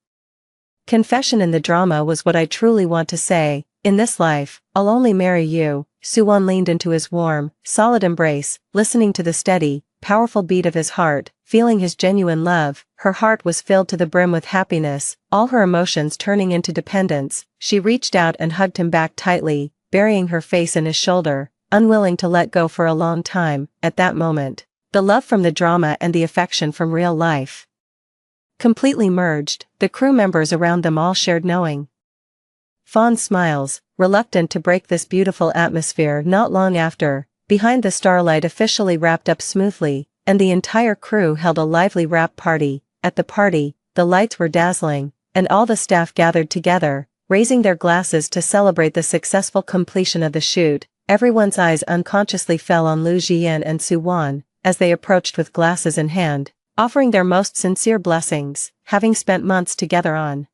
confession in the drama was what I truly want to say. In this life, I'll only marry you. Suwon leaned into his warm, solid embrace, listening to the steady, powerful beat of his heart, feeling his genuine love. Her heart was filled to the brim with happiness, all her emotions turning into dependence. She reached out and hugged him back tightly, burying her face in his shoulder, unwilling to let go for a long time. At that moment, the love from the drama and the affection from real life completely merged. The crew members around them all shared knowing, fond smiles, reluctant to break this beautiful atmosphere. Not long after, Behind the Starlight officially wrapped up smoothly, and the entire crew held a lively wrap party. At the party, the lights were dazzling, and all the staff gathered together, raising their glasses to celebrate the successful completion of the shoot. Everyone's eyes unconsciously fell on Liu Jian and Suwon, as they approached with glasses in hand, offering their most sincere blessings. Having spent months together on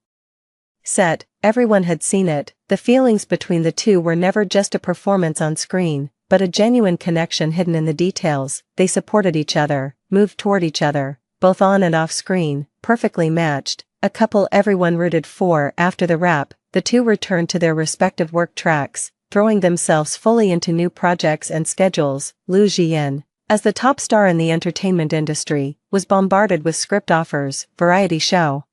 set, everyone had seen it. The feelings between the two were never just a performance on screen, but a genuine connection hidden in the details. They supported each other, moved toward each other, both on and off screen, perfectly matched, a couple everyone rooted for. After the wrap, the two returned to their respective work tracks, throwing themselves fully into new projects and schedules. Liu Jian, as the top star in the entertainment industry, was bombarded with script offers, variety show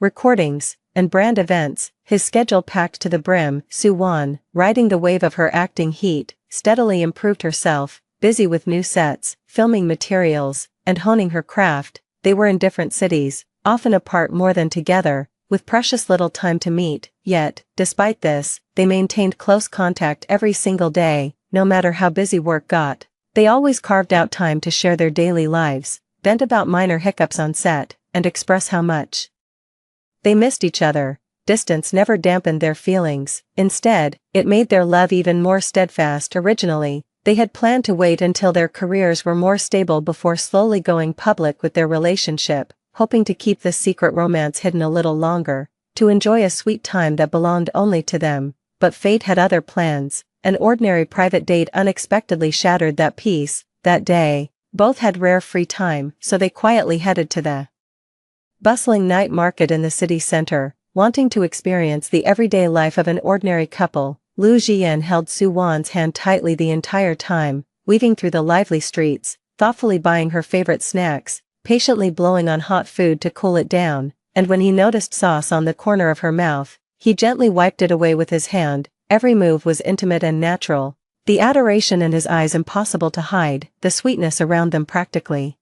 recordings, and brand events, his schedule packed to the brim. Su Wan, riding the wave of her acting heat, steadily improved herself, busy with new sets, filming materials, and honing her craft. They were in different cities, often apart more than together, with precious little time to meet, yet, despite this, they maintained close contact every single day, no matter how busy work got. They always carved out time to share their daily lives, vent about minor hiccups on set, and express how much they missed each other. Distance never dampened their feelings, instead, it made their love even more steadfast. Originally, they had planned to wait until their careers were more stable before slowly going public with their relationship, hoping to keep this secret romance hidden a little longer, to enjoy a sweet time that belonged only to them. But fate had other plans. An ordinary private date unexpectedly shattered that peace. That day, both had rare free time, so they quietly headed to the bustling night market in the city center, wanting to experience the everyday life of an ordinary couple. Liu Jian held Su Wan's hand tightly the entire time, weaving through the lively streets, thoughtfully buying her favorite snacks, patiently blowing on hot food to cool it down, and when he noticed sauce on the corner of her mouth, he gently wiped it away with his hand. Every move was intimate and natural, the adoration in his eyes impossible to hide, the sweetness around them practically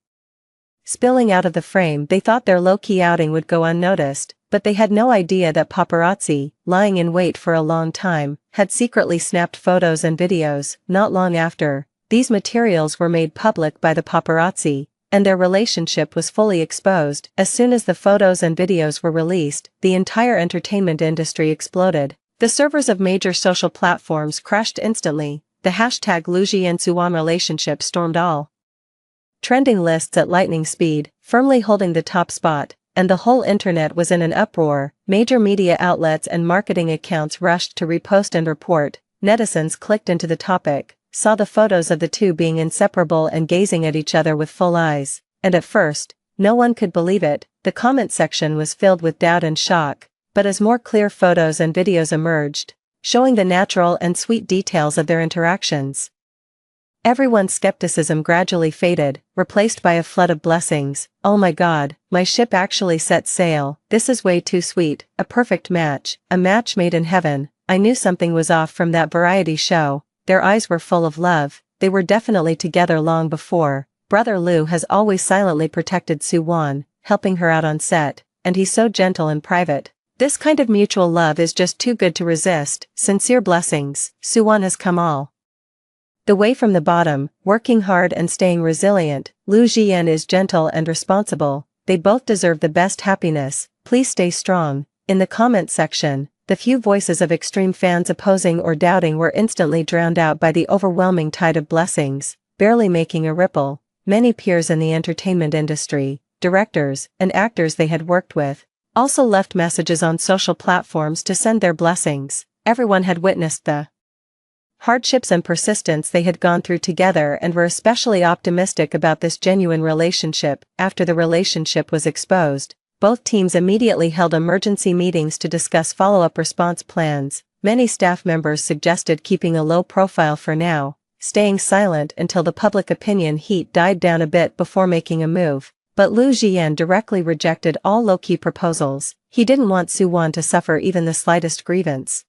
spilling out of the frame. They thought their low-key outing would go unnoticed, but they had no idea that paparazzi, lying in wait for a long time, had secretly snapped photos and videos. Not long after, these materials were made public by the paparazzi, and their relationship was fully exposed. As soon as the photos and videos were released, the entire entertainment industry exploded. The servers of major social platforms crashed instantly. The hashtag Liu Jian Su Wan relationship stormed all trending lists at lightning speed, firmly holding the top spot, and the whole internet was in an uproar. Major media outlets and marketing accounts rushed to repost and report. Netizens clicked into the topic, saw the photos of the two being inseparable and gazing at each other with full eyes, and at first, no one could believe it. The comment section was filled with doubt and shock, but as more clear photos and videos emerged, showing the natural and sweet details of their interactions, everyone's skepticism gradually faded, replaced by a flood of blessings. Oh my god, my ship actually set sail. This is way too sweet, a perfect match, a match made in heaven. I knew something was off from that variety show. Their eyes were full of love. They were definitely together long before. Brother Liu has always silently protected Su Wan, helping her out on set, and he's so gentle in private. This kind of mutual love is just too good to resist. Sincere blessings. Su Wan has come all the way from the bottom, working hard and staying resilient. Liu Jian is gentle and responsible. They both deserve the best happiness. Please stay strong. In the comment section, the few voices of extreme fans opposing or doubting were instantly drowned out by the overwhelming tide of blessings, barely making a ripple. Many peers in the entertainment industry, directors, and actors they had worked with, also left messages on social platforms to send their blessings. Everyone had witnessed the hardships and persistence they had gone through together and were especially optimistic about this genuine relationship. After the relationship was exposed, both teams immediately held emergency meetings to discuss follow-up response plans. Many staff members suggested keeping a low profile for now, staying silent until the public opinion heat died down a bit before making a move. But Liu Jian directly rejected all low-key proposals. He didn't want Su Wan to suffer even the slightest grievance.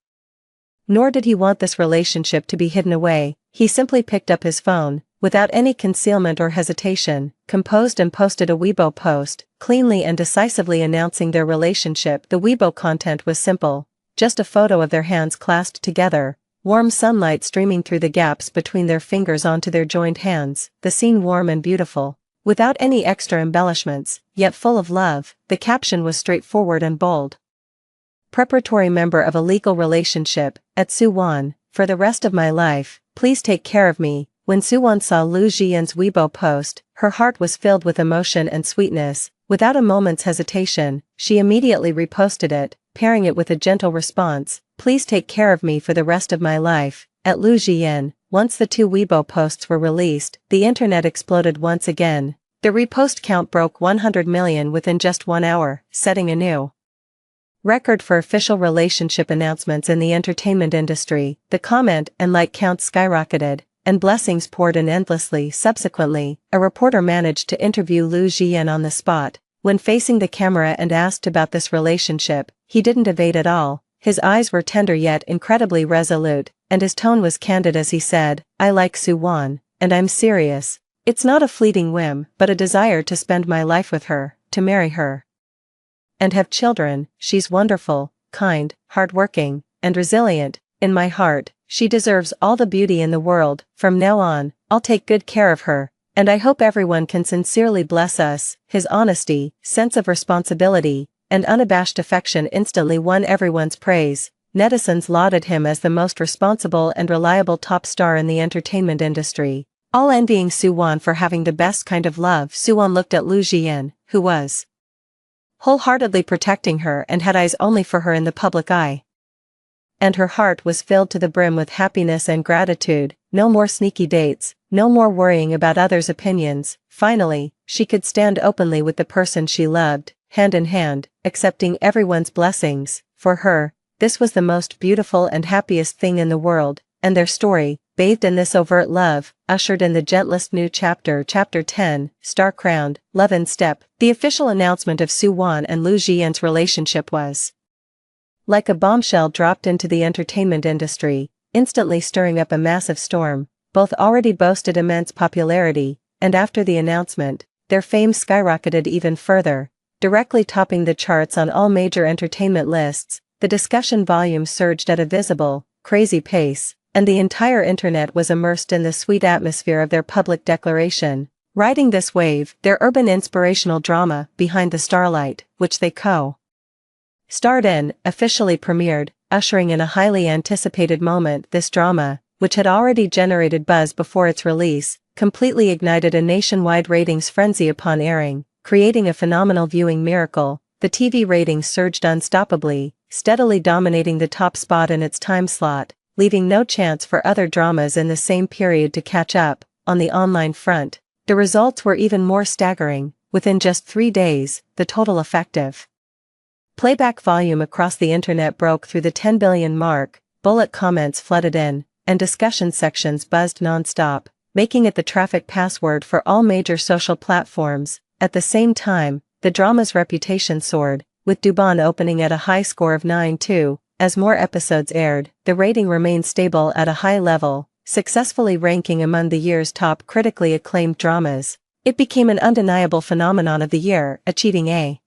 Nor did he want this relationship to be hidden away. He simply picked up his phone, without any concealment or hesitation, composed and posted a Weibo post, cleanly and decisively announcing their relationship. The Weibo content was simple, just a photo of their hands clasped together, warm sunlight streaming through the gaps between their fingers onto their joined hands, the scene warm and beautiful, without any extra embellishments, yet full of love. The caption was straightforward and bold. Preparatory member of a legal relationship, at Su Wan, for the rest of my life, please take care of me. When Su Wan saw Liu Jian's Weibo post, her heart was filled with emotion and sweetness. Without a moment's hesitation, she immediately reposted it, pairing it with a gentle response, please take care of me for the rest of my life. At Liu Jian, once the two Weibo posts were released, the internet exploded once again. The repost count broke 100 million within just 1 hour, setting a new record for official relationship announcements in the entertainment industry. The comment and like counts skyrocketed, and blessings poured in endlessly. Subsequently, a reporter managed to interview Lu Jian on the spot. When facing the camera and asked about this relationship, he didn't evade at all. His eyes were tender yet incredibly resolute, and his tone was candid as he said, "I like Su Wan, and I'm serious. It's not a fleeting whim, but a desire to spend my life with her, to marry her and have children. She's wonderful, kind, hardworking, and resilient. In my heart, she deserves all the beauty in the world. From now on, I'll take good care of her, and I hope everyone can sincerely bless us." His honesty, sense of responsibility, and unabashed affection instantly won everyone's praise. Netizens lauded him as the most responsible and reliable top star in the entertainment industry, all envying Su Wan for having the best kind of love. Su Wan looked at Lu Jian, who was wholeheartedly protecting her and had eyes only for her in the public eye. And her heart was filled to the brim with happiness and gratitude. No more sneaky dates, no more worrying about others' opinions. Finally, she could stand openly with the person she loved, hand in hand, accepting everyone's blessings. For her, this was the most beautiful and happiest thing in the world, and their story, bathed in this overt love, ushered in the gentlest new chapter. Chapter 10, Star-Crowned, Love in Step. The official announcement of Su Wan and Lu Jian's relationship was like a bombshell dropped into the entertainment industry, instantly stirring up a massive storm. Both already boasted immense popularity, and after the announcement, their fame skyrocketed even further, directly topping the charts on all major entertainment lists. The discussion volume surged at a visible, crazy pace, and the entire internet was immersed in the sweet atmosphere of their public declaration. Riding this wave, their urban inspirational drama, Behind the Starlight, which they co-starred in, officially premiered, ushering in a highly anticipated moment. This drama, which had already generated buzz before its release, completely ignited a nationwide ratings frenzy upon airing, creating a phenomenal viewing miracle. The TV ratings surged unstoppably, steadily dominating the top spot in its time slot, leaving no chance for other dramas in the same period to catch up. On the online front, the results were even more staggering. Within just 3 days, the total effective playback volume across the internet broke through the 10 billion mark, bullet comments flooded in, and discussion sections buzzed non-stop, making it the traffic password for all major social platforms. At the same time, the drama's reputation soared, with Dubon opening at a high score of 9-2. As more episodes aired, the rating remained stable at a high level, successfully ranking among the year's top critically acclaimed dramas. It became an undeniable phenomenon of the year, achieving a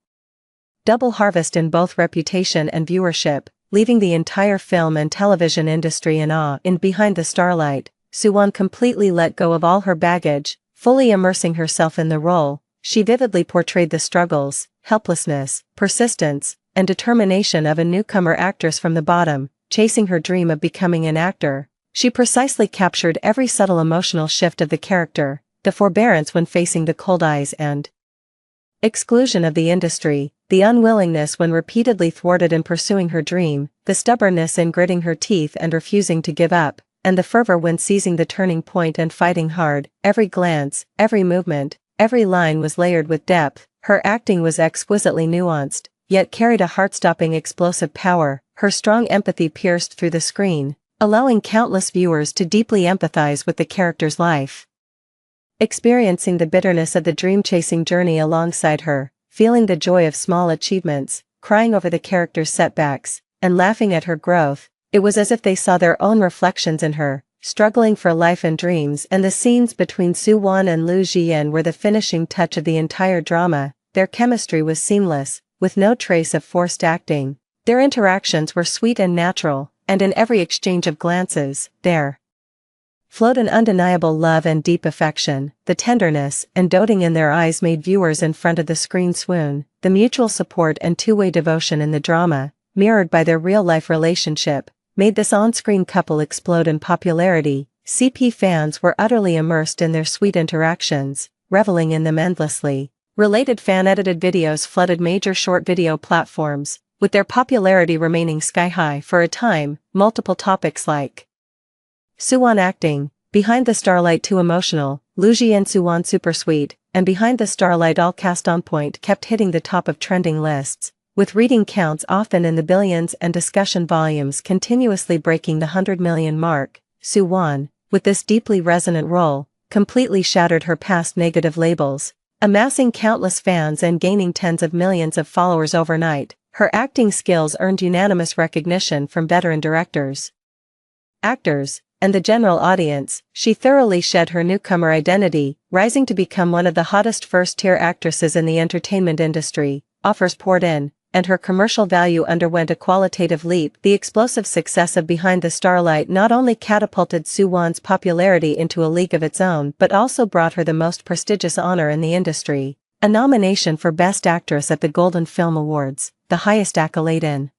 double harvest in both reputation and viewership, leaving the entire film and television industry in awe. In Behind the Starlight, Su Wan completely let go of all her baggage, fully immersing herself in the role. She vividly portrayed the struggles, helplessness, persistence, and determination of a newcomer actress from the bottom, chasing her dream of becoming an actor. She precisely captured every subtle emotional shift of the character, the forbearance when facing the cold eyes and exclusion of the industry, the unwillingness when repeatedly thwarted in pursuing her dream, the stubbornness in gritting her teeth and refusing to give up, and the fervor when seizing the turning point and fighting hard. Every glance, every movement, every line was layered with depth. Her acting was exquisitely nuanced, yet carried a heart-stopping explosive power. Her strong empathy pierced through the screen, allowing countless viewers to deeply empathize with the character's life, experiencing the bitterness of the dream-chasing journey alongside her, feeling the joy of small achievements, crying over the character's setbacks, and laughing at her growth. It was as if they saw their own reflections in her, struggling for life and dreams. And the scenes between Su Wan and Lu Jian were the finishing touch of the entire drama. Their chemistry was seamless, with no trace of forced acting. Their interactions were sweet and natural, and in every exchange of glances, there flowed an undeniable love and deep affection. The tenderness and doting in their eyes made viewers in front of the screen swoon. The mutual support and two-way devotion in the drama, mirrored by their real-life relationship, made this on-screen couple explode in popularity. CP fans were utterly immersed in their sweet interactions, reveling in them endlessly. Related fan-edited videos flooded major short video platforms, with their popularity remaining sky-high for a time. Multiple topics like Suwon acting, Behind the Starlight too emotional, Lu Ji and Suwon super sweet, and Behind the Starlight all cast on point kept hitting the top of trending lists, with reading counts often in the billions and discussion volumes continuously breaking the 100 million mark. Suwon, with this deeply resonant role, completely shattered her past negative labels, amassing countless fans and gaining tens of millions of followers overnight. Her acting skills earned unanimous recognition from veteran directors, actors, and the general audience. She thoroughly shed her newcomer identity, rising to become one of the hottest first-tier actresses in the entertainment industry. Offers poured in, and her commercial value underwent a qualitative leap. The explosive success of Behind the Starlight not only catapulted Suwon's popularity into a league of its own but also brought her the most prestigious honor in the industry, a nomination for Best Actress at the Golden Film Awards, the highest accolade in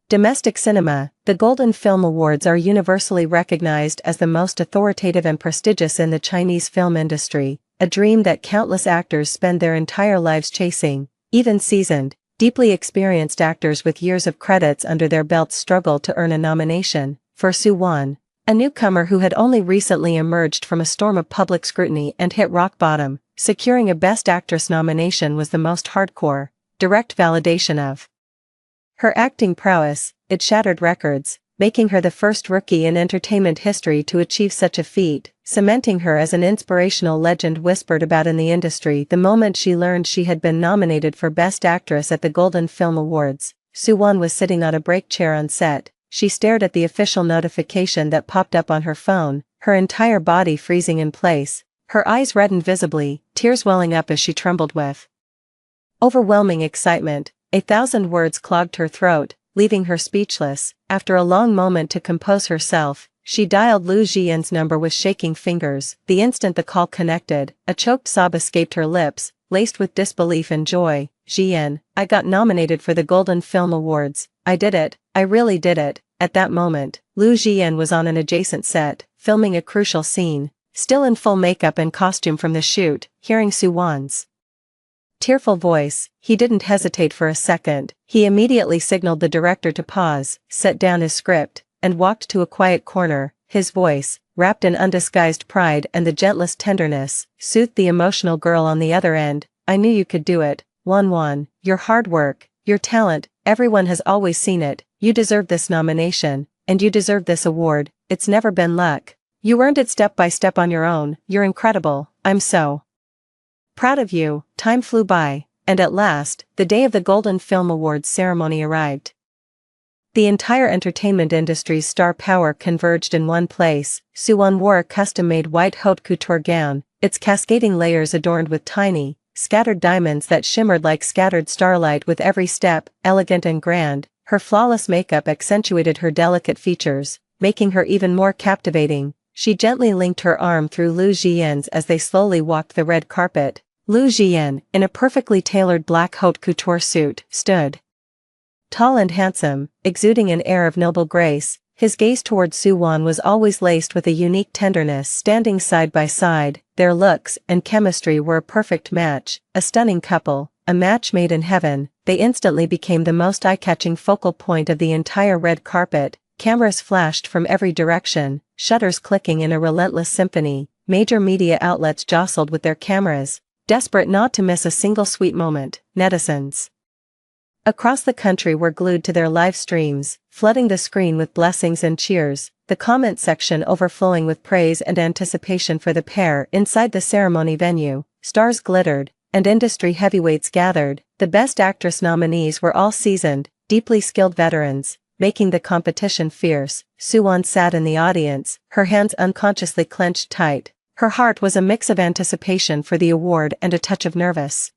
domestic cinema. The Golden Film Awards are universally recognized as the most authoritative and prestigious in the Chinese film industry, a dream that countless actors spend their entire lives chasing. Even seasoned, deeply experienced actors with years of credits under their belts struggle to earn a nomination. For Suwon, a newcomer who had only recently emerged from a storm of public scrutiny and hit rock bottom, securing a Best Actress nomination was the most hardcore, direct validation of her acting prowess. It shattered records, making her the first rookie in entertainment history to achieve such a feat, cementing her as an inspirational legend whispered about in the industry. The moment she learned she had been nominated for Best Actress at the Golden Film Awards, Suwon was sitting on a break chair on set. She stared at the official notification that popped up on her phone, her entire body freezing in place, her eyes reddened visibly, tears welling up as she trembled with overwhelming excitement. 1,000 words clogged her throat, leaving her speechless. After a long moment to compose herself, she dialed Lu Jian's number with shaking fingers. The instant the call connected, a choked sob escaped her lips, laced with disbelief and joy. "Jian, I got nominated for the Golden Film Awards. I did it, I really did it." At that moment, Lu Jian was on an adjacent set, filming a crucial scene, still in full makeup and costume from the shoot. Hearing Suwon's tearful voice, he didn't hesitate for a second. He immediately signaled the director to pause, set down his script, and walked to a quiet corner. His voice, wrapped in undisguised pride and the gentlest tenderness, soothed the emotional girl on the other end. "I knew you could do it, Won. Your hard work, your talent, everyone has always seen it. You deserve this nomination, and you deserve this award. It's never been luck. You earned it step by step on your own. You're incredible. I'm so proud of you." Time flew by, and at last, the day of the Golden Film Awards ceremony arrived. The entire entertainment industry's star power converged in one place. Suwon wore a custom-made white haute couture gown, its cascading layers adorned with tiny, scattered diamonds that shimmered like scattered starlight with every step. Elegant and grand, her flawless makeup accentuated her delicate features, making her even more captivating. She gently linked her arm through Lu Jian's as they slowly walked the red carpet. Lu Jian, in a perfectly tailored black haute couture suit, stood tall and handsome, exuding an air of noble grace. His gaze toward Suwon was always laced with a unique tenderness. Standing side by side, their looks and chemistry were a perfect match, a stunning couple, a match made in heaven. They instantly became the most eye-catching focal point of the entire red carpet. Cameras flashed from every direction, shutters clicking in a relentless symphony. Major media outlets jostled with their cameras, desperate not to miss a single sweet moment. Netizens across the country were glued to their live streams, flooding the screen with blessings and cheers, the comment section overflowing with praise and anticipation for the pair. Inside the ceremony venue, stars glittered, and industry heavyweights gathered. The Best Actress nominees were all seasoned, deeply skilled veterans, making the competition fierce. Suwon sat in the audience, her hands unconsciously clenched tight. Her heart was a mix of anticipation for the award and a touch of nervous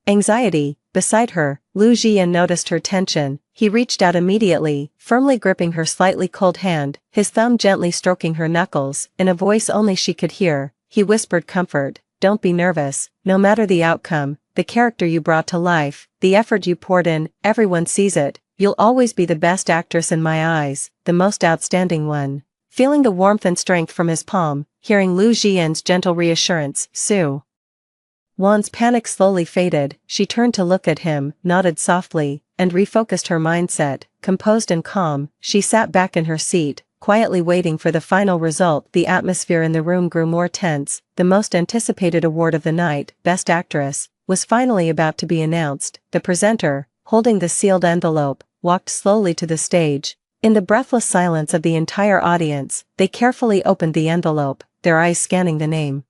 anxiety. Beside her, Lu Jian noticed her tension. He reached out immediately, firmly gripping her slightly cold hand, his thumb gently stroking her knuckles. In a voice only she could hear, he whispered comfort, "Don't be nervous. No matter the outcome, the character you brought to life, the effort you poured in, everyone sees it. You'll always be the best actress in my eyes, the most outstanding one." Feeling the warmth and strength from his palm, hearing Lu Jian's gentle reassurance, Suwon's panic slowly faded. She turned to look at him, nodded softly, and refocused her mindset. Composed and calm, she sat back in her seat, quietly waiting for the final result. The atmosphere in the room grew more tense. The most anticipated award of the night, Best Actress, was finally about to be announced. The presenter, holding the sealed envelope, walked slowly to the stage. In the breathless silence of the entire audience, they carefully opened the envelope, their eyes scanning the name.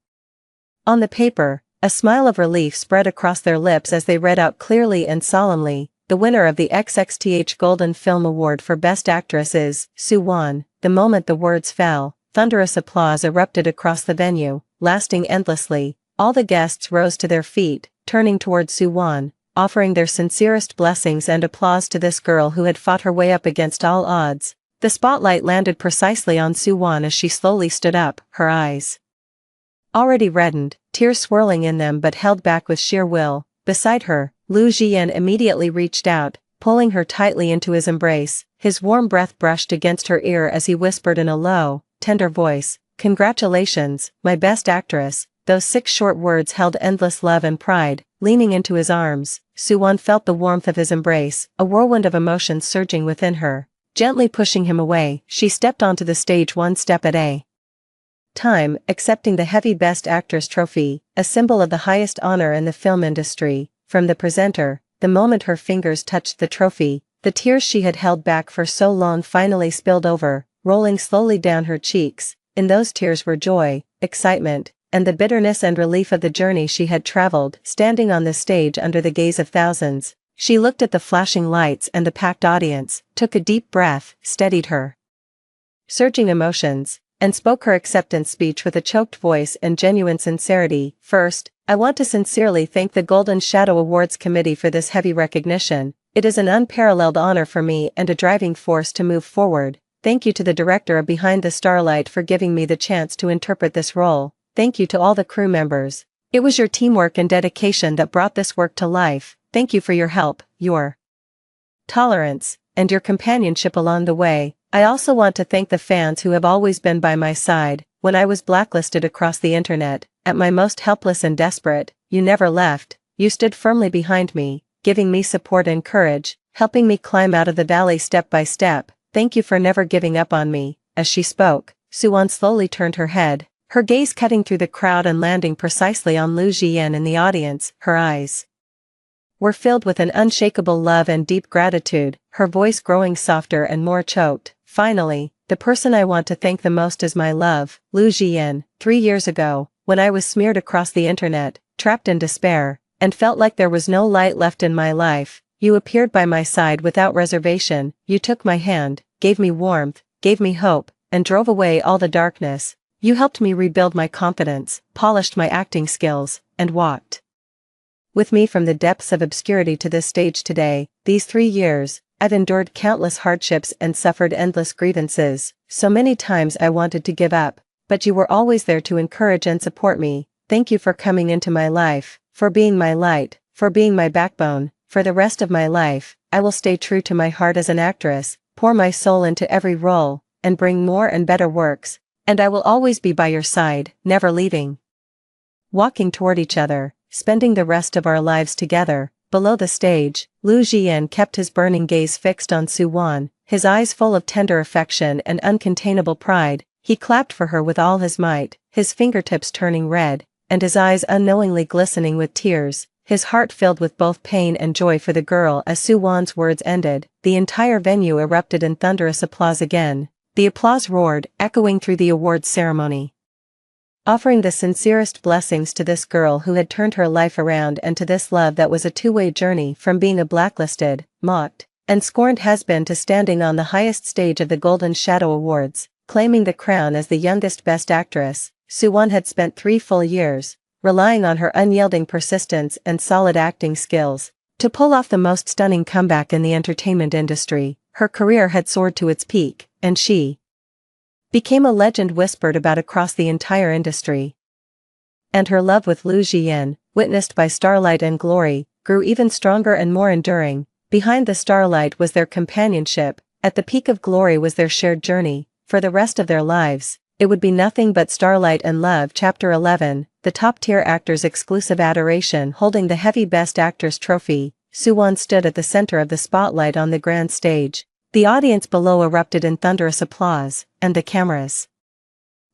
On the paper, a smile of relief spread across their lips as they read out clearly and solemnly, "The winner of the XXTH Golden Film Award for Best Actress is Sue Won." The moment the words fell, thunderous applause erupted across the venue, lasting endlessly. All the guests rose to their feet, turning toward Sue Won, offering their sincerest blessings and applause to this girl who had fought her way up against all odds. The spotlight landed precisely on Sue Won as she slowly stood up, her eyes already reddened, tears swirling in them but held back with sheer will. Beside her, Liu Jian immediately reached out, pulling her tightly into his embrace. His warm breath brushed against her ear as he whispered in a low, tender voice, "Congratulations, my best actress." Those 6 short words held endless love and pride. Leaning into his arms, Sue Won felt the warmth of his embrace, a whirlwind of emotions surging within her. Gently pushing him away, she stepped onto the stage one step at a time, accepting the heavy Best Actress trophy, a symbol of the highest honor in the film industry, from the presenter. The moment her fingers touched the trophy, the tears she had held back for so long finally spilled over, rolling slowly down her cheeks. In those tears were joy, excitement, and the bitterness and relief of the journey she had traveled. Standing on the stage under the gaze of thousands, she looked at the flashing lights and the packed audience, took a deep breath, steadied her surging emotions, and spoke her acceptance speech with a choked voice and genuine sincerity. "First, I want to sincerely thank the Golden Shadow Awards Committee for this heavy recognition. It is an unparalleled honor for me and a driving force to move forward. Thank you to the director of Behind the Starlight for giving me the chance to interpret this role. Thank you to all the crew members. It was your teamwork and dedication that brought this work to life. Thank you for your help, your tolerance, and your companionship along the way. I also want to thank the fans who have always been by my side. When I was blacklisted across the internet, at my most helpless and desperate, you never left. You stood firmly behind me, giving me support and courage, helping me climb out of the valley step by step. Thank you for never giving up on me." As she spoke, Sue Won slowly turned her head, her gaze cutting through the crowd and landing precisely on Liu Jian in the audience. Her eyes were filled with an unshakable love and deep gratitude, her voice growing softer and more choked. "Finally, the person I want to thank the most is my love, Liu Jian. 3 years ago, when I was smeared across the internet, trapped in despair, and felt like there was no light left in my life, you appeared by my side without reservation. You took my hand, gave me warmth, gave me hope, and drove away all the darkness. You helped me rebuild my confidence, polished my acting skills, and walked with me from the depths of obscurity to this stage today. These 3 years, I've endured countless hardships and suffered endless grievances. So many times I wanted to give up, but you were always there to encourage and support me. Thank you for coming into my life, for being my light, for being my backbone. For the rest of my life, I will stay true to my heart as an actress, pour my soul into every role, and bring more and better works. And I will always be by your side, never leaving." Walking toward each other, spending the rest of our lives together. Below the stage, Liu Jian kept his burning gaze fixed on Sue Won, his eyes full of tender affection and uncontainable pride. He clapped for her with all his might, his fingertips turning red, and his eyes unknowingly glistening with tears, his heart filled with both pain and joy for the girl. As Sue Won's words ended, the entire venue erupted in thunderous applause again. The applause roared, echoing through the awards ceremony, offering the sincerest blessings to this girl who had turned her life around and to this love that was a two-way journey from being a blacklisted, mocked, and scorned has-been to standing on the highest stage of the Golden Shadow Awards, claiming the crown as the youngest Best Actress. Sue Won had spent 3 full years, relying on her unyielding persistence and solid acting skills, to pull off the most stunning comeback in the entertainment industry. Her career had soared to its peak, and she became a legend whispered about across the entire industry. And her love with Liu Jian, witnessed by starlight and glory, grew even stronger and more enduring. Behind the starlight was their companionship, at the peak of glory was their shared journey. For the rest of their lives, it would be nothing but starlight and love. Chapter 11, the top-tier actor's exclusive adoration. Holding the heavy Best Actress trophy, Sue Won stood at the center of the spotlight on the grand stage. The audience below erupted in thunderous applause, and the cameras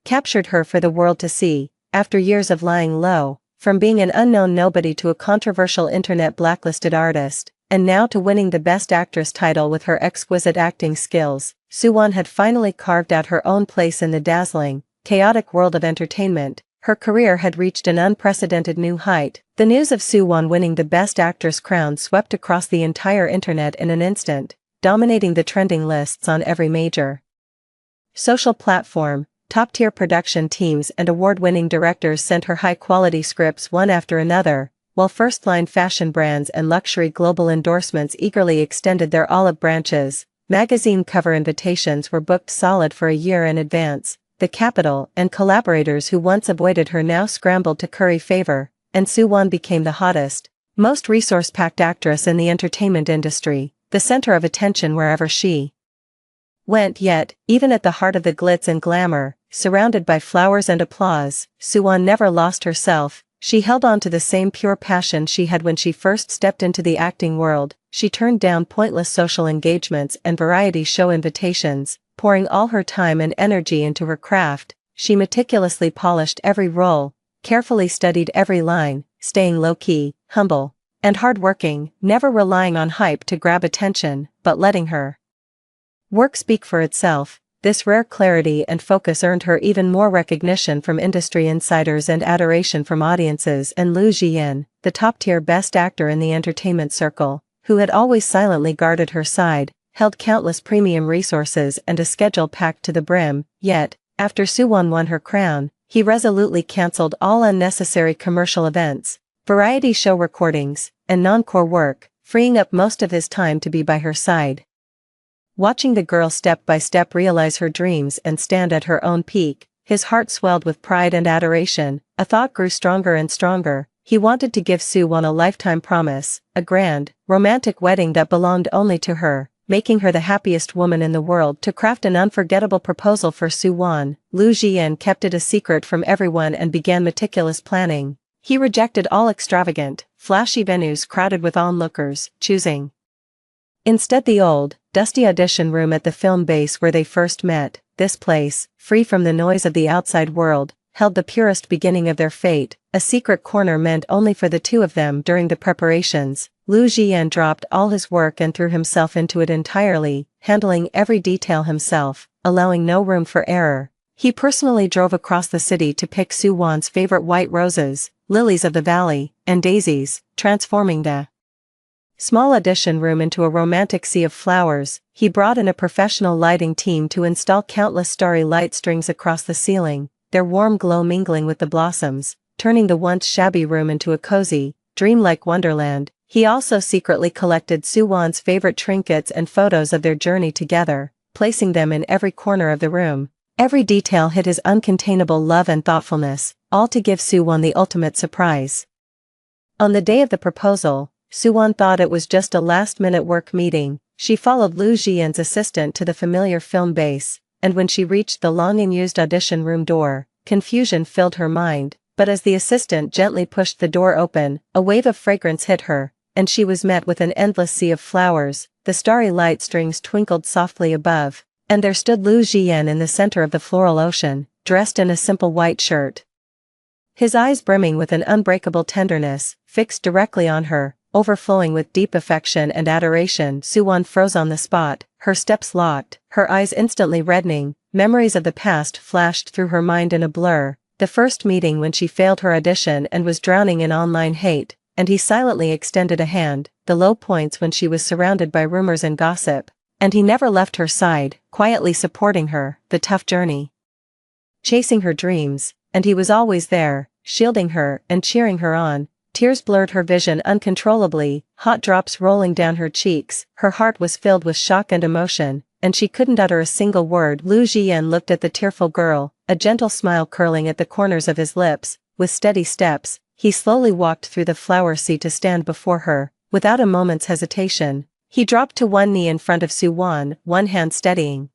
captured her for the world to see. After years of lying low, from being an unknown nobody to a controversial internet blacklisted artist, and now to winning the Best Actress title with her exquisite acting skills, Suwon had finally carved out her own place in the dazzling, chaotic world of entertainment. Her career had reached an unprecedented new height. The news of Suwon winning the Best Actress crown swept across the entire internet in an instant, dominating the trending lists on every major social platform. Top-tier production teams and award-winning directors sent her high-quality scripts one after another, while first-line fashion brands and luxury global endorsements eagerly extended their olive branches. Magazine cover invitations were booked solid for a year in advance. The capital and collaborators who once avoided her now scrambled to curry favor, and Suwon became the hottest, most resource-packed actress in the entertainment industry, the center of attention wherever she went. Yet, even at the heart of the glitz and glamour, surrounded by flowers and applause, Suwon never lost herself. She held on to the same pure passion she had when she first stepped into the acting world. She turned down pointless social engagements and variety show invitations, pouring all her time and energy into her craft. She meticulously polished every role, carefully studied every line, staying low-key, humble, and hard-working, never relying on hype to grab attention, but letting her work speak for itself. This rare clarity and focus earned her even more recognition from industry insiders and adoration from audiences. And Liu Jian, the top-tier best actor in the entertainment circle, who had always silently guarded her side, held countless premium resources and a schedule packed to the brim. Yet, after Suwon won her crown, he resolutely cancelled all unnecessary commercial events, variety show recordings, and non-core work, freeing up most of his time to be by her side. Watching the girl step by step realize her dreams and stand at her own peak, his heart swelled with pride and adoration. A thought grew stronger and stronger. He wanted to give Suwon a lifetime promise, a grand, romantic wedding that belonged only to her, making her the happiest woman in the world. To craft an unforgettable proposal for Suwon, Liu Jian kept it a secret from everyone and began meticulous planning. He rejected all extravagant, flashy venues crowded with onlookers, choosing instead the old, dusty audition room at the film base where they first met. This place, free from the noise of the outside world, held the purest beginning of their fate, a secret corner meant only for the two of them. During the preparations, Liu Jian dropped all his work and threw himself into it entirely, handling every detail himself, allowing no room for error. He personally drove across the city to pick Suwon's favorite white roses, lilies of the valley, and daisies, transforming the small audition room into a romantic sea of flowers. He brought in a professional lighting team to install countless starry light strings across the ceiling, their warm glow mingling with the blossoms, turning the once shabby room into a cozy, dreamlike wonderland. He also secretly collected Suwon's favorite trinkets and photos of their journey together, placing them in every corner of the room. Every detail hid his uncontainable love and thoughtfulness, all to give Suwon the ultimate surprise. On the day of the proposal, Suwon thought it was just a last-minute work meeting. She followed Liu Jian's assistant to the familiar film base, and when she reached the long-unused audition room door, confusion filled her mind. But as the assistant gently pushed the door open, a wave of fragrance hit her, and she was met with an endless sea of flowers. The starry light strings twinkled softly above, and there stood Liu Jian in the center of the floral ocean, dressed in a simple white shirt. His eyes brimming with an unbreakable tenderness, fixed directly on her, overflowing with deep affection and adoration. Suwon froze on the spot, her steps locked, her eyes instantly reddening. Memories of the past flashed through her mind in a blur. The first meeting when she failed her audition and was drowning in online hate, and he silently extended a hand. The low points when she was surrounded by rumors and gossip, and he never left her side, quietly supporting her. The tough journey, chasing her dreams, and he was always there, shielding her and cheering her on. Tears blurred her vision uncontrollably, hot drops rolling down her cheeks. Her heart was filled with shock and emotion, and she couldn't utter a single word. Liu Jian looked at the tearful girl, a gentle smile curling at the corners of his lips. With steady steps, he slowly walked through the flower sea to stand before her. Without a moment's hesitation, he dropped to one knee in front of Suwon, one hand steadying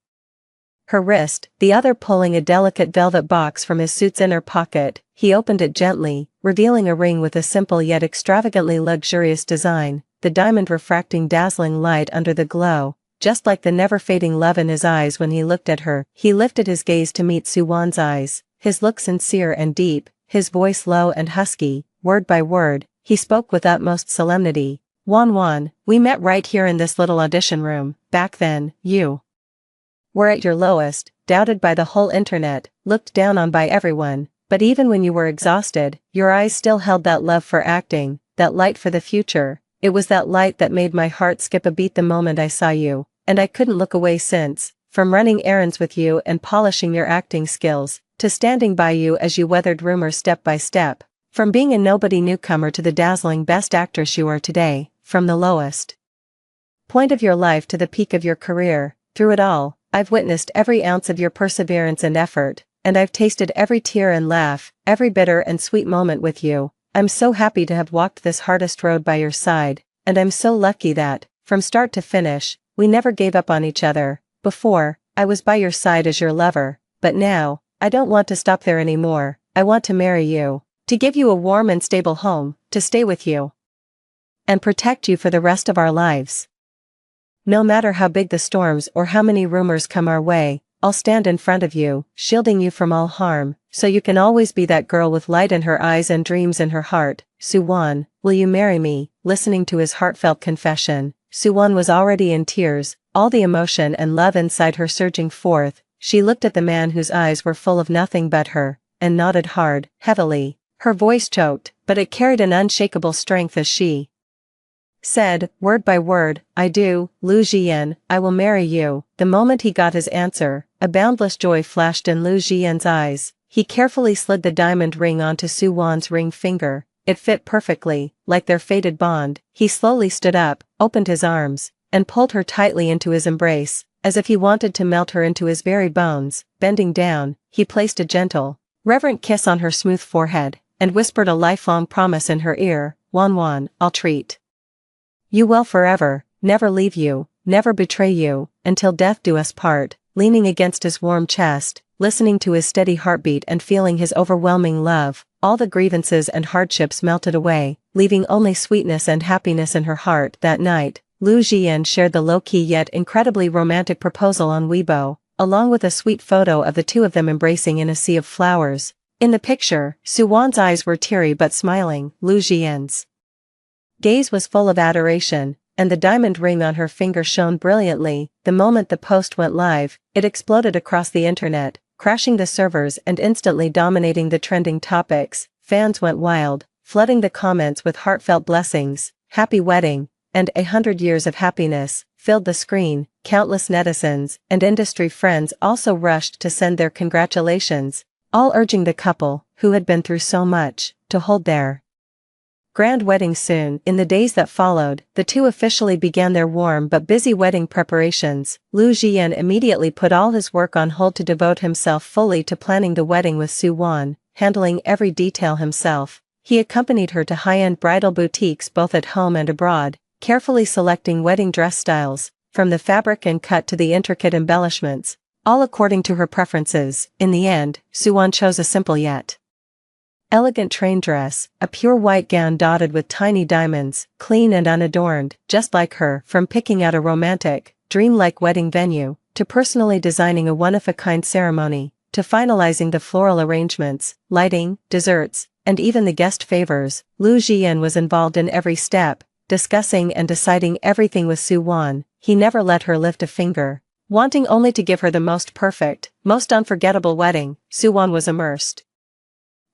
her wrist, the other pulling a delicate velvet box from his suit's inner pocket. He opened it gently, revealing a ring with a simple yet extravagantly luxurious design, the diamond refracting dazzling light under the glow. just like the never-fading love in his eyes when he looked at her. He lifted his gaze to meet Soo-won's eyes, his look sincere and deep, his voice low and husky. Word by word, he spoke with utmost solemnity. Won, we met right here in this little audition room. Back then, you were at your lowest, doubted by the whole internet, looked down on by everyone, but even when you were exhausted, your eyes still held that love for acting, that light for the future. It was that light that made my heart skip a beat the moment I saw you, and I couldn't look away since, from running errands with you and polishing your acting skills, to standing by you as you weathered rumors step by step, from being a nobody newcomer to the dazzling best actress you are today, from the lowest point of your life to the peak of your career. Through it all, I've witnessed every ounce of your perseverance and effort, and I've tasted every tear and laugh, every bitter and sweet moment with you. I'm so happy to have walked this hardest road by your side, and I'm so lucky that, from start to finish, we never gave up on each other. Before, I was by your side as your lover, but now, I don't want to stop there anymore. I want to marry you, to give you a warm and stable home, to stay with you and protect you for the rest of our lives. No matter how big the storms or how many rumors come our way, I'll stand in front of you, shielding you from all harm, so you can always be that girl with light in her eyes and dreams in her heart. Soo-won, will you marry me? Listening to his heartfelt confession, Soo-won was already in tears, all the emotion and love inside her surging forth. She looked at the man whose eyes were full of nothing but her, and nodded hard, heavily. Her voice choked, but it carried an unshakable strength as she said, word by word, I do, Liu Jian, I will marry you. The moment he got his answer, a boundless joy flashed in Liu Jian's eyes. He carefully slid the diamond ring onto Soo-won's ring finger. It fit perfectly, like their fated bond. He slowly stood up, opened his arms, and pulled her tightly into his embrace, as if he wanted to melt her into his very bones. Bending down, he placed a gentle, reverent kiss on her smooth forehead, and whispered a lifelong promise in her ear. Won, I'll treat you well forever, never leave you, never betray you, until death do us part. Leaning against his warm chest, listening to his steady heartbeat and feeling his overwhelming love, all the grievances and hardships melted away, leaving only sweetness and happiness in her heart. That night, Liu Jian shared the low-key yet incredibly romantic proposal on Weibo, along with a sweet photo of the two of them embracing in a sea of flowers. In the picture, Soo-won's eyes were teary but smiling. Liu Jian's gaze was full of adoration, and the diamond ring on her finger shone brilliantly. The moment the post went live, it exploded across the internet, crashing the servers and instantly dominating the trending topics. Fans went wild, flooding the comments with heartfelt blessings. Happy wedding, and 100 years of happiness, filled the screen. Countless netizens and industry friends also rushed to send their congratulations, all urging the couple, who had been through so much, to hold their grand wedding soon. In the days that followed, the two officially began their warm but busy wedding preparations. Liu Jian immediately put all his work on hold to devote himself fully to planning the wedding with Soo-won, handling every detail himself. He accompanied her to high-end bridal boutiques both at home and abroad, carefully selecting wedding dress styles, from the fabric and cut to the intricate embellishments, all according to her preferences. In the end, Soo-won chose a simple yet elegant train dress, a pure white gown dotted with tiny diamonds, clean and unadorned, just like her. From picking out a romantic, dreamlike wedding venue, to personally designing a one-of-a-kind ceremony, to finalizing the floral arrangements, lighting, desserts, and even the guest favors, Liu Jian was involved in every step, discussing and deciding everything with Soo-won. He never let her lift a finger. Wanting only to give her the most perfect, most unforgettable wedding, Soo-won was immersed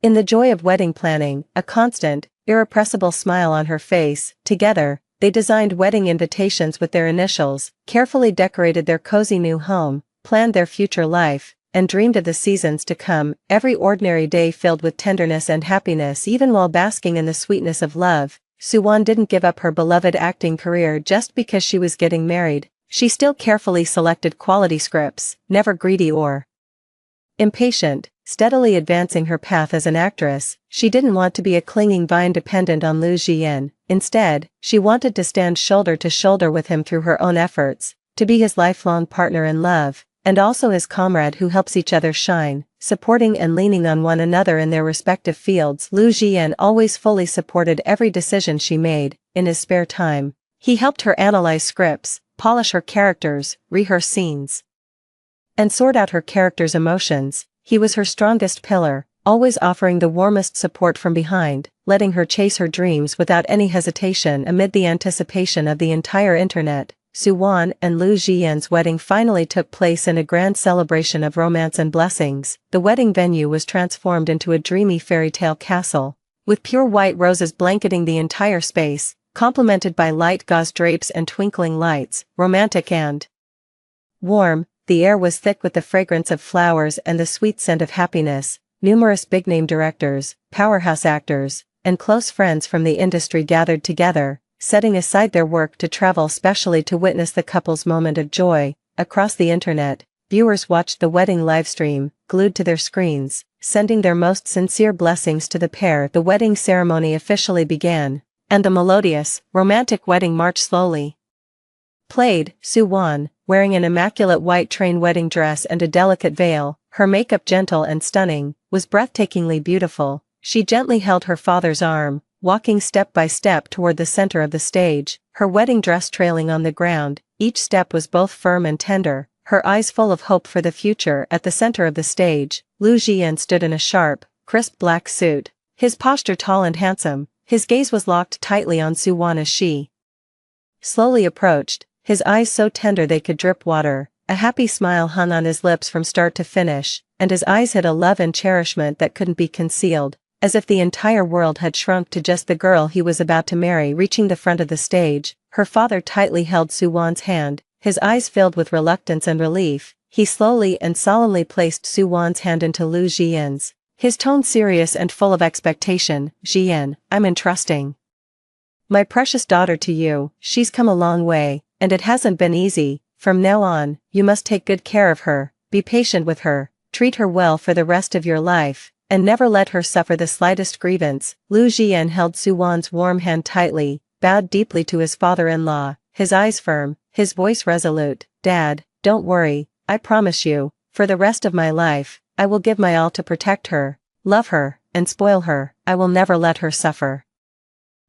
in the joy of wedding planning, a constant, irrepressible smile on her face. Together, they designed wedding invitations with their initials, carefully decorated their cozy new home, planned their future life, and dreamed of the seasons to come. Every ordinary day filled with tenderness and happiness. Even while basking in the sweetness of love, Soo-won didn't give up her beloved acting career just because she was getting married. She still carefully selected quality scripts, never greedy or impatient, steadily advancing her path as an actress. She didn't want to be a clinging vine dependent on Liu Jian. Instead, she wanted to stand shoulder to shoulder with him through her own efforts, to be his lifelong partner in love, and also his comrade who helps each other shine, supporting and leaning on one another in their respective fields. Liu Jian always fully supported every decision she made. In his spare time, he helped her analyze scripts, polish her characters, rehearse scenes, and sort out her character's emotions. He was her strongest pillar, always offering the warmest support from behind, letting her chase her dreams without any hesitation amid the anticipation of the entire internet. Suwon and Lu Jian's wedding finally took place in a grand celebration of romance and blessings. The wedding venue was transformed into a dreamy fairy tale castle, with pure white roses blanketing the entire space, complemented by light gauze drapes and twinkling lights. Romantic and warm, the air was thick with the fragrance of flowers and the sweet scent of happiness. Numerous big-name directors, powerhouse actors, and close friends from the industry gathered together, setting aside their work to travel specially to witness the couple's moment of joy. Across the internet, viewers watched the wedding livestream, glued to their screens, sending their most sincere blessings to the pair. The wedding ceremony officially began, and the melodious, romantic wedding march slowly played. Suwon, wearing an immaculate white train wedding dress and a delicate veil, her makeup gentle and stunning, was breathtakingly beautiful. She gently held her father's arm, walking step by step toward the center of the stage, her wedding dress trailing on the ground. Each step was both firm and tender, her eyes full of hope for the future. At the center of the stage, Lu Jian stood in a sharp, crisp black suit, his posture tall and handsome. His gaze was locked tightly on Suwon as she slowly approached, his eyes so tender they could drip water. A happy smile hung on his lips from start to finish, and his eyes had a love and cherishment that couldn't be concealed, as if the entire world had shrunk to just the girl he was about to marry. Reaching the front of the stage, her father tightly held Suwon's hand, his eyes filled with reluctance and relief. He slowly and solemnly placed Suwon's hand into Lu Jian's, his tone serious and full of expectation. "Jian, I'm entrusting my precious daughter to you. She's come a long way, and it hasn't been easy. From now on, you must take good care of her, be patient with her, treat her well for the rest of your life, and never let her suffer the slightest grievance." Lu Jian held Suwon's warm hand tightly, bowed deeply to his father-in-law, his eyes firm, his voice resolute. "Dad, don't worry, I promise you, for the rest of my life, I will give my all to protect her, love her, and spoil her. I will never let her suffer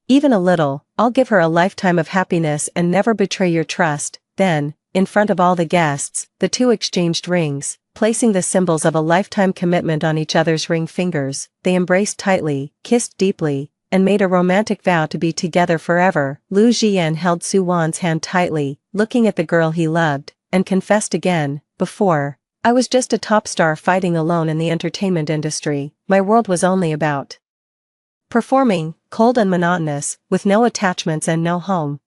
even a little. I'll give her a lifetime of happiness and never betray your trust." Then, in front of all the guests, the two exchanged rings, placing the symbols of a lifetime commitment on each other's ring fingers. They embraced tightly, kissed deeply, and made a romantic vow to be together forever. Lu Jian held Suwon's hand tightly, looking at the girl he loved, and confessed again, "Before, I was just a top star fighting alone in the entertainment industry. My world was only about performing, cold and monotonous, with no attachments and no home.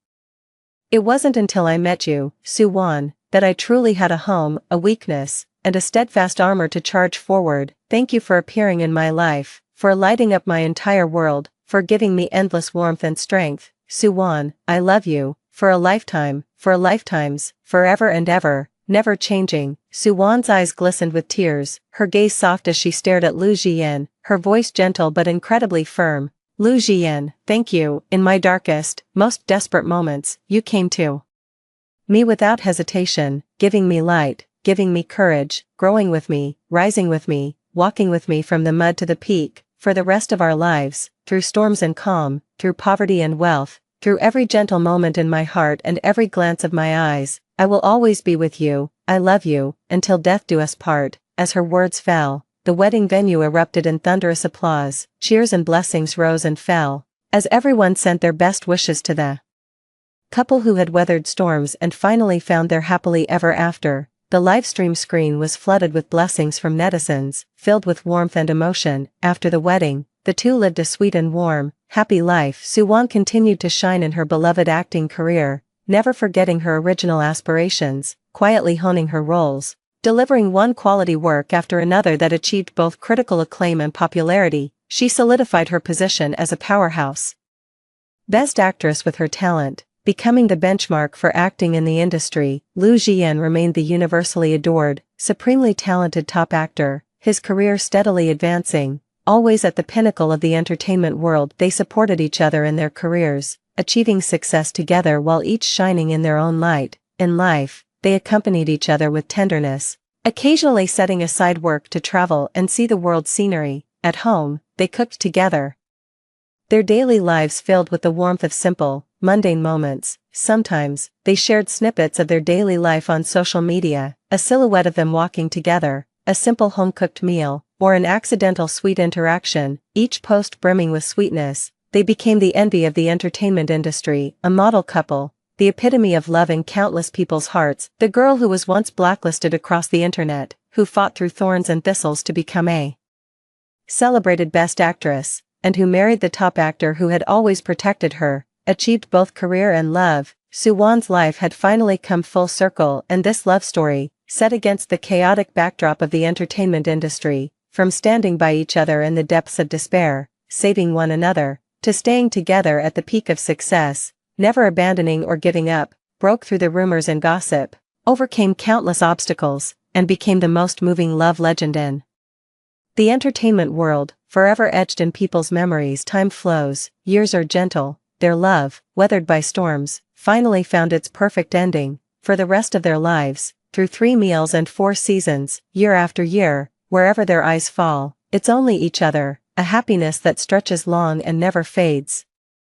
It wasn't until I met you, Suwon, that I truly had a home, a weakness, and a steadfast armor to charge forward. Thank you for appearing in my life, for lighting up my entire world, for giving me endless warmth and strength. Suwon, I love you, for a lifetime, for lifetimes, forever and ever, never changing." Suwon's eyes glistened with tears, her gaze soft as she stared at Lu Jian, her voice gentle but incredibly firm. "Lu Jian, thank you. In my darkest, most desperate moments, you came to me without hesitation, giving me light, giving me courage, growing with me, rising with me, walking with me from the mud to the peak. For the rest of our lives, through storms and calm, through poverty and wealth, through every gentle moment in my heart and every glance of my eyes, I will always be with you. I love you, until death do us part." As her words fell, the wedding venue erupted in thunderous applause. Cheers and blessings rose and fell, as everyone sent their best wishes to the couple who had weathered storms and finally found their happily ever after. The livestream screen was flooded with blessings from netizens, filled with warmth and emotion. After the wedding, the two lived a sweet and warm, happy life. Suwon continued to shine in her beloved acting career, never forgetting her original aspirations, quietly honing her roles, delivering one quality work after another that achieved both critical acclaim and popularity. She solidified her position as a powerhouse Best Actress with her talent, becoming the benchmark for acting in the industry. Lu Jian remained the universally adored, supremely talented top actor, his career steadily advancing, always at the pinnacle of the entertainment world. They supported each other in their careers, achieving success together while each shining in their own light. In life, they accompanied each other with tenderness, occasionally setting aside work to travel and see the world's scenery. At home, they cooked together, their daily lives filled with the warmth of simple, mundane moments. Sometimes, they shared snippets of their daily life on social media, a silhouette of them walking together, a simple home-cooked meal, or an accidental sweet interaction, each post brimming with sweetness. They became the envy of the entertainment industry, a model couple, the epitome of love in countless people's hearts, the girl who was once blacklisted across the internet, who fought through thorns and thistles to become a celebrated best actress, and who married the top actor who had always protected her, achieved both career and love. Suwon's life had finally come full circle, and this love story, set against the chaotic backdrop of the entertainment industry, from standing by each other in the depths of despair, saving one another, to staying together at the peak of success, never abandoning or giving up, broke through the rumors and gossip, overcame countless obstacles, and became the most moving love legend in the entertainment world, forever etched in people's memories. Time flows, years are gentle, their love, weathered by storms, finally found its perfect ending. For the rest of their lives, through 3 meals and 4 seasons, year after year, wherever their eyes fall, it's only each other, a happiness that stretches long and never fades.